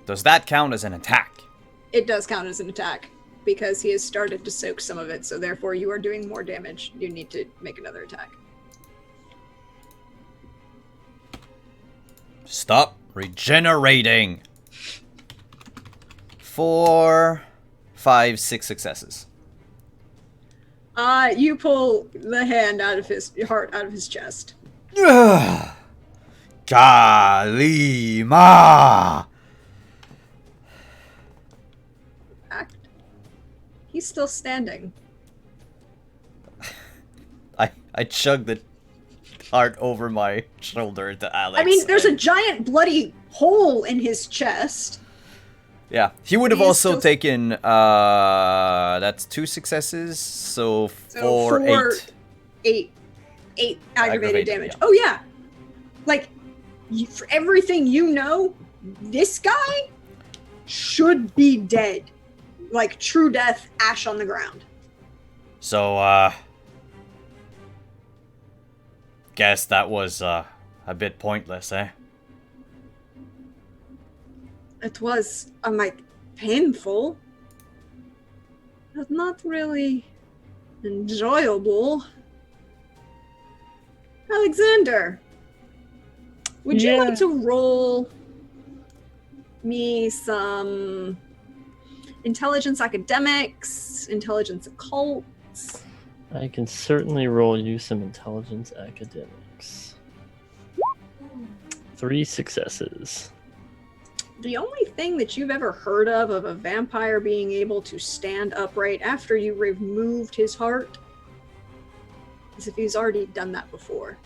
Does that count as an attack? It does count as an attack because he has started to soak some of it, so therefore you are doing more damage. You need to make another attack. Stop regenerating. 4, 5, 6 successes. You pull the hand out of his heart out of his chest. Kalima! Act. He's still standing. I chugged the heart over my shoulder to Alex. I mean, there's a giant bloody hole in his chest. Yeah, he would have He's also still... taken, that's 2 successes, so 4, 8. 8 aggravated damage. Yeah. Oh, yeah. Like, for everything you know, this guy should be dead. Like, true death, ash on the ground. So, guess that was, a bit pointless, eh? It was, like, painful. But not really enjoyable. Alexander, would you like to roll me some intelligence academics, intelligence occults? I can certainly roll you some intelligence academics. 3 successes. The only thing that you've ever heard of a vampire being able to stand upright after you removed his heart is if he's already done that before.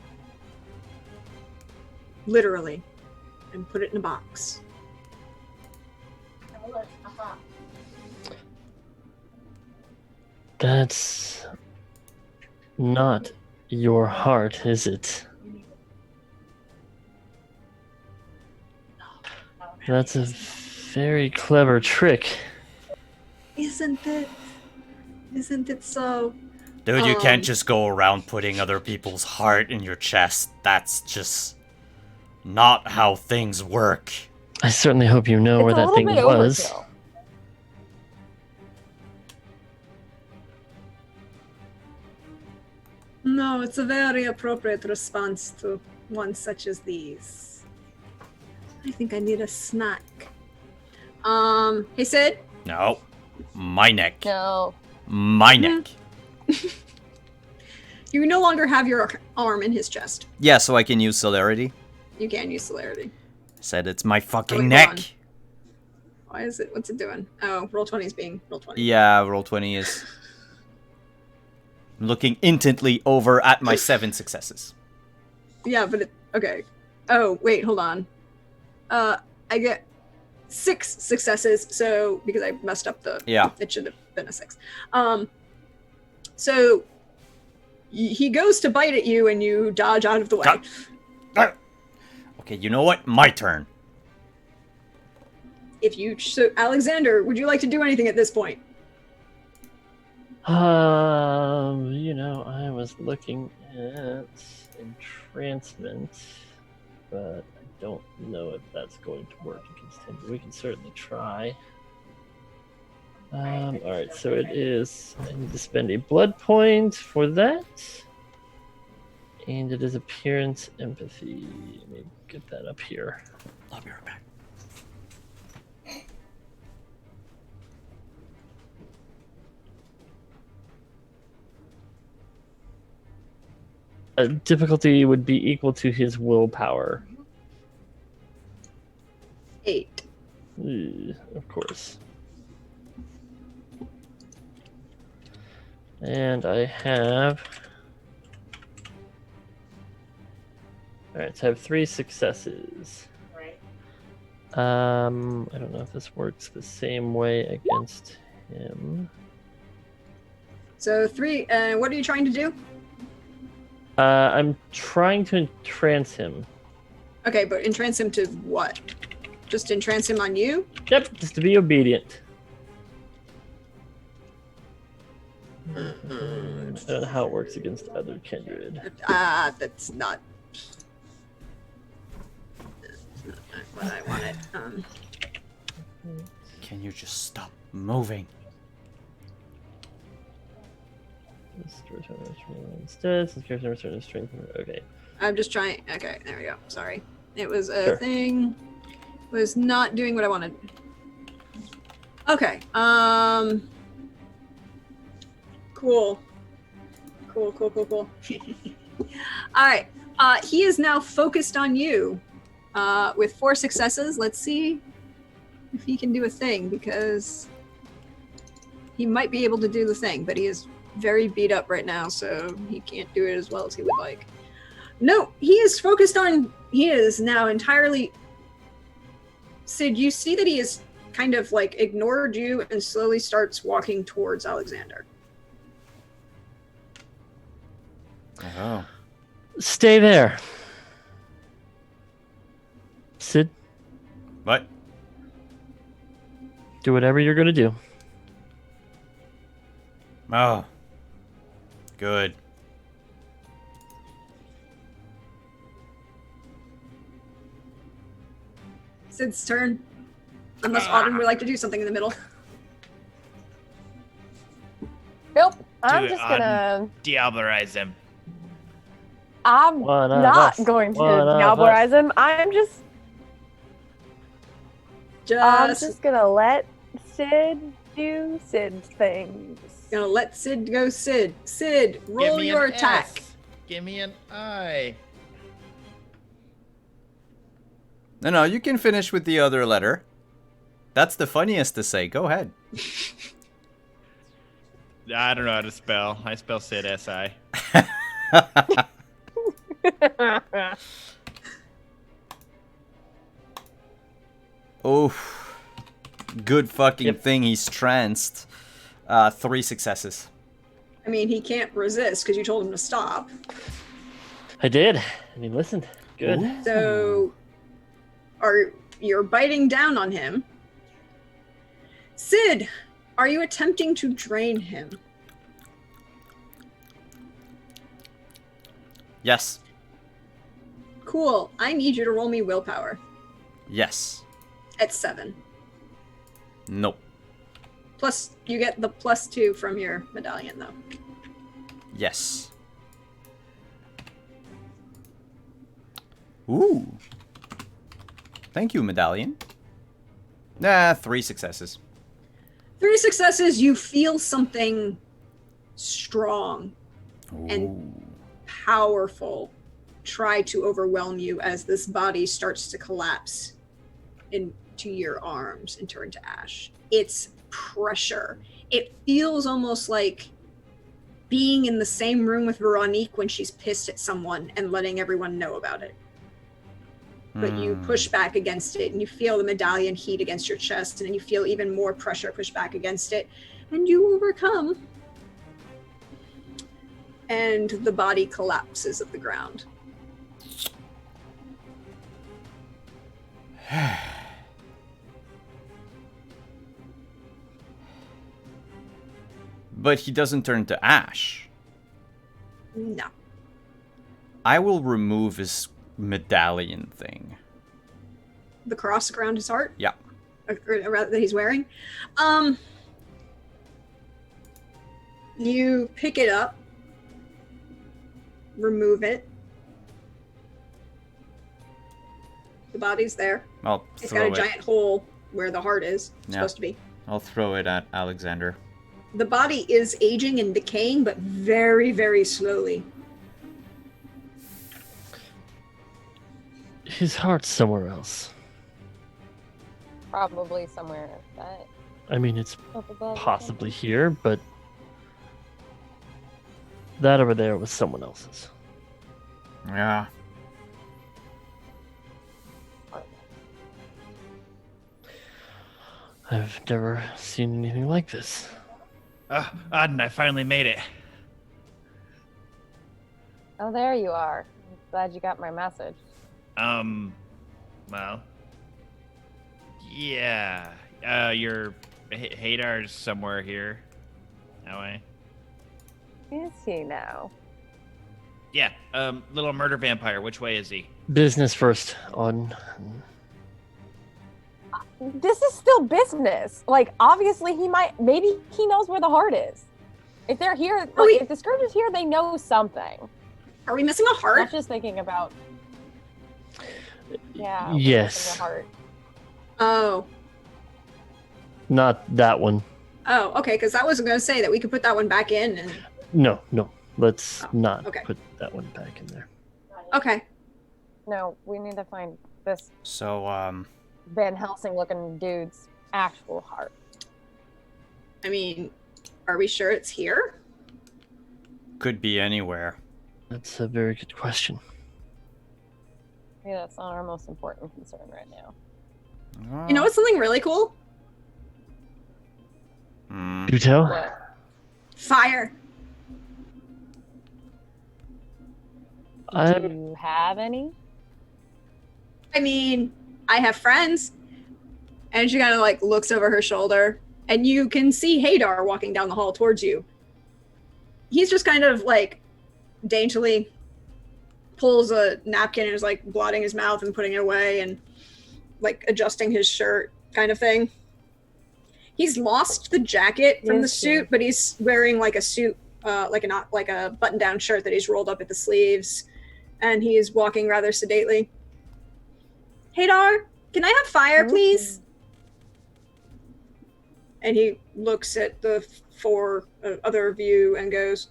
Literally. And put it in a box. That's not your heart, is it? That's a very clever trick. Isn't it? Isn't it so? Dude, you can't just go around putting other people's heart in your chest. That's just not how things work. I certainly hope you know where It's a that little thing bit was. overkill. No, it's a very appropriate response to one such as these. I think I need a snack. Hey Sid? No. My neck. No. My neck. You no longer have your arm in his chest. Yeah, so I can use celerity. You can use celerity. Said it's my fucking hold neck. on. Why is it? What's it doing? Oh, roll 20 is being roll 20. Yeah, roll 20 is looking intently over at my 7 successes. Yeah, but okay. Oh, wait, hold on. I get 6 successes, so because I messed up the Yeah. it should have been a 6. So he goes to bite at you, and you dodge out of the way. Okay, you know what? My turn. So Alexander, would you like to do anything at this point? I was looking at entrancement, but I don't know if that's going to work against him. But we can certainly try. All right, so it is. I need to spend a blood point for that, and it is appearance empathy. Let me get that up here. I'll be right back. Difficulty would be equal to his willpower. 8. Of course. And I have... Alright, so I have 3 successes. Right. I don't know if this works the same way against him. So 3. What are you trying to do? I'm trying to entrance him. Okay, but entrance him to what? Just entrance him on you? Yep, just to be obedient. I don't know how it works against other kindred. That's not what I wanted. Can you just stop moving? Instead, since character never certain strength. Okay. I'm just trying. Okay, there we go. Sorry. It was a Sure. thing. Was not doing what I wanted. Okay. Cool. Cool. All right. He is now focused on you. With 4 successes. Let's see if he can do a thing, because he might be able to do the thing, but he is very beat up right now, so he can't do it as well as he would like. No, he is focused on... He is now entirely... Sid, you see that he is kind of like ignored you and slowly starts walking towards Alexander. Oh. Stay there. Sid, What? do whatever you're going to do. Oh. Good. Sid's turn. Unless Auden would like to do something in the middle. Nope. I'm Do it, just gonna. Diablerize him. I'm One of not us. going to One of Nobblerize him. I'm just gonna let Sid do Sid things. Gonna let Sid go. Sid, roll Give me your an attack. S. Give me an I. No, you can finish with the other letter. That's the funniest to say. Go ahead. I don't know how to spell. I spell Sid S-I. Oh, good fucking Yep. thing he's tranced. 3 successes. I mean, he can't resist because you told him to stop. I did, and he listened. Good. Ooh. So, you're biting down on him. Sid, are you attempting to drain him? Yes. Cool. I need you to roll me willpower Yes. at 7. Nope. Plus, you get the +2 from your medallion, though. Yes. Ooh. Thank you, medallion. 3 successes. 3 successes, you feel something strong and Ooh. powerful try to overwhelm you as this body starts to collapse into your arms and turn to ash. It's pressure. It feels almost like being in the same room with Veronique when she's pissed at someone and letting everyone know about it. But you push back against it and you feel the medallion heat against your chest, and then you feel even more pressure push back against it, and you overcome. and the body collapses of the ground. But he doesn't turn to ash. No. I will remove his medallion thing. The cross around his heart? Yeah. Or rather, that he's wearing. You pick it up, remove it. The body's there. I'll It's throw got a giant hole where the heart is supposed to be. I'll throw it at Alexander. The body is aging and decaying, but very, very slowly. His heart's somewhere else. Probably somewhere that I mean, it's up above. or possibly here, but that over there was someone else's. Yeah. I've never seen anything like this. Auden, I finally made it. something. Oh, there you are. I'm glad you got my message. Well, yeah. Your Hadar's somewhere here. That way. Is he now? Yeah. Little murder vampire. Which way is he? Business first. On. This is still business. Like, obviously, maybe he knows where the heart is. If they're here, if the Scourge is here, they know something. Are we missing a heart? Not just thinking about. Yeah. Yes. The heart. Oh. Not that one. Oh, okay, because I was going to say that we could put that one back in. And... No. Let's not okay. put that one back in there. Okay. No, we need to find this So, Van Helsing looking dude's actual heart. I mean, are we sure it's here? could be anywhere. That's a very good question. Yeah, that's not our most important concern right now. You know what's something really cool? Do tell? What? Fire. I Do you have any? I mean, I have friends. And she kind of like looks over her shoulder, and you can see Hadar walking down the hall towards you. He's just kind of like daintily pulls a napkin and is like blotting his mouth and putting it away and like adjusting his shirt kind of thing. He's lost the jacket from the suit, but he's wearing like a suit, like a button-down shirt that he's rolled up at the sleeves, and he is walking rather sedately. Hadar, can I have fire, please? And he looks at the four other of you and goes,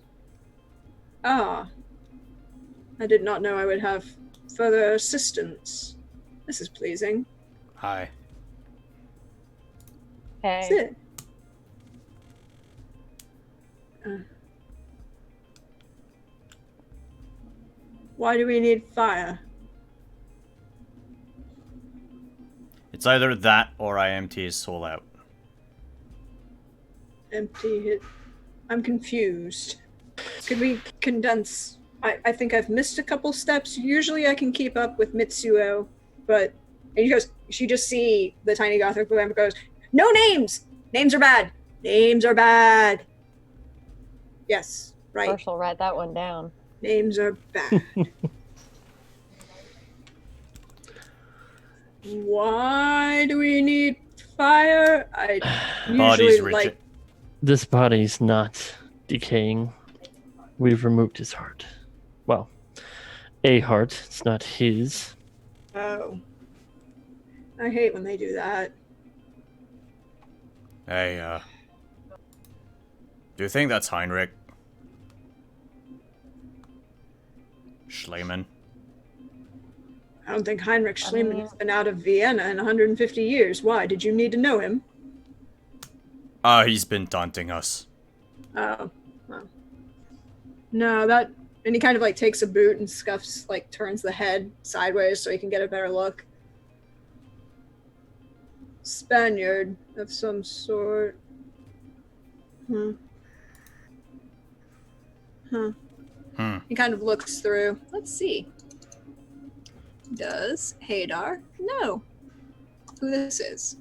"Ah, I did not know I would have further assistance. This is pleasing." Hi. Hey. Sit. Why do we need fire? It's either that or I empty his soul out. Empty it. I'm confused. Could we condense? I think I've missed a couple steps. Usually I can keep up with Mitsuo, but and she just see the tiny gothic lamp goes, "No names! Names are bad! Names are bad!" Yes, right. Marshall, write that one down. Names are bad. Why do we need fire? I Body's usually rigid. like. This body's not decaying. We've removed his heart. Well, a heart. It's not his. Oh. I hate when they do that. Hey, do you think that's Heinrich? Schliemann? I don't think Heinrich Schliemann has been out of Vienna in 150 years. Why? Did you need to know him? He's been taunting us. Oh. Well. No, that... And he kind of like takes a boot and scuffs, like turns the head sideways so he can get a better look. Spaniard of some sort. Huh. He kind of looks through. Let's see. Does Hadar know who this is?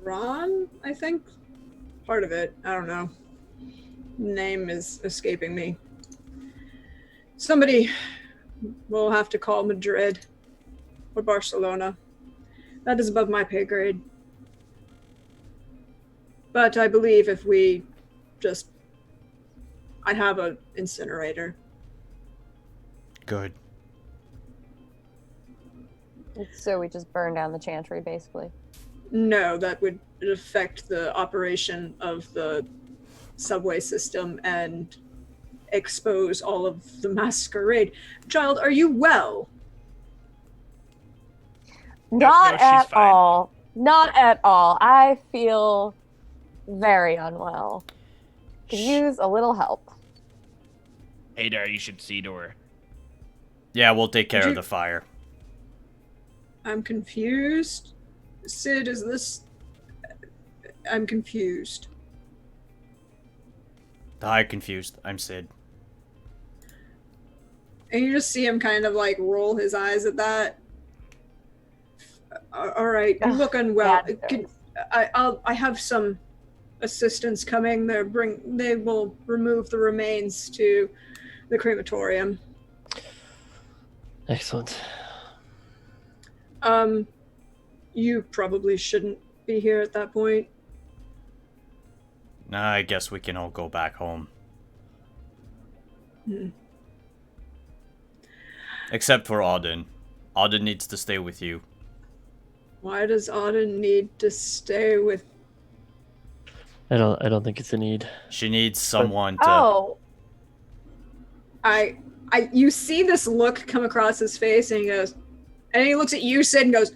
Ron, I think. Part of it. I don't know. Name is escaping me. Somebody will have to call Madrid or Barcelona. That is above my pay grade. But I believe if we just... I have an incinerator. Good. So we just burn down the chantry, basically. No, that would affect the operation of the subway system and expose all of the masquerade. Child, are you well? Not she's at fine. all. Not at all. I feel very unwell. Could use a little help. Hadar, you should see to her. Yeah, we'll take care Did of you- the fire. I'm confused. Sid, is this... I'm confused. Hi, confused. I'm Sid. And you just see him kind of like roll his eyes at that. All right, you look unwell. Bad I have some assistants coming. They will remove the remains to the crematorium. Excellent. You probably shouldn't be here at that point. Nah, I guess we can all go back home. Except for Auden. Auden needs to stay with you. Why does Auden need to stay with... I don't think it's a need. She needs someone to... Oh, you see this look come across his face, and he goes, and he looks at you, Sid, and goes,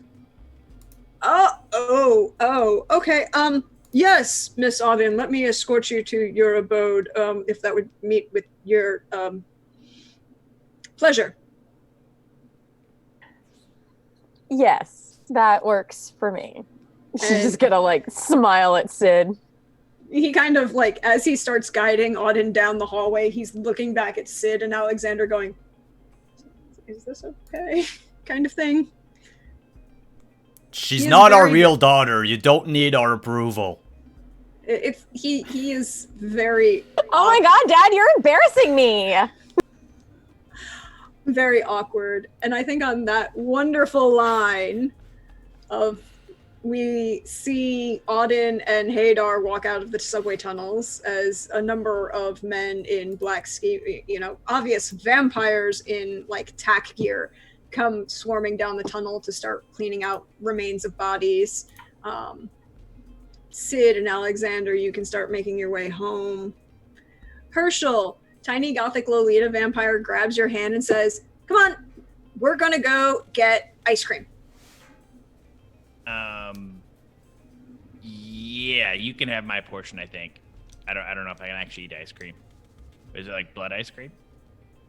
oh, okay, yes, Miss Auden, let me escort you to your abode, if that would meet with your, pleasure. yes, that works for me. She's And- just gonna like smile at Sid. He kind of like, as he starts guiding Auden down the hallway, he's looking back at Sid and Alexander going, is this okay? Kind of thing. She's He is not our very- real daughter. You don't need our approval. He is very, Oh my god, Dad, you're embarrassing me. very awkward. And I think on that wonderful line of, we see Auden and Hadar walk out of the subway tunnels as a number of men in black ski, obvious vampires in like tack gear come swarming down the tunnel to start cleaning out remains of bodies. Sid and Alexander, you can start making your way home. Herschel, tiny gothic Lolita vampire, grabs your hand and says, "Come on, we're gonna go get ice cream." Yeah, you can have my portion, I think. I don't know if I can actually eat ice cream. Is it like blood ice cream?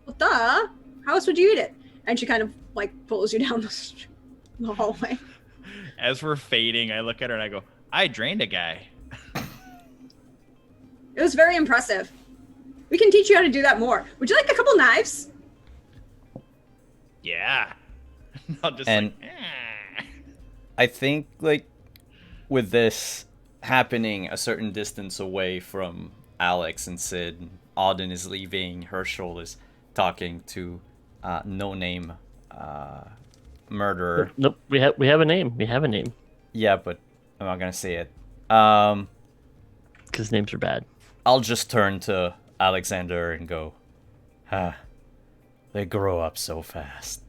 Well, duh. How else would you eat it? And she kind of like pulls you down the hallway. As we're fading, I look at her and I go, I drained a guy. It was very impressive. We can teach you how to do that more. Would you like a couple knives? Yeah. I'll just And- I think, like, with this happening a certain distance away from Alex and Sid, Auden is leaving, Herschel is talking to no-name murderer. Nope. We have a name. We have a name. Yeah, but I'm not gonna say it. Because names are bad. I'll just turn to Alexander and go, they grow up so fast.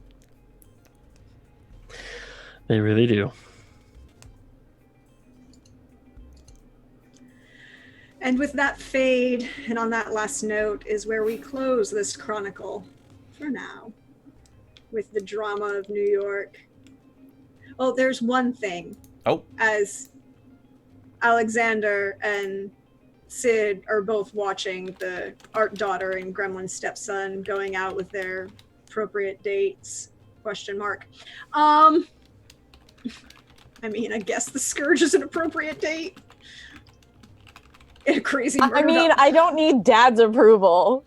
They really do. And with that fade, and on that last note, is where we close this chronicle for now, with the drama of New York. Oh, there's one thing. Oh. As Alexander and Sid are both watching the art daughter and gremlin stepson going out with their appropriate dates, ? I mean, I guess the Scourge is an appropriate date. In a crazy murder. I mean, I don't need Dad's approval.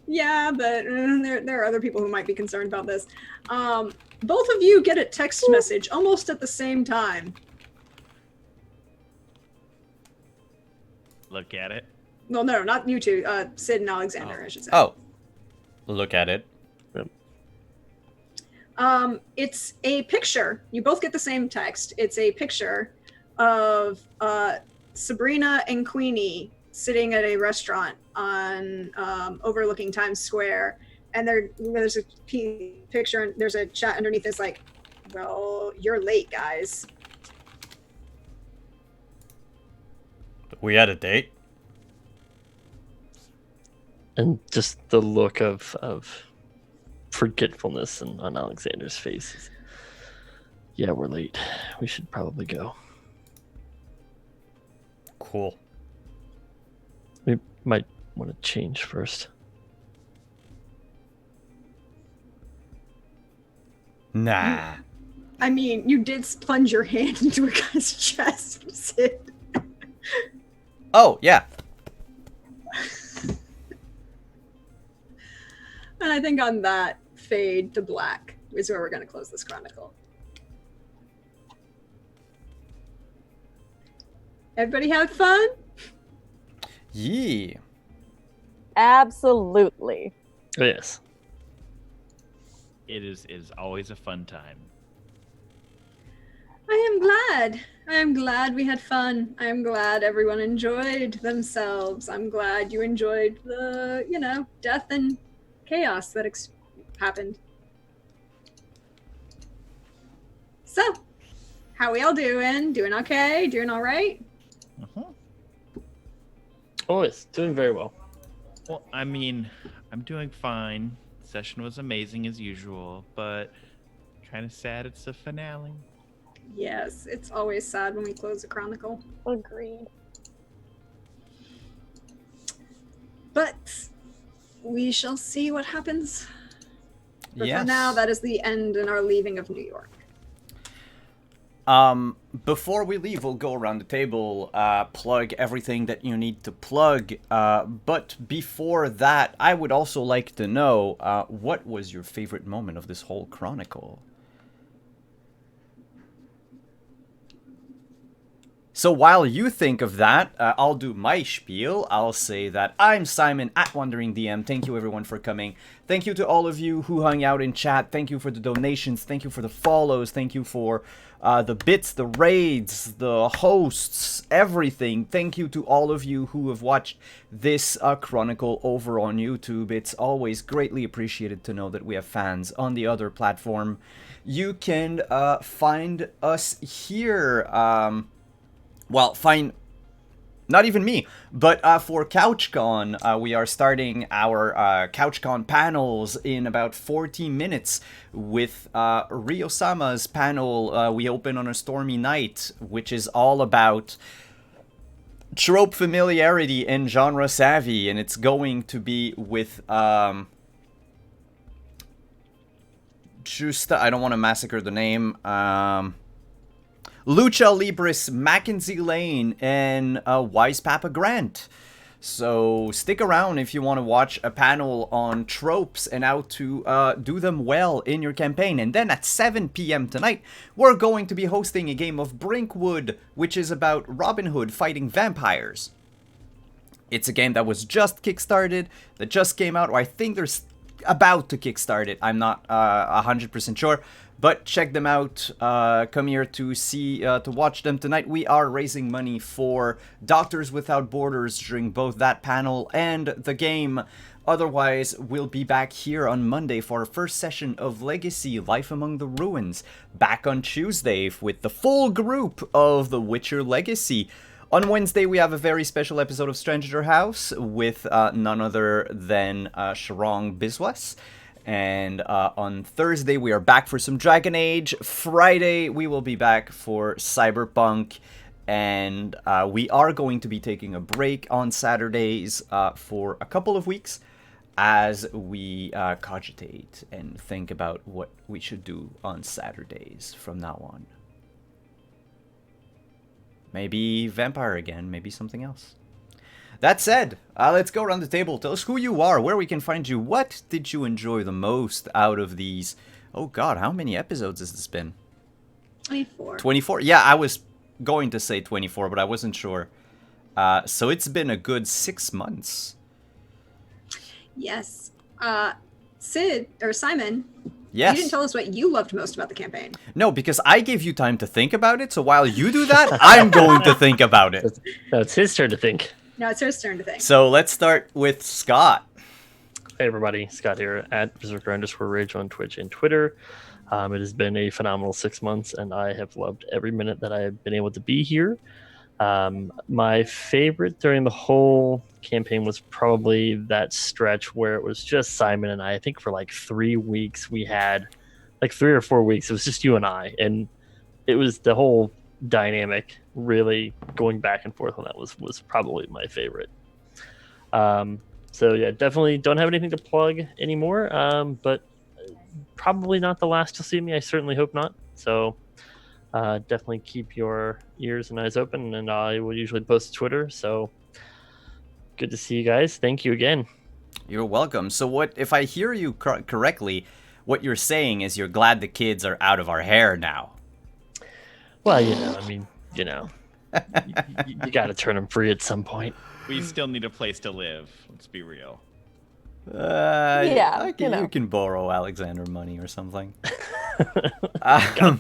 Yeah, but there are other people who might be concerned about this. Both of you get a text message almost at the same time. Look at it. Well, no, not you two. Sid and Alexander, I should say. Oh. Look at it. It's a picture. You both get the same text. It's a picture of Sabrina and Queenie sitting at a restaurant on overlooking Times Square, and there's a picture and there's a chat underneath that's like, well, you're late, guys. We had a date? And just the look of forgetfulness on Alexander's face. Yeah, we're late. We should probably go. Cool. We might want to change first. Nah. I mean, you did plunge your hand into a guy's chest, Sid. Oh, yeah. And I think on that fade to black is where we're going to close this chronicle. Everybody have fun? Yee. Absolutely. Oh, yes. It is always a fun time. I am glad. I am glad we had fun. I am glad everyone enjoyed themselves. I'm glad you enjoyed the, death and chaos that happened. So, how we all doing? Doing okay? Doing all right? Oh, yes. Doing very well. Well, I mean, I'm doing fine. Session was amazing as usual, but kind of sad it's the finale. Yes, it's always sad when we close a chronicle. Agreed. But we shall see what happens. But Yes. for now, that is the end and our leaving of New York. Before we leave, we'll go around the table, plug everything that you need to plug. But before that, I would also like to know, what was your favorite moment of this whole chronicle? So while you think of that, I'll do my spiel. I'll say that I'm Simon at Wandering DM. Thank you everyone for coming. Thank you to all of you who hung out in chat. Thank you for the donations. Thank you for the follows. Thank you for the bits, the raids, the hosts, everything. Thank you to all of you who have watched this chronicle over on YouTube. It's always greatly appreciated to know that we have fans on the other platform. You can find us here. Well, fine, not even me, but for CouchCon, we are starting our CouchCon panels in about 14 minutes with Ryo-sama's panel. We open on a stormy night, which is all about trope familiarity and genre savvy, and it's going to be with Justa, I don't want to massacre the name, Lucha Libris, Mackenzie Lane, and Wise Papa Grant. So stick around if you want to watch a panel on tropes and how to do them well in your campaign. And then at 7 p.m. tonight, we're going to be hosting a game of Brinkwood, which is about Robin Hood fighting vampires. It's a game that was just kickstarted, that just came out, or I think they're about to kickstart it. I'm not 100% sure. But check them out. Come here to see, to watch them tonight. We are raising money for Doctors Without Borders during both that panel and the game. Otherwise, we'll be back here on Monday for our first session of Legacy Life Among the Ruins. Back on Tuesday with the full group of The Witcher Legacy. On Wednesday, we have a very special episode of Stranger House with none other than Sharong Biswas. And on Thursday, we are back for some Dragon Age. Friday, we will be back for Cyberpunk. And we are going to be taking a break on Saturdays for a couple of weeks as we cogitate and think about what we should do on Saturdays from now on. Maybe vampire again, maybe something else. That said, let's go around the table. Tell us who you are, where we can find you. What did you enjoy the most out of these? Oh god, how many episodes has this been? 24. 24? Yeah, I was going to say 24, but I wasn't sure. So it's been a good 6 months. Yes. Sid, or Simon, Yes. you didn't tell us what you loved most about the campaign. No, because I gave you time to think about it, so while you do that, I'm going to think about it. No, it's his turn to think. Now it's his turn to think. So let's start with Scott. Hey everybody, Scott here at Berserker_Rage on Twitch and Twitter. It has been a phenomenal 6 months, and I have loved every minute that I have been able to be here. My favorite during the whole campaign was probably that stretch where it was just Simon and I think for like 3 weeks we had, like 3 or 4 weeks, it was just you and I, and it was the whole dynamic really going back and forth on that was probably my favorite. So yeah, definitely don't have anything to plug anymore, but probably not the last you'll see me. I certainly hope not. So definitely keep your ears and eyes open, and I will usually post to Twitter. So good to see you guys. Thank you again. You're welcome. So what, if I hear you correctly, what you're saying is you're glad the kids are out of our hair now. Well, you got to turn them free at some point. We still need a place to live. Let's be real. Yeah, you can borrow Alexander money or something. A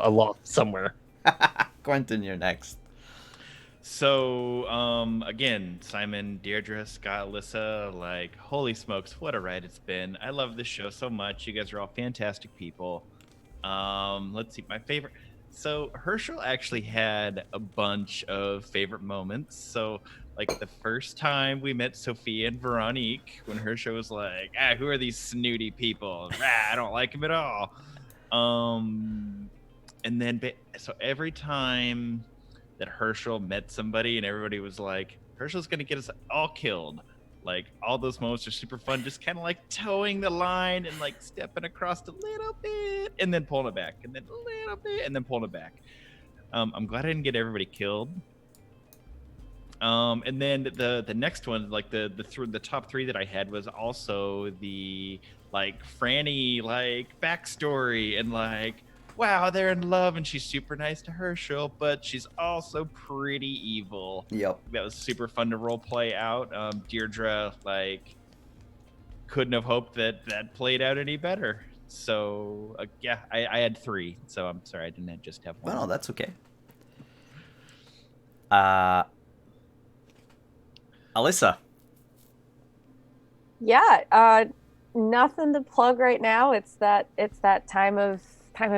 lot somewhere. Quentin, you're next. So, again, Simon, Deirdre, Scott, Alyssa, like, holy smokes, what a ride it's been. I love this show so much. You guys are all fantastic people. Let's see, my favorite. So, Herschel actually had a bunch of favorite moments. So, like, the first time we met Sophia and Veronique, when Herschel was like, who are these snooty people? I don't like them at all. And then, so every time that Herschel met somebody and everybody was like, Herschel's going to get us all killed. Like, all those moments are super fun, just kind of like towing the line and like stepping across a little bit and then pulling it back and then a little bit and then pulling it back. I'm glad I didn't get everybody killed. And then the next one, like the top 3 that I had was also the like Franny like backstory and like, wow, they're in love and she's super nice to Herschel, but she's also pretty evil. Yep. That was super fun to role play out. Deirdre like couldn't have hoped that played out any better. So yeah, I had 3. So I'm sorry I didn't just have 1. Well, that's okay. Alyssa. Yeah, nothing to plug right now. It's that time of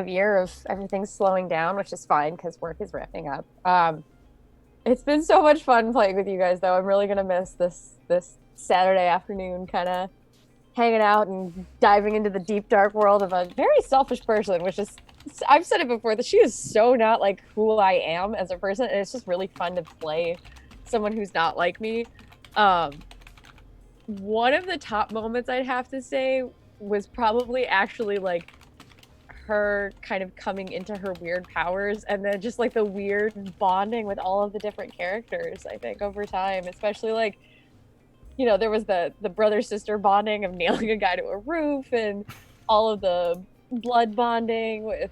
year of everything's slowing down, which is fine because work is ramping up. It's been so much fun playing with you guys, though. I'm really gonna miss this Saturday afternoon kind of hanging out and diving into the deep dark world of a very selfish person, which is, I've said it before, that she is so not like who I am as a person, and it's just really fun to play someone who's not like me. One of the top moments I'd have to say was probably actually like her kind of coming into her weird powers, and then just like the weird bonding with all of the different characters, I think, over time, especially like, you know, there was the brother-sister bonding of nailing a guy to a roof, and all of the blood bonding with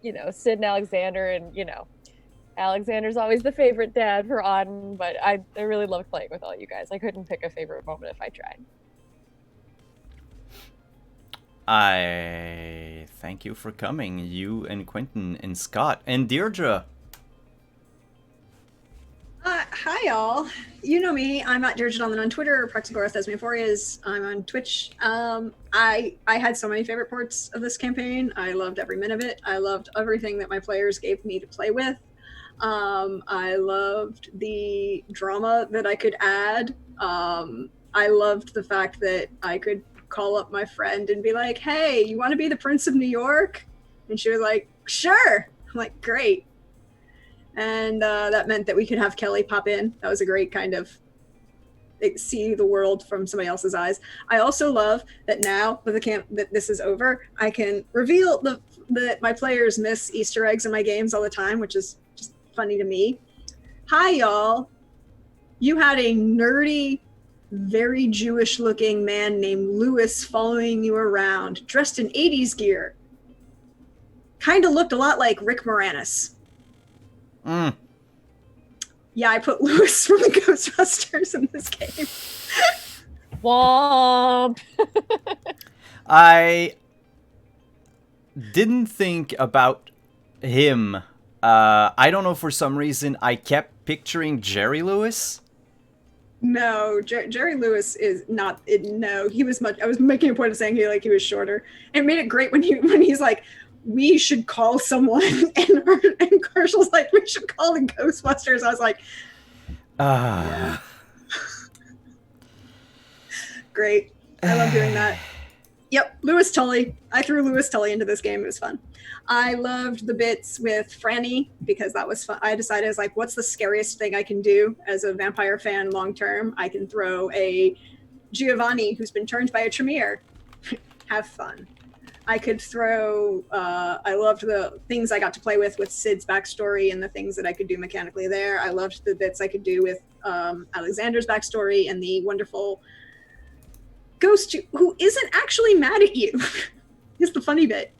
you know, Sid and Alexander, and you know, Alexander's always the favorite dad for Auden, but I really loved playing with all you guys. I couldn't pick a favorite moment if I tried. I thank you for coming, you and Quentin and Scott and Deirdre. Hi, y'all. You know me. I'm at Deirdre on Twitter. Praxagorth as Mephorias. I'm on Twitch. I had so many favorite parts of this campaign. I loved every minute of it. I loved everything that my players gave me to play with. I loved the drama that I could add. I loved the fact that I could call up my friend and be like, hey, you want to be the Prince of New York? And she was like, sure. I'm like, great. And that meant that we could have Kelly pop in. That was a great kind of see the world from somebody else's eyes. I also love that now that this is over, I can reveal that my players miss Easter eggs in my games all the time, which is just funny to me. Hi, y'all. You had a nerdy, very Jewish-looking man named Lewis following you around, dressed in 80s gear. Kind of looked a lot like Rick Moranis. Yeah, I put Lewis from the Ghostbusters in this game. Womp. I didn't think about him. I don't know, for some reason I kept picturing Jerry Lewis. No, Jerry Lewis is not. No, he was much. I was making a point of saying he was shorter, and it made it great when he's like, "We should call someone," and Herschel's like, "We should call the Ghostbusters." I was like, yeah. Great. I love doing that. Yep, Lewis Tully. I threw Lewis Tully into this game. It was fun. I loved the bits with Franny because that was fun. I decided, I was like, what's the scariest thing I can do as a vampire fan long term? I can throw a Giovanni who's been turned by a Tremere. Have fun. I could throw, I loved the things I got to play with Sid's backstory and the things that I could do mechanically there. I loved the bits I could do with Alexander's backstory and the wonderful ghost who isn't actually mad at you. Is the funny bit.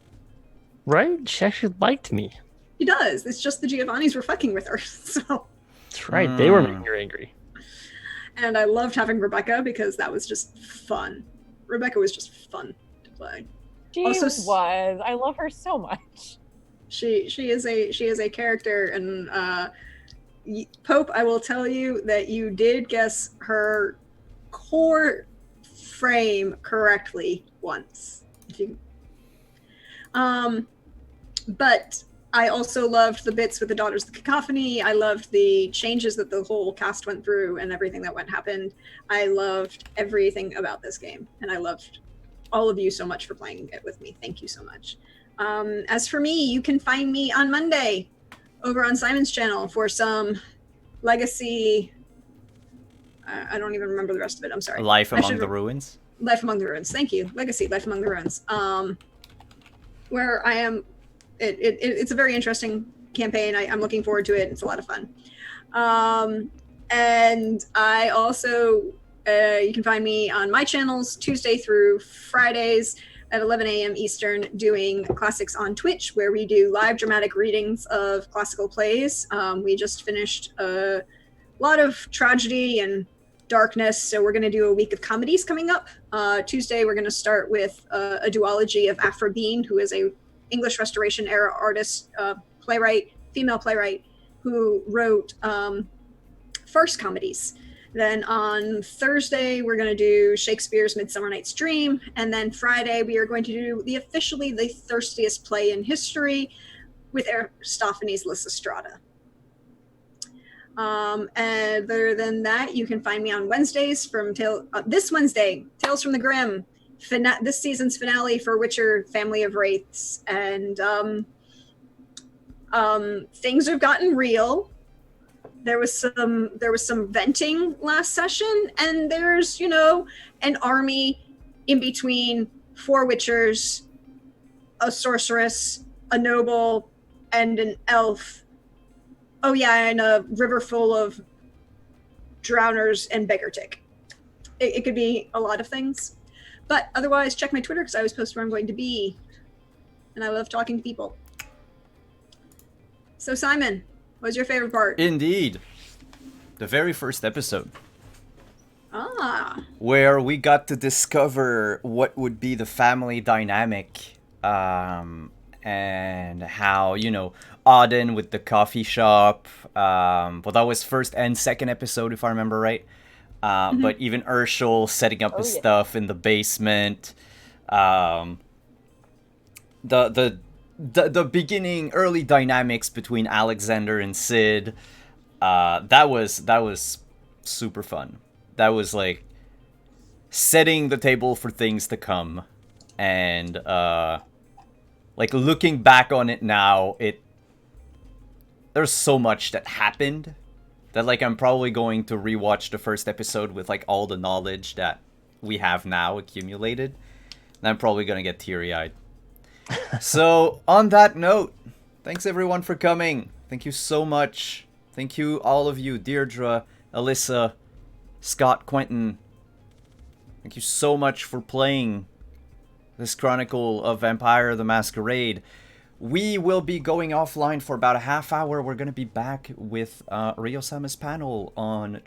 Right? She actually liked me. He does. It's just the Giovannis were fucking with her. So. That's right. They were making her angry. And I loved having Rebecca because that was just fun. Rebecca was just fun to play. She Also, was. I love her so much. She is a character, and Pope, I will tell you that you did guess her core frame correctly once. But I also loved the bits with the Daughters of the Cacophony. I loved the changes that the whole cast went through and everything that happened. I loved everything about this game, and I loved all of you so much for playing it with me. Thank you so much. As for me, you can find me on Monday over on Simon's channel for some Legacy. I don't even remember the rest of it. I'm sorry. Life Among the Ruins. Life Among the Ruins. Thank you. Legacy, Life Among the Ruins. Where I am, it's a very interesting campaign. I'm looking forward to it. It's a lot of fun. And I also, you can find me on my channels Tuesday through Fridays at 11 a.m. Eastern doing classics on Twitch, where we do live dramatic readings of classical plays. We just finished a lot of tragedy and darkness, so we're going to do a week of comedies coming up. Tuesday we're going to start with a duology of Aphra Bean, who is a English Restoration era artist, playwright, female playwright, who wrote farce comedies. Then on Thursday we're going to do Shakespeare's Midsummer Night's Dream, and then Friday we are going to do officially the thirstiest play in history with Aristophanes' Lysistrata. And other than that, you can find me on Wednesdays from this Wednesday, Tales from the Grim, this season's finale for Witcher Family of Wraiths. And things have gotten real. There was some venting last session, and there's, an army in between 4 Witchers, a sorceress, a noble, and an elf. Oh yeah, and a river full of drowners and beggar tick. It could be a lot of things. But otherwise, check my Twitter because I always post where I'm going to be. And I love talking to people. So Simon, what was your favorite part? Indeed. The very first episode. Ah. Where we got to discover what would be the family dynamic. And how, Auden with the coffee shop. Well, that was first and second episode, if I remember right. But even Urshel setting up his stuff in the basement. The beginning, early dynamics between Alexander and Sid. That was super fun. That was like setting the table for things to come. And like looking back on it now, there's so much that happened that like I'm probably going to rewatch the first episode with like all the knowledge that we have now accumulated. And I'm probably gonna get teary-eyed. So on that note, thanks everyone for coming. Thank you so much. Thank you, all of you, Deirdre, Alyssa, Scott, Quentin. Thank you so much for playing this Chronicle of Vampire the Masquerade. We will be going offline for about a half hour. We're going to be back with Ryo-sama's panel on